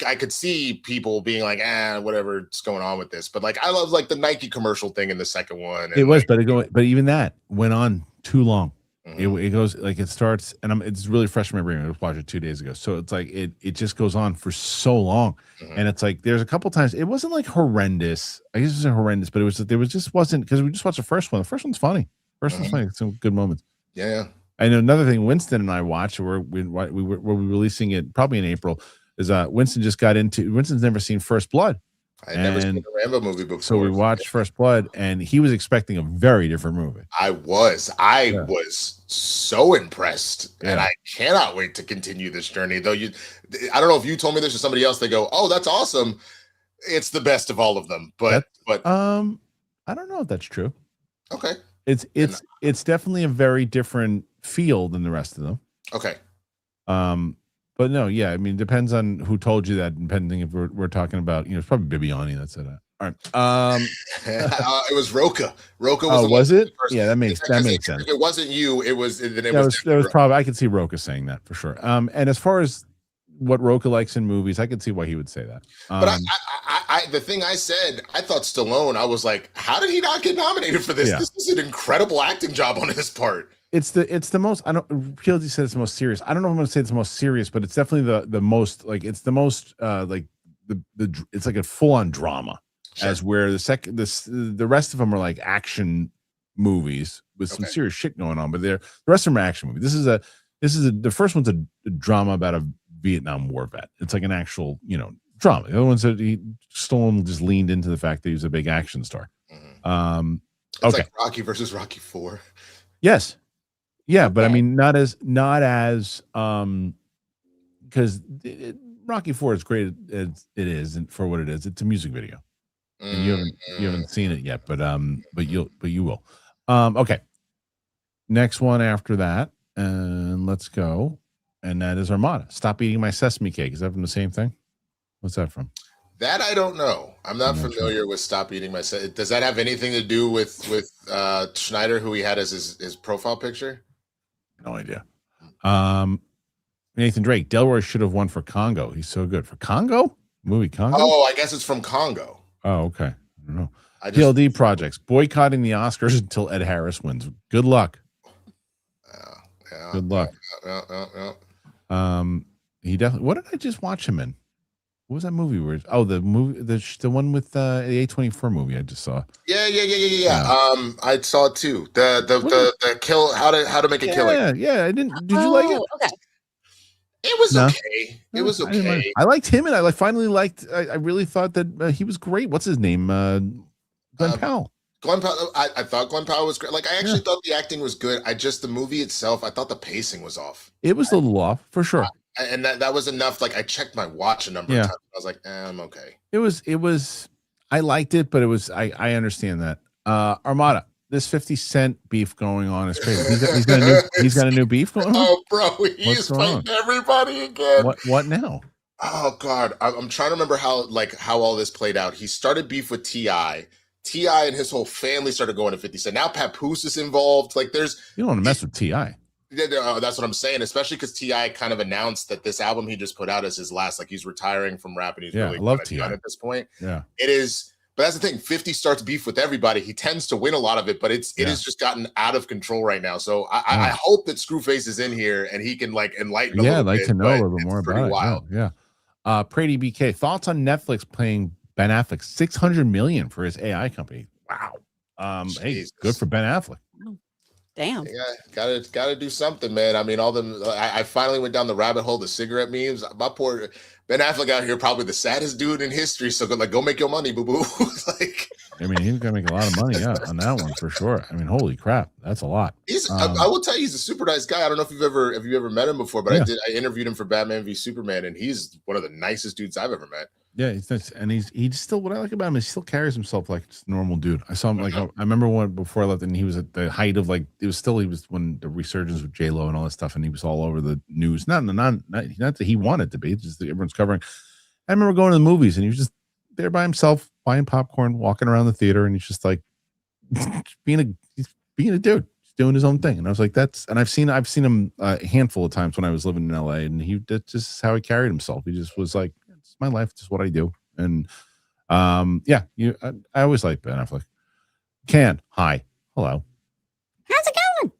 I could see people being like, whatever's going on with this. But like, I love like the Nike commercial thing in the second one.
It was, but even that went on too long. It goes like it starts, and it's really fresh in my brain. I just watched it 2 days ago, so it's like it just goes on for so long, and it's like there's a couple times it wasn't like horrendous. I guess it wasn't horrendous, but wasn't because we just watched the first one. The first one's funny. First one's funny. Some good moments.
Yeah.
And another thing, Winston and I watched. We're releasing it probably in April. Is Winston's never seen First Blood.
I never seen a Rambo movie before.
So we watched First Blood, and he was expecting a very different movie.
I was so impressed, and I cannot wait to continue this journey. Though I don't know if you told me this or somebody else. They go, "Oh, that's awesome! It's the best of all of them." But
I don't know if that's true.
Okay,
it's definitely a very different feel than the rest of them.
Okay.
But no, yeah, I mean, depends on who told you that. Depending if we're talking about, it's probably Bibiani that said that. All right.
It was Roca. Roca was.
Oh, was it? Yeah, that makes sense.
If it wasn't you, it was.
There was probably. I could see Roca saying that for sure. And as far as what Roca likes in movies, I could see why he would say that.
But the thing I said, I thought Stallone. I was like, how did he not get nominated for this?
Yeah.
This is an incredible acting job on his part.
It's the most. I don't. PLD said it's the most serious. I don't know if I'm going to say it's the most serious, but it's definitely the most. Like it's the most. Like the. It's like a full on drama. Sure. As where the rest of them are like action movies with some serious shit going on, but the rest of them are action movies. This is the first one's a drama about a Vietnam War vet. It's like an actual drama. The other ones that Stallone just leaned into the fact that he was a big action star.
It's like Rocky versus Rocky 4.
Yes. Yeah, but I mean, not as because Rocky 4 is great as it is, and for what it is, it's a music video, and you haven't seen it yet, but you will. Okay, next one after that, and let's go, and that is Armada. Stop Eating My Sesame Cake. Is that from the same thing? What's that from?
That I don't know. I'm not familiar with Stop Eating My Sesame. Does that have anything to do with Schneider, who he had as his profile picture?
No idea. Nathan Drake. Delroy should have won for Congo. He's so good for Congo. Movie Congo.
Oh, I guess it's from Congo.
Oh, okay. I don't know. PLD projects boycotting the Oscars until Ed Harris wins. Good luck.
Yeah.
Good luck.
Yeah.
He definitely. What did I just watch him in? What was that movie? The one with the A24 movie I just saw.
Yeah. I saw it too. The kill. How to make a killing.
Yeah. I didn't. Did you like it?
Okay.
It was okay. It was okay.
I liked him, and I finally liked. I really thought that he was great. What's his name? Glenn Powell.
Glenn Powell. I thought Glenn Powell was great. Like I actually thought the acting was good. The movie itself, I thought the pacing was off.
It was a little off for sure.
And that was enough. Like I checked my watch a number of times. I was like, I'm okay.
It was. I liked it, but it was. I understand that. Armada. This 50 Cent beef going on is crazy. He's got a new beef going on.
Oh, bro, he's fighting everybody again.
What now?
Oh God, I'm trying to remember how all this played out. He started beef with T.I. T.I. and his whole family started going to 50 Cent. Now Papoose is involved. Like you
don't want to mess with T.I.
That's what I'm saying, especially because T.I. kind of announced that this album he just put out is his last. Like he's retiring from rap, and he's really
I love T.I.
at this point.
Yeah,
it is. But that's the thing. 50 starts beef with everybody. He tends to win a lot of it, but it has just gotten out of control right now. So I hope that Screwface is in here and he can enlighten.
I'd like to know a little bit more about it. Wild. Yeah. Prady BK, thoughts on Netflix paying Ben Affleck $600 million for his AI company? Wow. Hey, good for Ben Affleck.
Damn.
Yeah, gotta do something, man. I mean, I finally went down the rabbit hole, the cigarette memes. My poor Ben Affleck out here, probably the saddest dude in history. So go make your money, boo boo.
I mean, he's gonna make a lot of money, on that one for sure. I mean, holy crap, that's a lot.
I will tell you, he's a super nice guy. I don't know if you ever met him before, but I interviewed him for Batman v Superman, and he's one of the nicest dudes I've ever met.
Yeah, he's nice, and he's still, what I like about him is he still carries himself like just a normal dude. I saw him I remember one before I left, and he was at the height of like he was when the resurgence with J-Lo and all that stuff, and he was all over the news. Not that he wanted to be, just that everyone's covering. I remember going to the movies, and he was just there by himself, buying popcorn, walking around the theater, and he's just like being a dude, he's doing his own thing. And I was like, and I've seen him a handful of times when I was living in LA, and that's just how he carried himself. He just was like, it's my life, it's what I do. And I always like Ben Affleck. Hi, hello,
how's it going?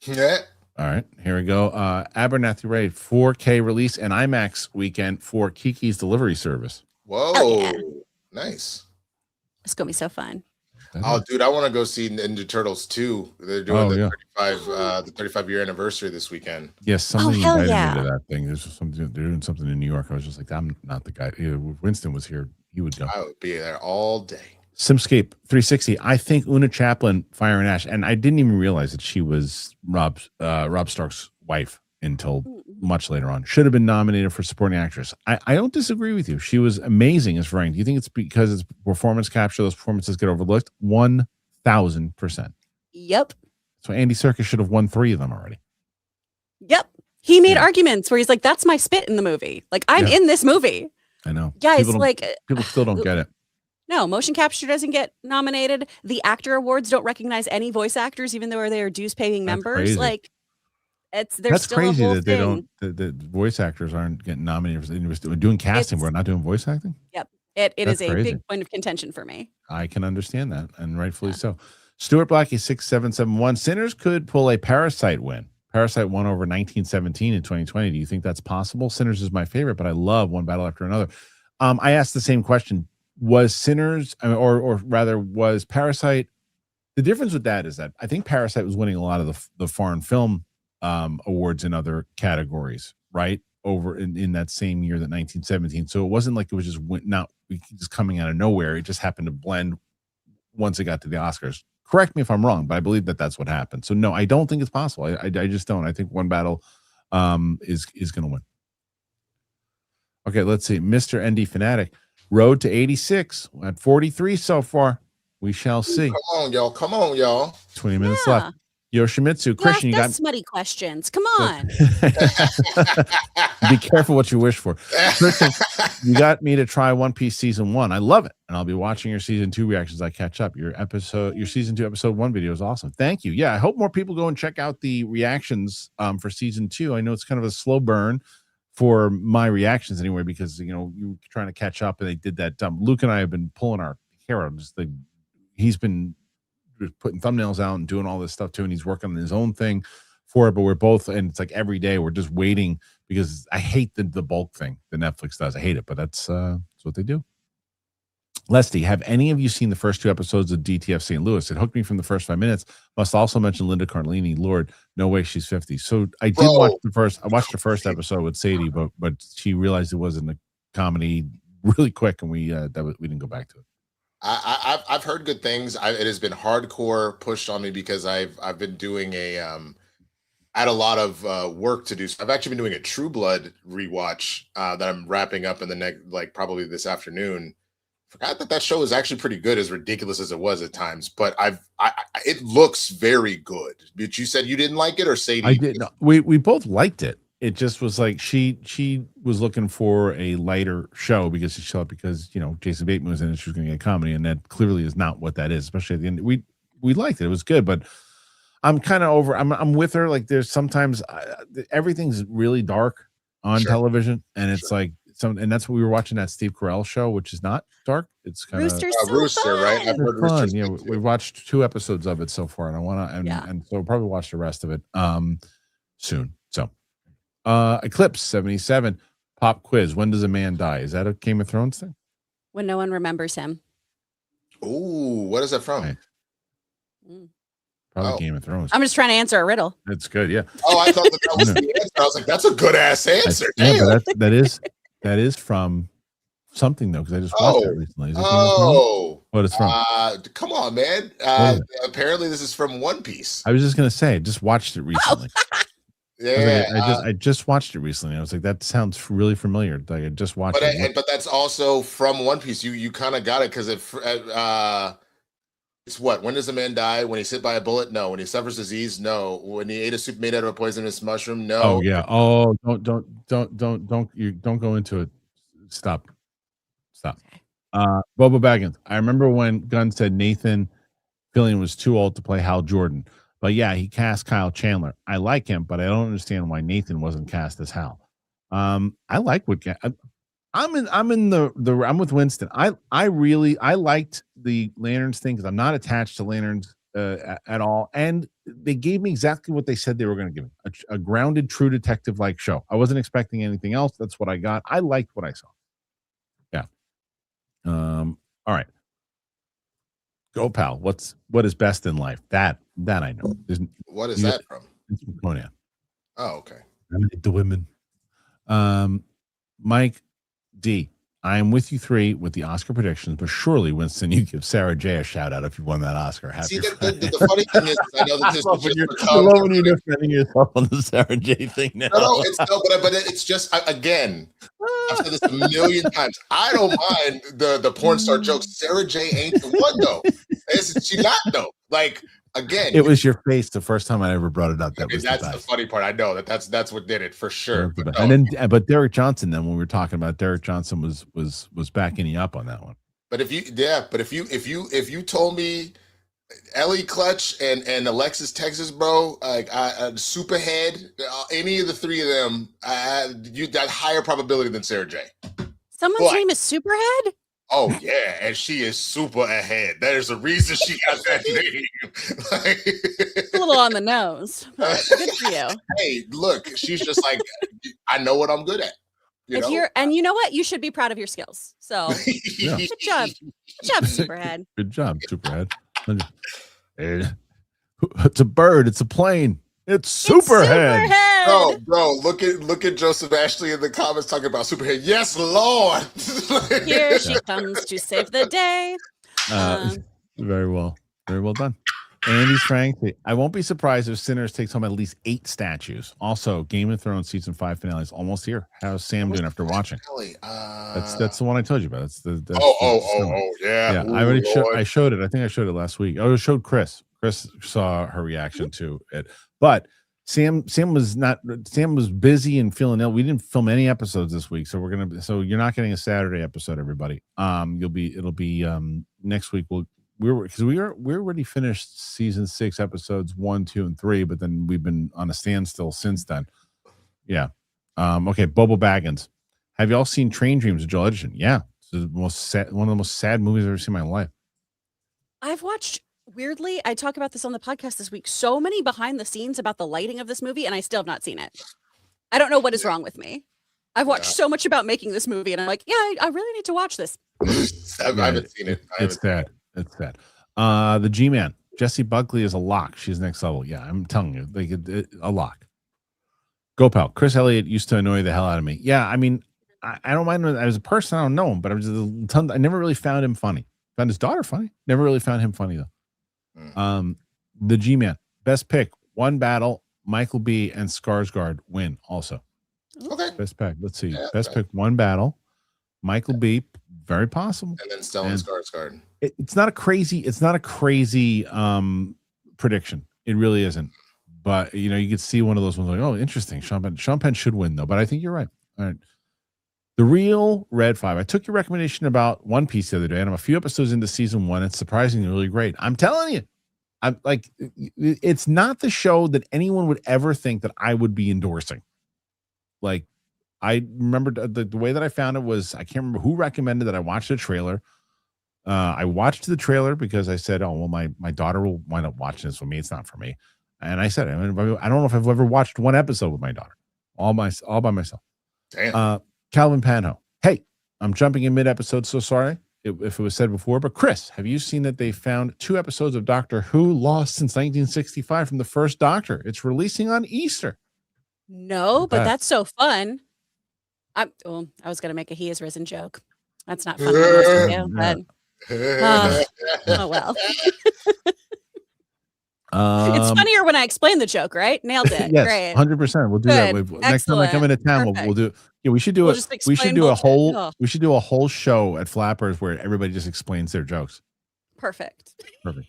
Yeah.
All right, here we go. Abernathy Ray 4K release and IMAX weekend for Kiki's Delivery Service.
Whoa,
yeah.
Nice.
It's gonna be so fun.
Oh, dude, I want to go see Ninja Turtles 2. They're doing the 35-year anniversary this weekend.
Yes, somebody invited me to that thing. There's something, they're doing something in New York. I was just like, I'm not the guy. If Winston was here, he would go.
I would be there all day.
Simscape 360. I think Una Chaplin, Fire and Ash, and I didn't even realize that she was Rob Stark's wife until much later on. Should have been nominated for supporting actress. I don't disagree with you. She was amazing as Frank. Do you think it's because it's performance capture? Those performances get overlooked 1,000%.
Yep.
So Andy Serkis should have won 3 of them already.
Yep. He made arguments where he's like, "That's my spit in the movie. Like I'm in this movie."
I know.
Guys,
people still don't get it.
No, motion capture doesn't get nominated. The actor awards don't recognize any voice actors, even though they are dues-paying members.
Crazy.
Like,
that's
still
crazy
a whole
that
thing.
they don't. The voice actors aren't getting nominated for doing casting. We're not doing voice acting.
Yep, it is a
crazy.
big point of contention for me.
I can understand that, and rightfully so. Stuart Blackie 6771. Sinners could pull a Parasite win. Parasite won over 1917 in 2020. Do you think that's possible? Sinners is my favorite, but I love One Battle After Another. I asked the same question. Was Sinners, or rather, was Parasite? The difference with that is that I think Parasite was winning a lot of the foreign film awards in other categories, right? Over in that same year, that 1917. So it wasn't like it was just coming out of nowhere. It just happened to blend once it got to the Oscars. Correct me if I'm wrong, but I believe that that's what happened. So no, I don't think it's possible. I just don't. I think One Battle is going to win. Okay, let's see. Mr. ND Fanatic. Road to 86 at 43 so far. We shall see.
Come on, y'all.
20 minutes left. Yoshimitsu, Kristian, you got
smutty questions. Come on.
Be careful what you wish for. Kristian, you got me to try One Piece season 1. I love it, and I'll be watching your season 2 reactions. I catch up. Your season 2 episode 1 video is awesome. Thank you. Yeah, I hope more people go and check out the reactions for season 2. I know it's kind of a slow burn for my reactions anyway, because you're trying to catch up, and they did that. Luke and I have been pulling our hair out. He's been putting thumbnails out and doing all this stuff too, and he's working on his own thing for it. But we're both, and it's like every day we're just waiting, because I hate the bulk thing that Netflix does. I hate it, but that's what they do. Leslie, have any of you seen the first 2 episodes of DTF St. Louis? It hooked me from the first 5 minutes. Must also mention Linda Cardellini. Lord, no way she's 50. So I did watch the first. I watched the first episode with Sadie, but she realized it wasn't a comedy really quick, and we didn't go back to it.
I've heard good things. It has been hardcore pushed on me because I've been doing I had a lot of work to do. So I've actually been doing a True Blood rewatch that I'm wrapping up in the next, probably this afternoon. Forgot that show is actually pretty good, as ridiculous as it was at times. But it looks very good. But you said you didn't like it, or Sadie?
I did. No, we both liked it. It just was like she was looking for a lighter show because Jason Bateman was in it. She was going to get a comedy, and that clearly is not what that is. Especially at the end, we liked it. It was good, but I'm kind of over. I'm with her. Like, there's sometimes everything's really dark on television, and it's like and that's what we were watching, that Steve Carell show, which is not dark. It's kind of
Rooster, right? I've heard
fun. Yeah, we watched 2 episodes of it so far, and I want to, and so we'll probably watch the rest of it soon. So, Eclipse 77 pop quiz. When does a man die? Is that a Game of Thrones thing?
When no one remembers him.
Ooh, what is that from?
Right. Probably Game of Thrones.
I'm just trying to answer a riddle.
It's good, yeah.
Oh, I thought that was the answer. I was like, that's a good ass answer.
Yeah, but that is from something though, because I just watched that recently. Is it Game of Thrones? What it's from?
Come on, man. Apparently this is from One Piece.
I was just gonna say, just watched it recently.
Yeah,
I just watched it recently. I was like, that sounds really familiar. Like I just watched it.
But that's also from One Piece. You kind of got it because it's what? When does a man die? When he's hit by a bullet? No. When he suffers disease? No. When he ate a soup made out of a poisonous mushroom? No.
Oh yeah. Oh, don't go into it. Stop. Boba Baggins. I remember when Gunn said Nathan Fillion was too old to play Hal Jordan. But yeah, he cast Kyle Chandler. I like him, but I don't understand why Nathan wasn't cast as Hal. I like what I'm with Winston. I liked the Lanterns thing because I'm not attached to Lanterns at all, and they gave me exactly what they said they were going to give me, a grounded, true detective like show. I wasn't expecting anything else. That's what I got. I liked what I saw. Yeah. All right. Go, pal. What is best in life? That I know.
What is that from?
It's from Conan.
Oh, okay.
I need the women. Mike D. I am with you 3 with the Oscar predictions, but surely, Winston, you give Sarah J a shout out if you won that Oscar.
See, the funny thing is, I know that this is just
I love when you're defending yourself on the Sarah J thing now.
But it's just again. I've said this a million times. I don't mind the porn star jokes. Sarah J ain't the one though. She not though. Like again,
it was your face the first time I ever brought it up.
That's the funny part. I know that's what did it for sure.
But Derek Johnson. Then when we were talking about Derek Johnson was backing you up on that one.
But if you told me Ellie Clutch and Alexis Texas, bro, like Superhead, any of the 3 of them, you got higher probability than Sarah J.
Someone's name is Superhead?
Oh yeah, and she is super ahead. There's a reason she got that name.
It's a little on the nose. But good for you.
Hey, look, she's just like, I know what I'm good at.
And you know what? You should be proud of your skills. So good job. Good job, Superhead.
Good job, Superhead. It's a bird. It's a plane. It's Superhead.
Bro, look at Joseph Ashley in the comments talking about Superhead. Yes, Lord.
Here she comes to save the day.
Very well done. Andy's Frank. I won't be surprised if Sinners takes home at least 8 statues. Also, Game of Thrones season 5 finale is almost here. How's Sam doing after watching? That's the one I told you about. That's yeah. I showed it. I think I showed it last week. I showed Chris. Chris saw her reaction to it, but Sam was busy and feeling ill. We didn't film any episodes this week, so you're not getting a Saturday episode, everybody. It'll be next week. We already finished season 6 episodes 1, 2, and 3, but then we've been on a standstill since then. Yeah. Okay. Bobo Baggins. Have y'all seen Train Dreams of Joel Edgerton? Yeah. It's one of the most sad movies I've ever seen in my life.
I've watched, weirdly, I talk about this on the podcast this week, so many behind the scenes about the lighting of this movie, and I still have not seen it. I don't know what is wrong with me. I've watched so much about making this movie, and I'm like, yeah, I really need to watch this.
I haven't seen it.
It's sad. It's sad. The G-Man. Jessie Buckley is a lock. She's next level. Yeah, I'm telling you, like a lock. Go, pal. Chris Elliott used to annoy the hell out of me. Yeah, I mean, I don't mind him as a person. I don't know him, but I never really found him funny. Found his daughter funny. Never really found him funny though. The G-Man. Best pick. One battle. Michael B. and Skarsgård win. Also.
Okay.
Best pick. Let's see. Yeah, best pick. One battle. Michael B. Very possible.
And then Stellan Skarsgård.
It's not a crazy prediction. It really isn't. But you could see one of those ones like, oh, interesting. Sean Penn should win though. But I think you're right. All right. The Real Red 5. I took your recommendation about One Piece the other day, and I'm a few episodes into season 1. It's surprisingly really great. I'm telling you, I'm like, it's not the show that anyone would ever think that I would be endorsing. Like, I remember the way that I found it was, I can't remember who recommended that I watched the trailer. I watched the trailer because I said, oh, well, my daughter will wind up watching this with me. It's not for me. And I said, I don't know if I've ever watched one episode with my daughter, all by myself.
Damn.
Calvin Panho. Hey, I'm jumping in mid-episode, so sorry if it was said before, but Chris, have you seen that they found 2 episodes of Doctor Who lost since 1965 from the first Doctor? It's releasing on Easter.
No, but that's so fun. I was going to make a He Is Risen joke. That's not funny. But Oh well. It's funnier when I explain the joke, right? Nailed it.
Yes,
Great.
100%. We'll do
Good.
that. Next time I come into town, we'll do. Yeah, we should do
We'll
it.
just
We should
explain
do a
bullshit.
whole.
Oh,
We should do a whole show at Flappers where everybody just explains their jokes.
perfect.
Perfect.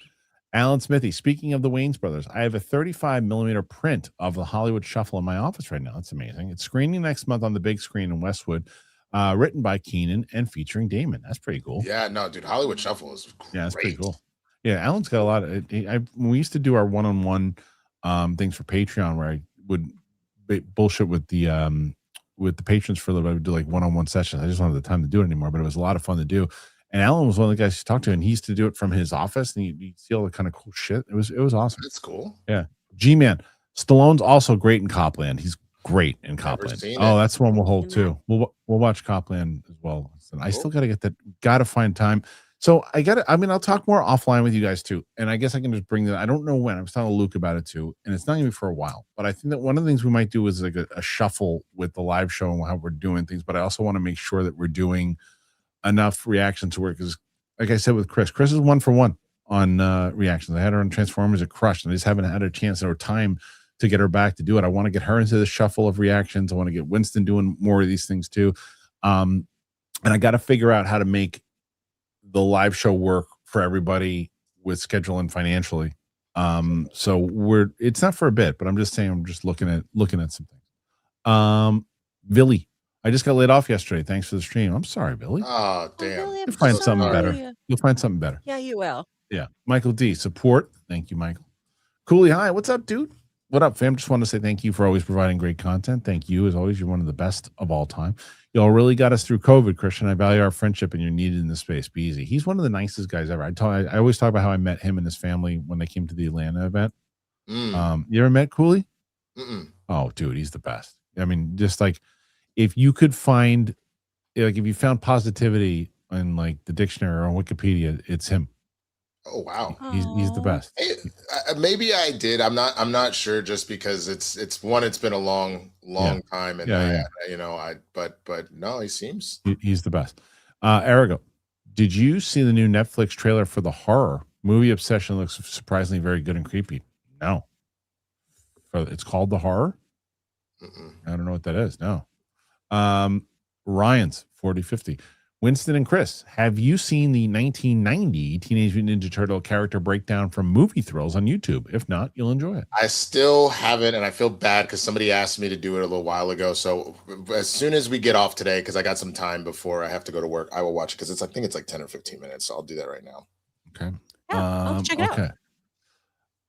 Alan Smithy, speaking of the Wayans brothers, I have a 35 millimeter print of the Hollywood Shuffle in my office right now. That's amazing. It's screening next month on the big screen in Westwood, written by Keenan and featuring Damon. That's pretty cool.
Yeah, no, dude, Hollywood Shuffle is great.
Yeah, that's pretty cool. Yeah, Alan's got a lot of. When we used to do our one-on-one things for Patreon, where I would bullshit with the patrons for a little bit. I would do like one-on-one sessions. I just don't have the time to do it anymore, but it was a lot of fun to do. And Alan was one of the guys to talk to, and he used to do it from his office, and you see all the kind of cool shit. It was awesome.
That's cool.
Yeah, G-Man Stallone's also great in Copland. He's great in Copland. Oh, that's one we'll hold too. We'll watch Copland as well. And I still got to get that. Got to find time. So I'll talk more offline with you guys too. And I guess I can just bring that. I don't know when. I was telling Luke about it too. And it's not going to be for a while. But I think that one of the things we might do is like a shuffle with the live show and how we're doing things. But I also want to make sure that we're doing enough reactions to work. Because like I said with Chris is 1 for 1 on reactions. I had her on Transformers, it crushed. And I just haven't had a chance or time to get her back to do it. I want to get her into the shuffle of reactions. I want to get Winston doing more of these things too. And I got to figure out how to make the live show work for everybody with schedule and financially. So it's not for a bit, but I'm just saying, I'm just looking at some things. Billy, I just got laid off yesterday. Thanks for the stream. I'm sorry, Billy.
Oh, damn.
Billy,
You'll find something better. You'll find something better.
Yeah, you will.
Yeah. Michael D, support. Thank you, Michael. Cooley, hi. What's up, dude? What up, fam? Just want to say thank you for always providing great content. Thank you, as always. You're one of the best of all time. Y'all really got us through COVID, Kristian. I value our friendship, and you're needed in this space. Be easy. He's one of the nicest guys ever. I always talk about how I met him and his family when they came to the Atlanta event. You ever met Cooley? Oh, dude, he's the best. I mean, just like if you could find, like, if you found positivity in like the dictionary or on Wikipedia, it's him.
Oh wow,
he's the best.
Hey, maybe I did. I'm not sure, just because it's been a long time, and but no, he seems
he's the best. Erigo, did you see the new Netflix trailer for the horror movie Obsession? Looks surprisingly very good and creepy. No, it's called The Horror. I don't know what that is. No. Ryan's 4050. Winston and Chris, have you seen the 1990 Teenage Mutant Ninja Turtle character breakdown from Movie Thrills on YouTube? If not, you'll enjoy it.
I still haven't, and I feel bad because somebody asked me to do it a little while ago. So as soon as we get off today, because I got some time before I have to go to work, I will watch it, because I think it's like 10 or 15 minutes. So I'll do that right now.
Okay.
Yeah, I'll check it out.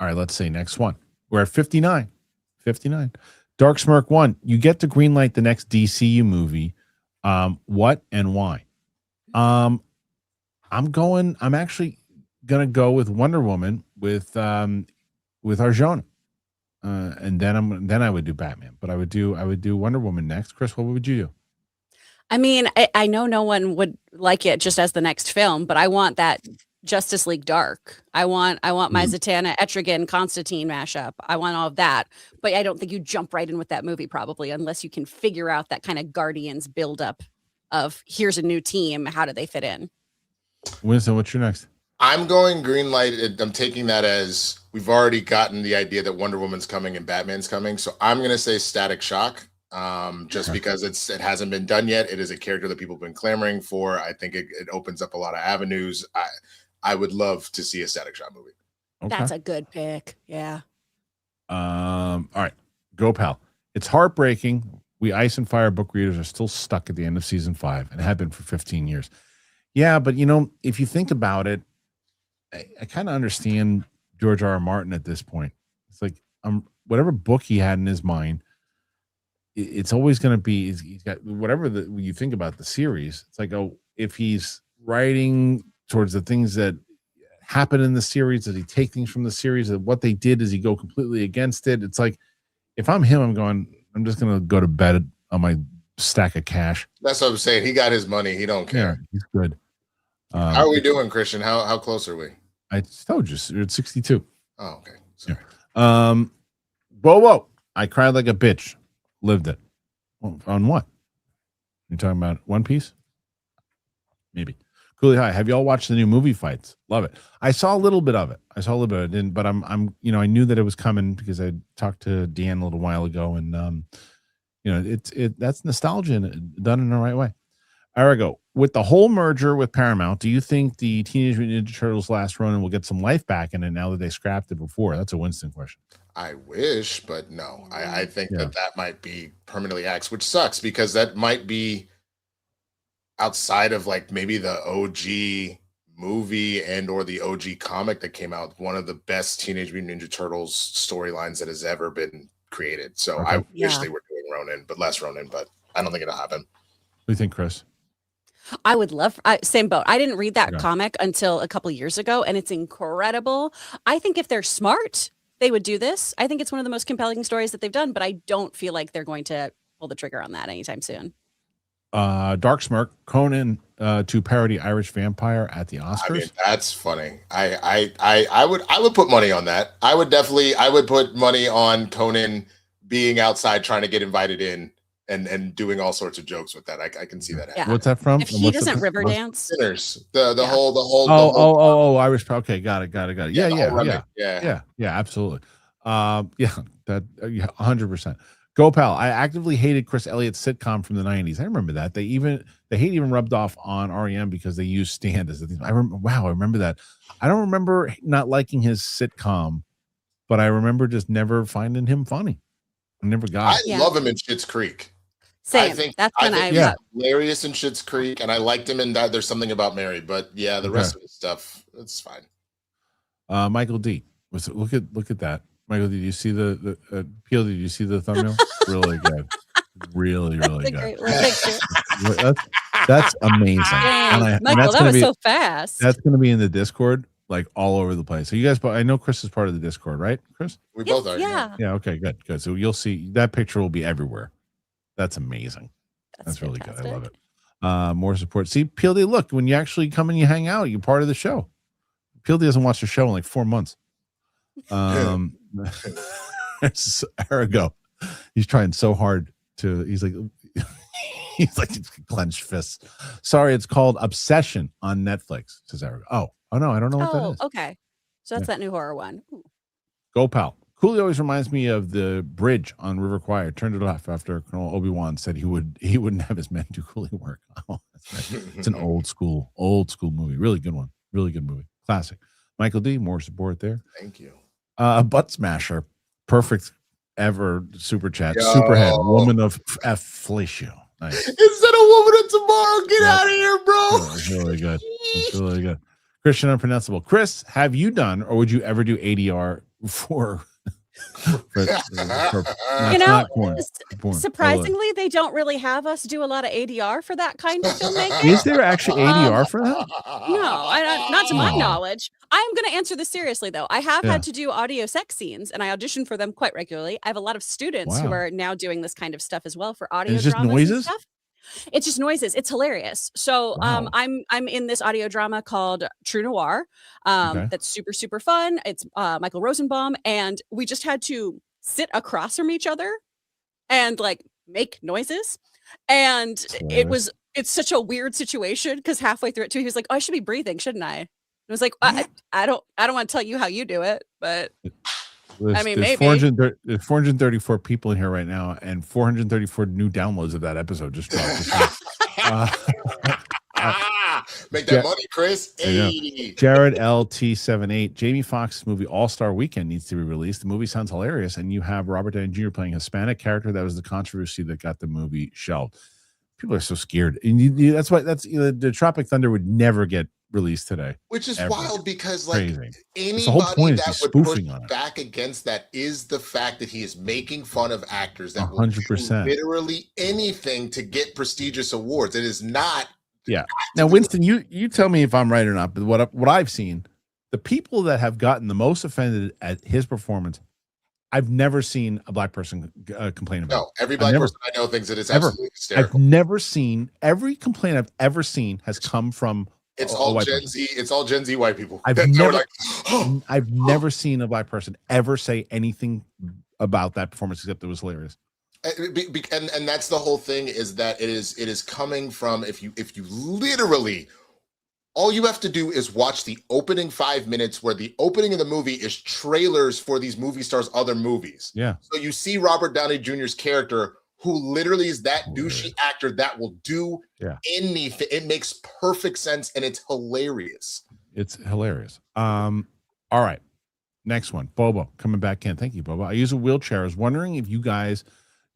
All right, let's see. Next one. We're at 59. Dark Smirk 1. You get to greenlight the next DCU movie. What and why? I'm actually gonna go with Wonder Woman with Arjona, and then I would do Batman, but I would do Wonder Woman next. Chris, what would you do?
I mean, I know no one would like it just as the next film, but I want that Justice League Dark. I want my Zatanna, Etrigan, Constantine mashup. I want all of that, but I don't think you jump right in with that movie, probably, unless you can figure out that kind of Guardians buildup of here's a new team. How do they fit in?
Winston, what's your next?
I'm going green light. I'm taking that as we've already gotten the idea that Wonder Woman's coming and Batman's coming. So I'm going to say Static Shock, just because it hasn't been done yet. It is a character that people have been clamoring for. I think it opens up a lot of avenues. I would love to see a Static Shock movie.
Okay.
That's a good pick. Yeah.
All right. Go, pal. It's heartbreaking. We Ice and Fire book readers are still stuck at the end of season 5 and have been for 15 years. Yeah, but if you think about it, I kind of understand George R.R. Martin at this point. It's like whatever book he had in his mind, it's always going to be, he's got whatever you think about the series. It's like, if he's writing towards the things that happen in the series, does he take things from the series? That what they did, does he go completely against it? It's like, if I'm him, I'm just going to go to bed on my stack of cash.
That's what I'm saying. He got his money. He don't care.
Yeah, he's good.
How are we doing, Kristian? How close are we?
I told you, you're at 62.
Oh, okay. Sorry.
Yeah. Whoa. I cried like a bitch. Lived it. On what? You're talking about One Piece? Maybe. Cooley High. Have y'all watched the new movie Fights? Love it. I saw a little bit of it. I didn't, but I'm I knew that it was coming because I talked to Deanne a little while ago, and that's nostalgia and done in the right way. Arago, with the whole merger with Paramount, do you think the Teenage Mutant Ninja Turtles Last Ronin will get some life back in it now that they scrapped it before? That's a Winston question.
I wish, but no. I think that might be permanently axed, which sucks because that might be outside of like maybe the OG movie and or the OG comic that came out, one of the best Teenage Mutant Ninja Turtles storylines that has ever been created. So I wish they were doing Ronin, but less Ronin, but I don't think it'll happen.
What do you think, Chris?
I would love, same boat. I didn't read that comic until a couple years ago, and it's incredible. I think if they're smart, they would do this. I think it's one of the most compelling stories that they've done, but I don't feel like they're going to pull the trigger on that anytime soon.
Dark Smirk, Conan to parody Irish Vampire at the Oscars.
I mean, that's funny. I would put money on that. I would put money on Conan being outside trying to get invited in and doing all sorts of jokes with that. I can see that happening.
What's that from?
If he doesn't river dance,
Sinners. The whole
Irish. Okay, got it. Yeah, absolutely. That 100%. Go Pal. I actively hated Chris Elliott's sitcom from the 90s. I remember that. The hate even rubbed off on REM because they used Stand as the theme. I remember that. I don't remember not liking his sitcom, but I remember just never finding him funny. I never got it.
I love him in Schitt's Creek.
Same.
I think
he's
hilarious in Schitt's Creek, and I liked him in that. There's something about Mary, but yeah, the rest of the stuff, it's fine.
Michael D. Look at that. Michael, did you see the Peel? Did you see the thumbnail? Really good. Really good.
Great picture.
That's amazing.
Michael, that was so fast.
That's going to be in the Discord, like all over the place. So you guys, I know Chris is part of the Discord, right, Chris?
We both are.
Yeah.
Yeah. Okay. Good. So you'll see that picture will be everywhere. That's amazing. That's really good. I love it. More support. See, PLD, look, when you actually come and you hang out, you're part of the show. PLD hasn't watched the show in like 4 months. Arago. He's trying so hard to, he's like clenched fists. Sorry, it's called Obsession on Netflix, says Arago. Oh no, I don't know what that is.
Okay. So that's that new horror one. Ooh.
Go Pal. Cooley always reminds me of the bridge on River Kwai. Turned it off after Colonel Obi-Wan said he wouldn't have his men do Cooley work. Oh, that's right. It's an old school movie. Really good one. Really good movie. Classic. Michael D, more support there.
Thank you.
Butt Smasher. Perfect ever super chat. Superhead. Woman of Fellatio. Nice.
Instead of Woman of Tomorrow, get out of here, bro.
That's really good. That's really good. Kristian Unpronounceable. Chris, have you done or would you ever do ADR for
surprisingly, they don't really have us do a lot of ADR for that kind of filmmaking.
Is there actually ADR for that?
No, not to my knowledge. I'm going to answer this seriously, though. I have had to do audio sex scenes, and I audition for them quite regularly. I have a lot of students who are now doing this kind of stuff as well for audio.
It's just noises and stuff.
It's just noises. It's hilarious. So I'm in this audio drama called True Noir. That's super, super fun. It's Michael Rosenbaum, and we just had to sit across from each other and like make noises. And it's such a weird situation because halfway through it too, he was like, "Oh, I should be breathing, shouldn't I?" And I was like, I don't want to tell you how you do it, but maybe.
There's 434 people in here right now, and 434 new downloads of that episode just dropped.
Make that money, Chris. Hey.
Jared LT78. Jamie Foxx's movie All-Star Weekend needs to be released. The movie sounds hilarious, and you have Robert Downey Jr. playing a Hispanic character. That was the controversy that got the movie shelved. People are so scared, and the Tropic Thunder would never get released today,
which is wild because like anybody
the whole point
that
is
would push
on it.
back against that is the fact that he is making fun of actors that
100%.
will do literally anything to get prestigious awards. It is not.
Yeah. Now, Winston, you tell me if I'm right or not. But what I've seen, the people that have gotten the most offended at his performance, I've never seen a black person complain about.
No, every black person I know thinks that it's absolutely hysterical.
I've never seen every complaint I've ever seen has come from.
It's all Gen Z. It's all Gen Z white people.
I've never seen a black person ever say anything about that performance except it was hilarious.
And that's the whole thing is that it is coming from if you literally All you have to do is watch the opening 5 minutes, where the opening of the movie is trailers for these movie stars' other movies.
Yeah.
So you see Robert Downey Jr.'s character, who literally is that douchey actor that will do anything. It makes perfect sense, and it's hilarious.
It's hilarious. All right. Next one. Bobo coming back in. Thank you, Bobo. I use a wheelchair. I was wondering if you guys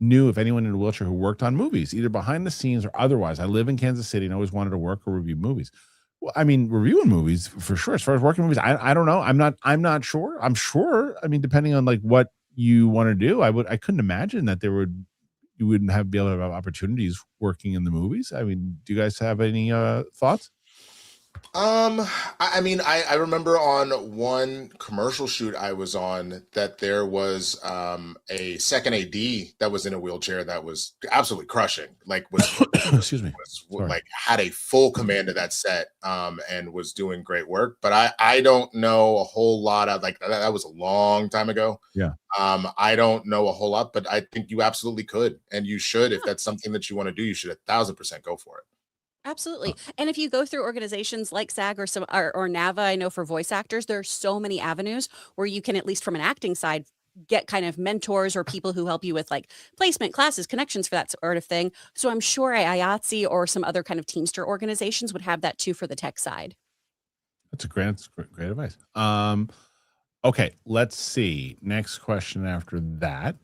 knew if anyone in a wheelchair who worked on movies, either behind the scenes or otherwise. I live in Kansas City and always wanted to work or review movies. Well, I mean, reviewing movies for sure. As far as working movies, I don't know. I'm not sure. I'm sure. I mean, depending on like what you want to do, I couldn't imagine that you wouldn't be able to have opportunities working in the movies. I mean, do you guys have any thoughts?
I mean, I remember on one commercial shoot I was on that there was a second AD that was in a wheelchair that was absolutely crushing. Like was
excuse me,
like had a full command of that set and was doing great work. But I don't know a whole lot of like that was a long time ago.
Yeah.
I don't know a whole lot, but I think you absolutely could, and you should. If that's something that you want to do, you should 1,000% go for it.
Absolutely. And if you go through organizations like SAG or NAVA, I know for voice actors, there are so many avenues where you can, at least from an acting side, get kind of mentors or people who help you with like placement, classes, connections for that sort of thing. So I'm sure IATSE or some other kind of Teamster organizations would have that too for the tech side.
That's great advice. Okay, let's see. Next question after that.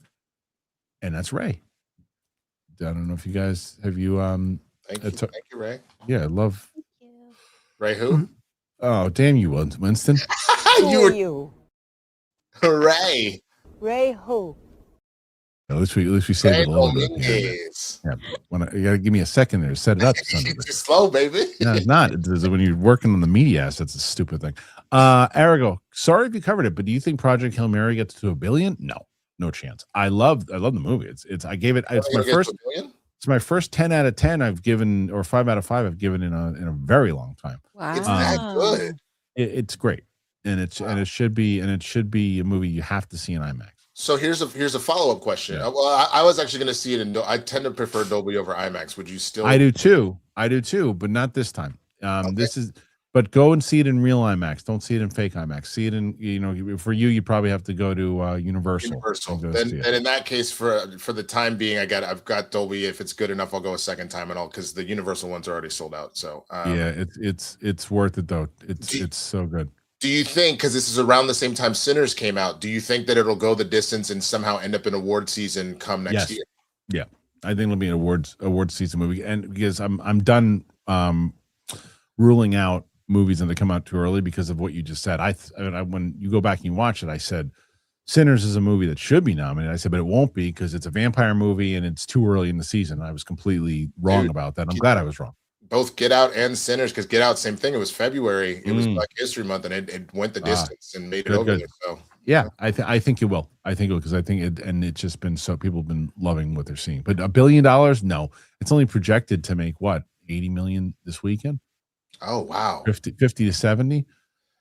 And that's Ray. I don't know if you guys have
Thank you, Ray.
Yeah, I love.
Thank you.
Ray who?
Oh, damn you, Winston.
you.
Ray.
Ray who?
At least we saved it a little bit.
Yeah,
you got to give me a second there to set it up.
It's too slow, baby.
No, it's not. When you're working on the media assets, it's a stupid thing. Arago, sorry if you covered it, but do you think Project Hail Mary gets to $1 billion? No chance. I love the movie. It's my first 10 out of 10 I've given, or 5 out of 5 I've given in a very long time.
Wow.
It's that good.
It's great. And it should be a movie you have to see in IMAX.
So here's a follow-up question.
Yeah.
Well, I was actually going to see it I tend to prefer Dolby over IMAX. Would you still?
I do too, but not this time.
Okay.
But go and see it in real IMAX. Don't see it in fake IMAX. See it in, for you probably have to go to Universal.
Then in that case, for the time being, I've got Dolby. If it's good enough, I'll go a second time and all, because the Universal ones are already sold out. So
yeah, it's worth it though. It's so good.
Do you think, because this is around the same time Sinners came out, do you think that it'll go the distance and somehow end up in award season come next year?
Yeah, I think it'll be an award season movie, and because I'm done ruling out movies and they come out too early because of what you just said. I when you go back and you watch it, I said Sinners is a movie that should be nominated. I said, but it won't be because it's a vampire movie and it's too early in the season. I was completely wrong about that. I'm glad I was wrong.
Both Get Out and Sinners, because Get Out, same thing. It was February. It was Black History Month, and it went the distance and made it over there. So
yeah, I think it will. I think it will, because I think it, and it's just been so people have been loving what they're seeing. But $1 billion, no, it's only projected to make what, 80 million this weekend.
Oh wow,
50 to 70.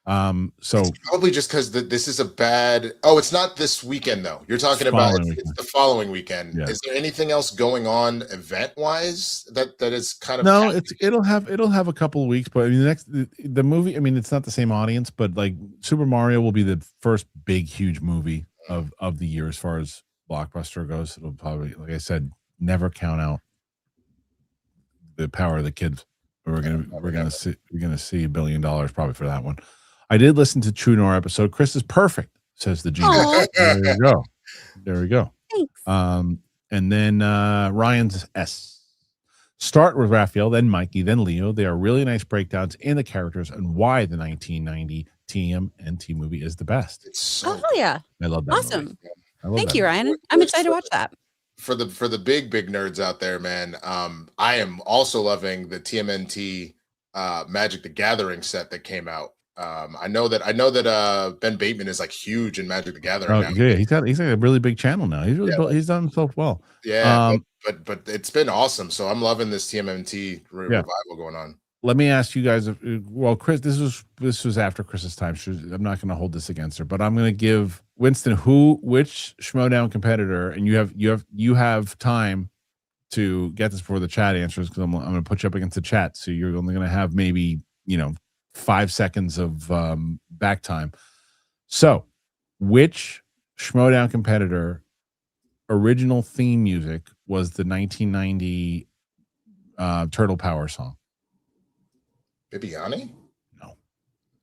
So
it's probably just because this is a bad. Oh, it's not this weekend though. You're talking about it's the following weekend. Yeah. Is there anything else going on event wise that is kind of?
No, it'll have a couple of weeks, but I mean the movie. I mean, it's not the same audience, but like Super Mario will be the first big huge movie of the year as far as blockbuster goes. It'll probably, like I said, never count out the power of the kids. We're gonna see $1 billion probably for that one. I did listen to True Noir episode. Chris is perfect, says the genius. There you go. There we go.
Thanks.
And then Ryan's S. Start with Raphael, then Mikey, then Leo. They are really nice breakdowns in the characters and why the 1990 TMNT movie is the best.
It's so
yeah.
I love that.
Awesome. Thank you, Ryan. I'm excited to watch that.
For the big nerds out there, man, I am also loving the TMNT Magic the Gathering set that came out. I know that Ben Bateman is like huge in Magic the Gathering.
Oh, yeah, he's got a really big channel now. He's done himself well.
Yeah, but it's been awesome. So I'm loving this TMNT revival going on.
Let me ask you guys. Well, Chris, this was after Chris's time. I'm not going to hold this against her, but I'm going to give Winston which Schmodown competitor, and you have time to get this before the chat answers, because I'm going to put you up against the chat. So you're only going to have maybe 5 seconds of back time. So, which Schmodown competitor original theme music was the 1990 Turtle Power song?
Bibiani?
No.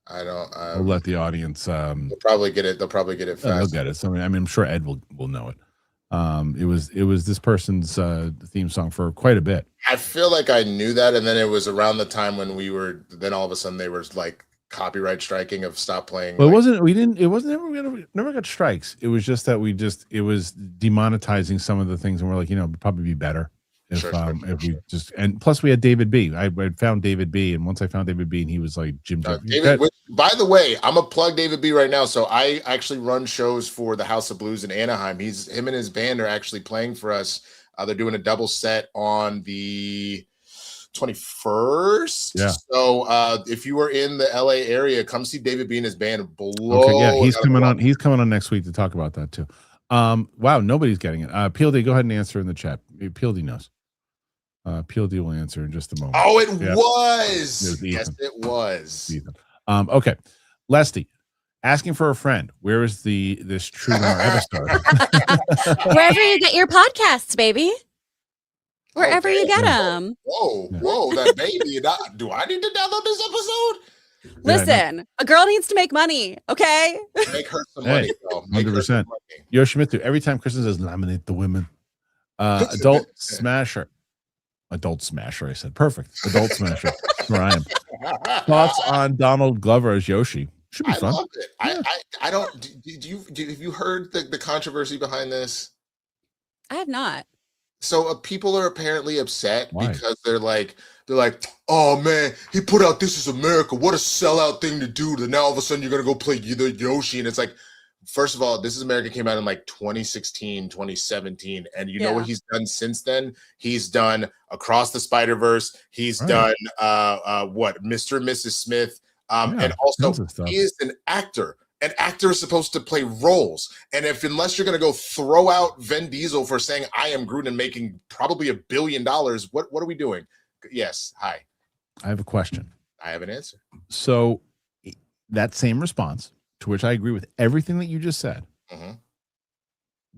I don't.
We'll let the audience.
They'll probably get it. They'll probably get it fast.
They'll get it. So I'm sure Ed will know it. It was this person's theme song for quite a bit.
I feel like I knew that, and then it was around the time when we were. Then all of a sudden they were like copyright striking of stop playing.
Well, it wasn't. We didn't. It wasn't. We never got strikes. It was just that it was demonetizing some of the things, and we're like, it'd probably be better if we just. And plus, we had David B. I found David B. And once I found David B. and he was like Jim.
David. By the way, I'm gonna plug David B. right now. So I actually run shows for the House of Blues in Anaheim. Him and his band are actually playing for us. They're doing a double set on the 21st.
Yeah.
So if you are in the LA area, come see David B and his band.
Okay, yeah, he's coming on. He's coming on next week to talk about that too. Wow, nobody's getting it. PLD, go ahead and answer in the chat. PLD knows. PLD will answer in just a moment.
Oh, it was. Yes, it was.
Ethan. Okay, Leslie, asking for a friend. Where is this True Noir Evistar?
Wherever you get your podcasts, baby. Wherever you get them.
Whoa, that baby. Do I need to download this episode?
Listen, a girl needs to make money, okay?
Make her some money, though.
100%. Yoshimitsu, every time Kristen says, nominate the women. Adult Smasher. Adult Smasher, I said. Perfect. Adult Smasher. That's where I am. Thoughts on Donald Glover as Yoshi? Should be fun.
I love it. Yeah. I don't. Have you heard the controversy behind this?
I have not.
So people are apparently upset because they're like, oh man, he put out This Is America. What a sellout thing to do. That now all of a sudden you're gonna go play the Yoshi, and it's like, first of all, This Is America came out in like 2016, 2017, and you know what he's done since then? He's done Across the Spider-Verse. He's done Mr. and Mrs. Smith, and also he is an actor. An actor is supposed to play roles. And unless you're going to go throw out Vin Diesel for saying, I am Groot and making probably $1 billion, what are we doing? Yes. Hi.
I have a question.
I have an answer.
So that same response, to which I agree with everything that you just said.
Mm-hmm.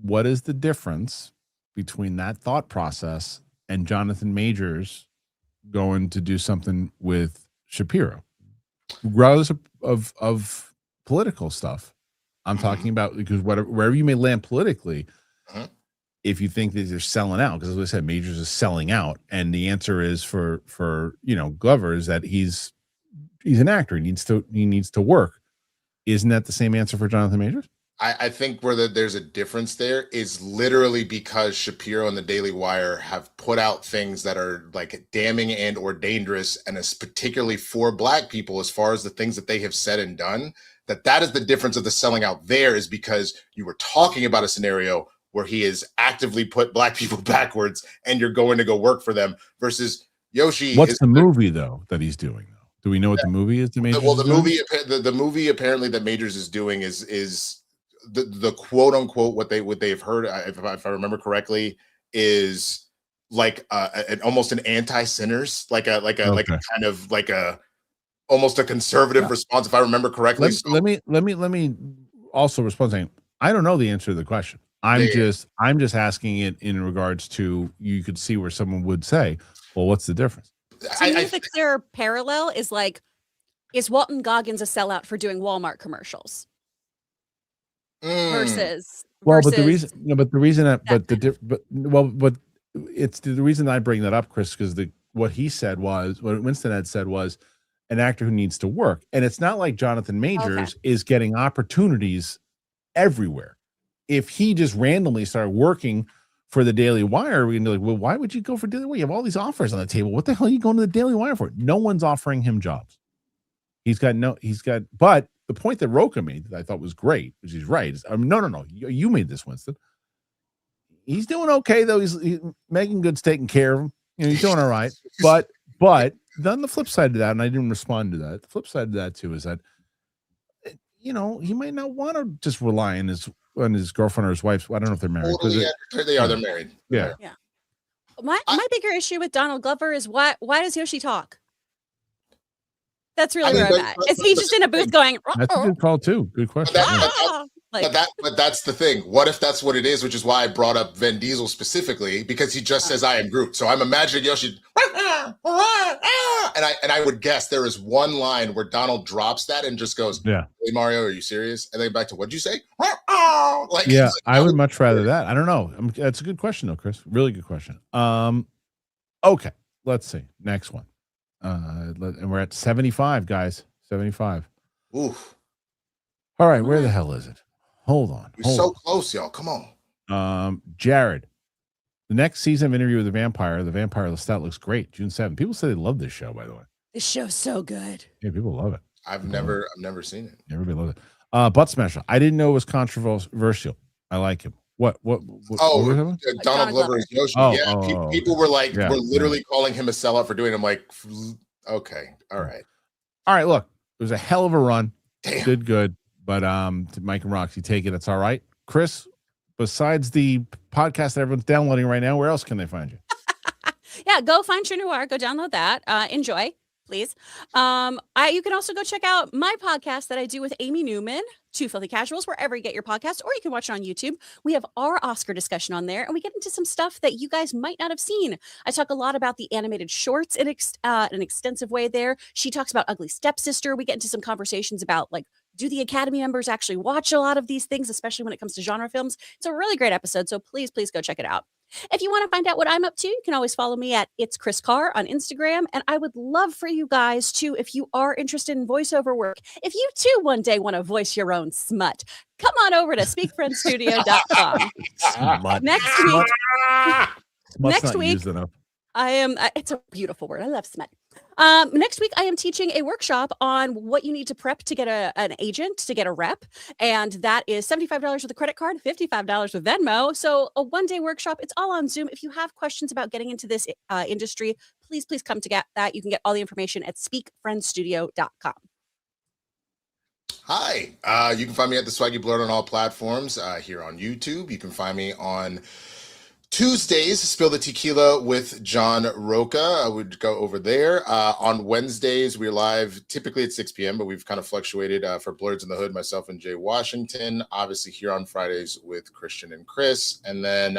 What is the difference between that thought process and Jonathan Majors going to do something with Shapiro? Regardless of political stuff, I'm talking about, because wherever you may land politically, if you think that they're selling out, because as I said, Majors is selling out, and the answer is for Glover is that he's an actor, he needs to work. Isn't that the same answer for Jonathan Majors?
I think where there's a difference there is literally because Shapiro and the Daily Wire have put out things that are like damning and or dangerous, and it's particularly for Black people as far as the things that they have said and done. That is the difference of the selling out there, is because you were talking about a scenario where he has actively put Black people backwards and you're going to go work for them, versus Yoshi.
What's the movie though that he's doing? Do we know what the movie is?
The movie apparently that Majors is doing is the quote unquote what they've heard, if I remember correctly, is like almost an anti-Sinners, like a kind of like a almost a conservative response, if I remember correctly.
Let me also respond saying I don't know the answer to the question. I'm just asking it in regards to, you could see where someone would say, well, what's the difference?
To me, the clear parallel is like, is Walton Goggins a sellout for doing Walmart commercials? Versus
but the reason I bring that up, Chris, because what Winston had said was an actor who needs to work, and it's not like Jonathan Majors is getting opportunities everywhere. If he just randomly started working for the Daily Wire, we'd be like, well, why would you go for Daily Wire? You have all these offers on the table. What the hell are you going to the Daily Wire for? No one's offering him jobs. But the point that Rocha made that I thought was great, which he's right, is no. You made this, Winston. He's doing okay, though. He's making good, taking care of him. He's doing all right. But then the flip side to that, and I didn't respond to that. The flip side to that too is that, he might not want to just rely on his girlfriend or his wife. I don't know if they're married.
They're married.
Yeah.
My bigger issue with Donald Glover is why does Yoshi talk? That's really where I'm at. Is he just in a booth going?
That's a good call too. Good question.
But that's the thing. What if that's what it is? Which is why I brought up Vin Diesel specifically, because he just says "I am Groot." So I'm imagining Yoshi, and I would guess there is one line where Donald drops that and just goes,
"Yeah,
hey Mario, are you serious?" And then back to what'd you say?
Yeah, I would much rather that. I don't know. That's a good question though, Chris. Really good question. Okay, let's see. Next one. And we're at 75, guys. 75.
Oof.
All right, where the hell is it? Hold on.
We're so close, y'all. Come on.
Jared, the next season of Interview with the Vampire Lestat looks great. June 7th. People say they love this show, by the way.
This show's so good.
Yeah, people love it.
I've never seen it.
Everybody loves it. Butt Smasher. I didn't know it was controversial. I like him. What
Donald Glover is Yoshi. People were like, we're literally calling him a sellout for doing it. I'm like, okay, all right.
Look, it was a hell of a run.
Damn.
Did good. But to Mike and Roxy, take it. It's all right. Chris, besides the podcast that everyone's downloading right now, where else can they find you?
Yeah, go find True Noir. Go download that. Enjoy, please. You can also go check out my podcast that I do with Amy Newman, Two Filthy Casuals, wherever you get your podcast, or you can watch it on YouTube. We have our Oscar discussion on there, and we get into some stuff that you guys might not have seen. I talk a lot about the animated shorts in an extensive way there. She talks about Ugly Stepsister. We get into some conversations about, like, do the Academy members actually watch a lot of these things, especially when it comes to genre films? It's a really great episode, so please go check it out. If you want to find out what I'm up to, you can always follow me at It's Chris Carr on Instagram. And I would love for you guys to, if you are interested in voiceover work, if you too one day want to voice your own smut, come on over to speakfriendstudio.com. Next week, it's a beautiful word. I love smut. Next week, I am teaching a workshop on what you need to prep to get an agent, to get a rep. And that is $75 with a credit card, $55 with Venmo. So a one-day workshop. It's all on Zoom. If you have questions about getting into this industry, please come to get that. You can get all the information at speakfriendstudio.com.
Hi, you can find me at The Swaggy Blurred on all platforms, here on YouTube. You can find me on Tuesdays, Spill the Tequila with John Roca. I would go over there. On Wednesdays, we're live typically at 6 p.m., but we've kind of fluctuated for Blurs in the Hood, myself and Jay Washington. Obviously here on Fridays with Kristian and Chris. And then,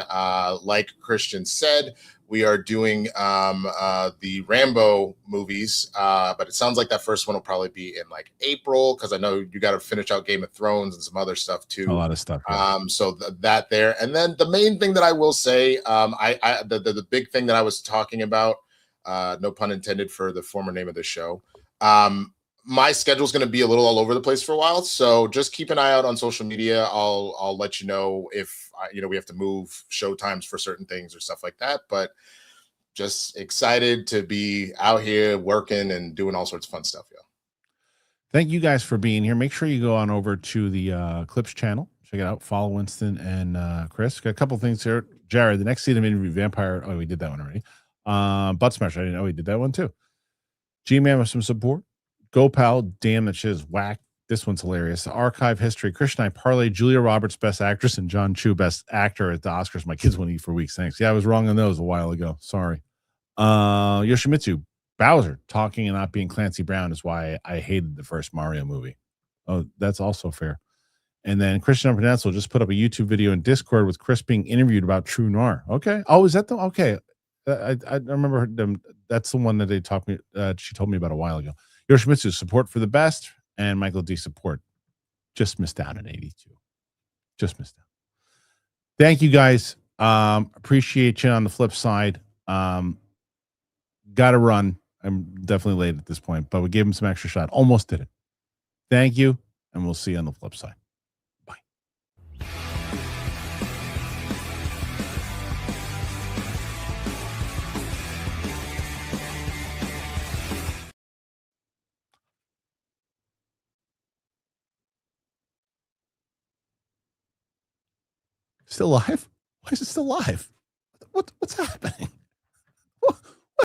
like Kristian said, we are doing the Rambo movies, but it sounds like that first one will probably be in like April, because I know you got to finish out Game of Thrones and some other stuff too.
A lot of stuff. Yeah.
So that there, and then the main thing that I will say, the big thing that I was talking about, no pun intended for the former name of the show. My schedule is going to be a little all over the place for a while, so just keep an eye out on social media. I'll let you know if we have to move show times for certain things or stuff like that. But just excited to be out here working and doing all sorts of fun stuff. Yeah.
Thank you guys for being here. Make sure you go on over to the Clips channel. Check it out. Follow Winston and Chris. Got a couple things here. Jared, the next season of Interview Vampire. Oh, we did that one already. Butt Smasher. I didn't know we did that one too. G-Man with some support. Go Pal, damn, that shit is whack. This one's hilarious. The Archive History. Kristian, I parlay Julia Roberts, Best Actress, and John Chu, Best Actor at the Oscars. My kids won't eat for weeks. Thanks. Yeah, I was wrong on those a while ago. Sorry. Yoshimitsu, Bowser, talking and not being Clancy Brown is why I hated the first Mario movie. Oh, that's also fair. And then Kristian Peninsula just put up a YouTube video in Discord with Chris being interviewed about True Noir. Okay. Oh, is that the okay? I remember them. That's the one that they talked me. She told me about a while ago. Yoshimitsu, support for the best, and Michael D, support. Just missed out at 82. Just missed out. Thank you guys. Appreciate you on the flip side. Got to run. I'm definitely late at this point, but we gave him some extra shot. Almost did it. Thank you, and we'll see you on the flip side. Bye. Still live? Why is it still live? What's happening?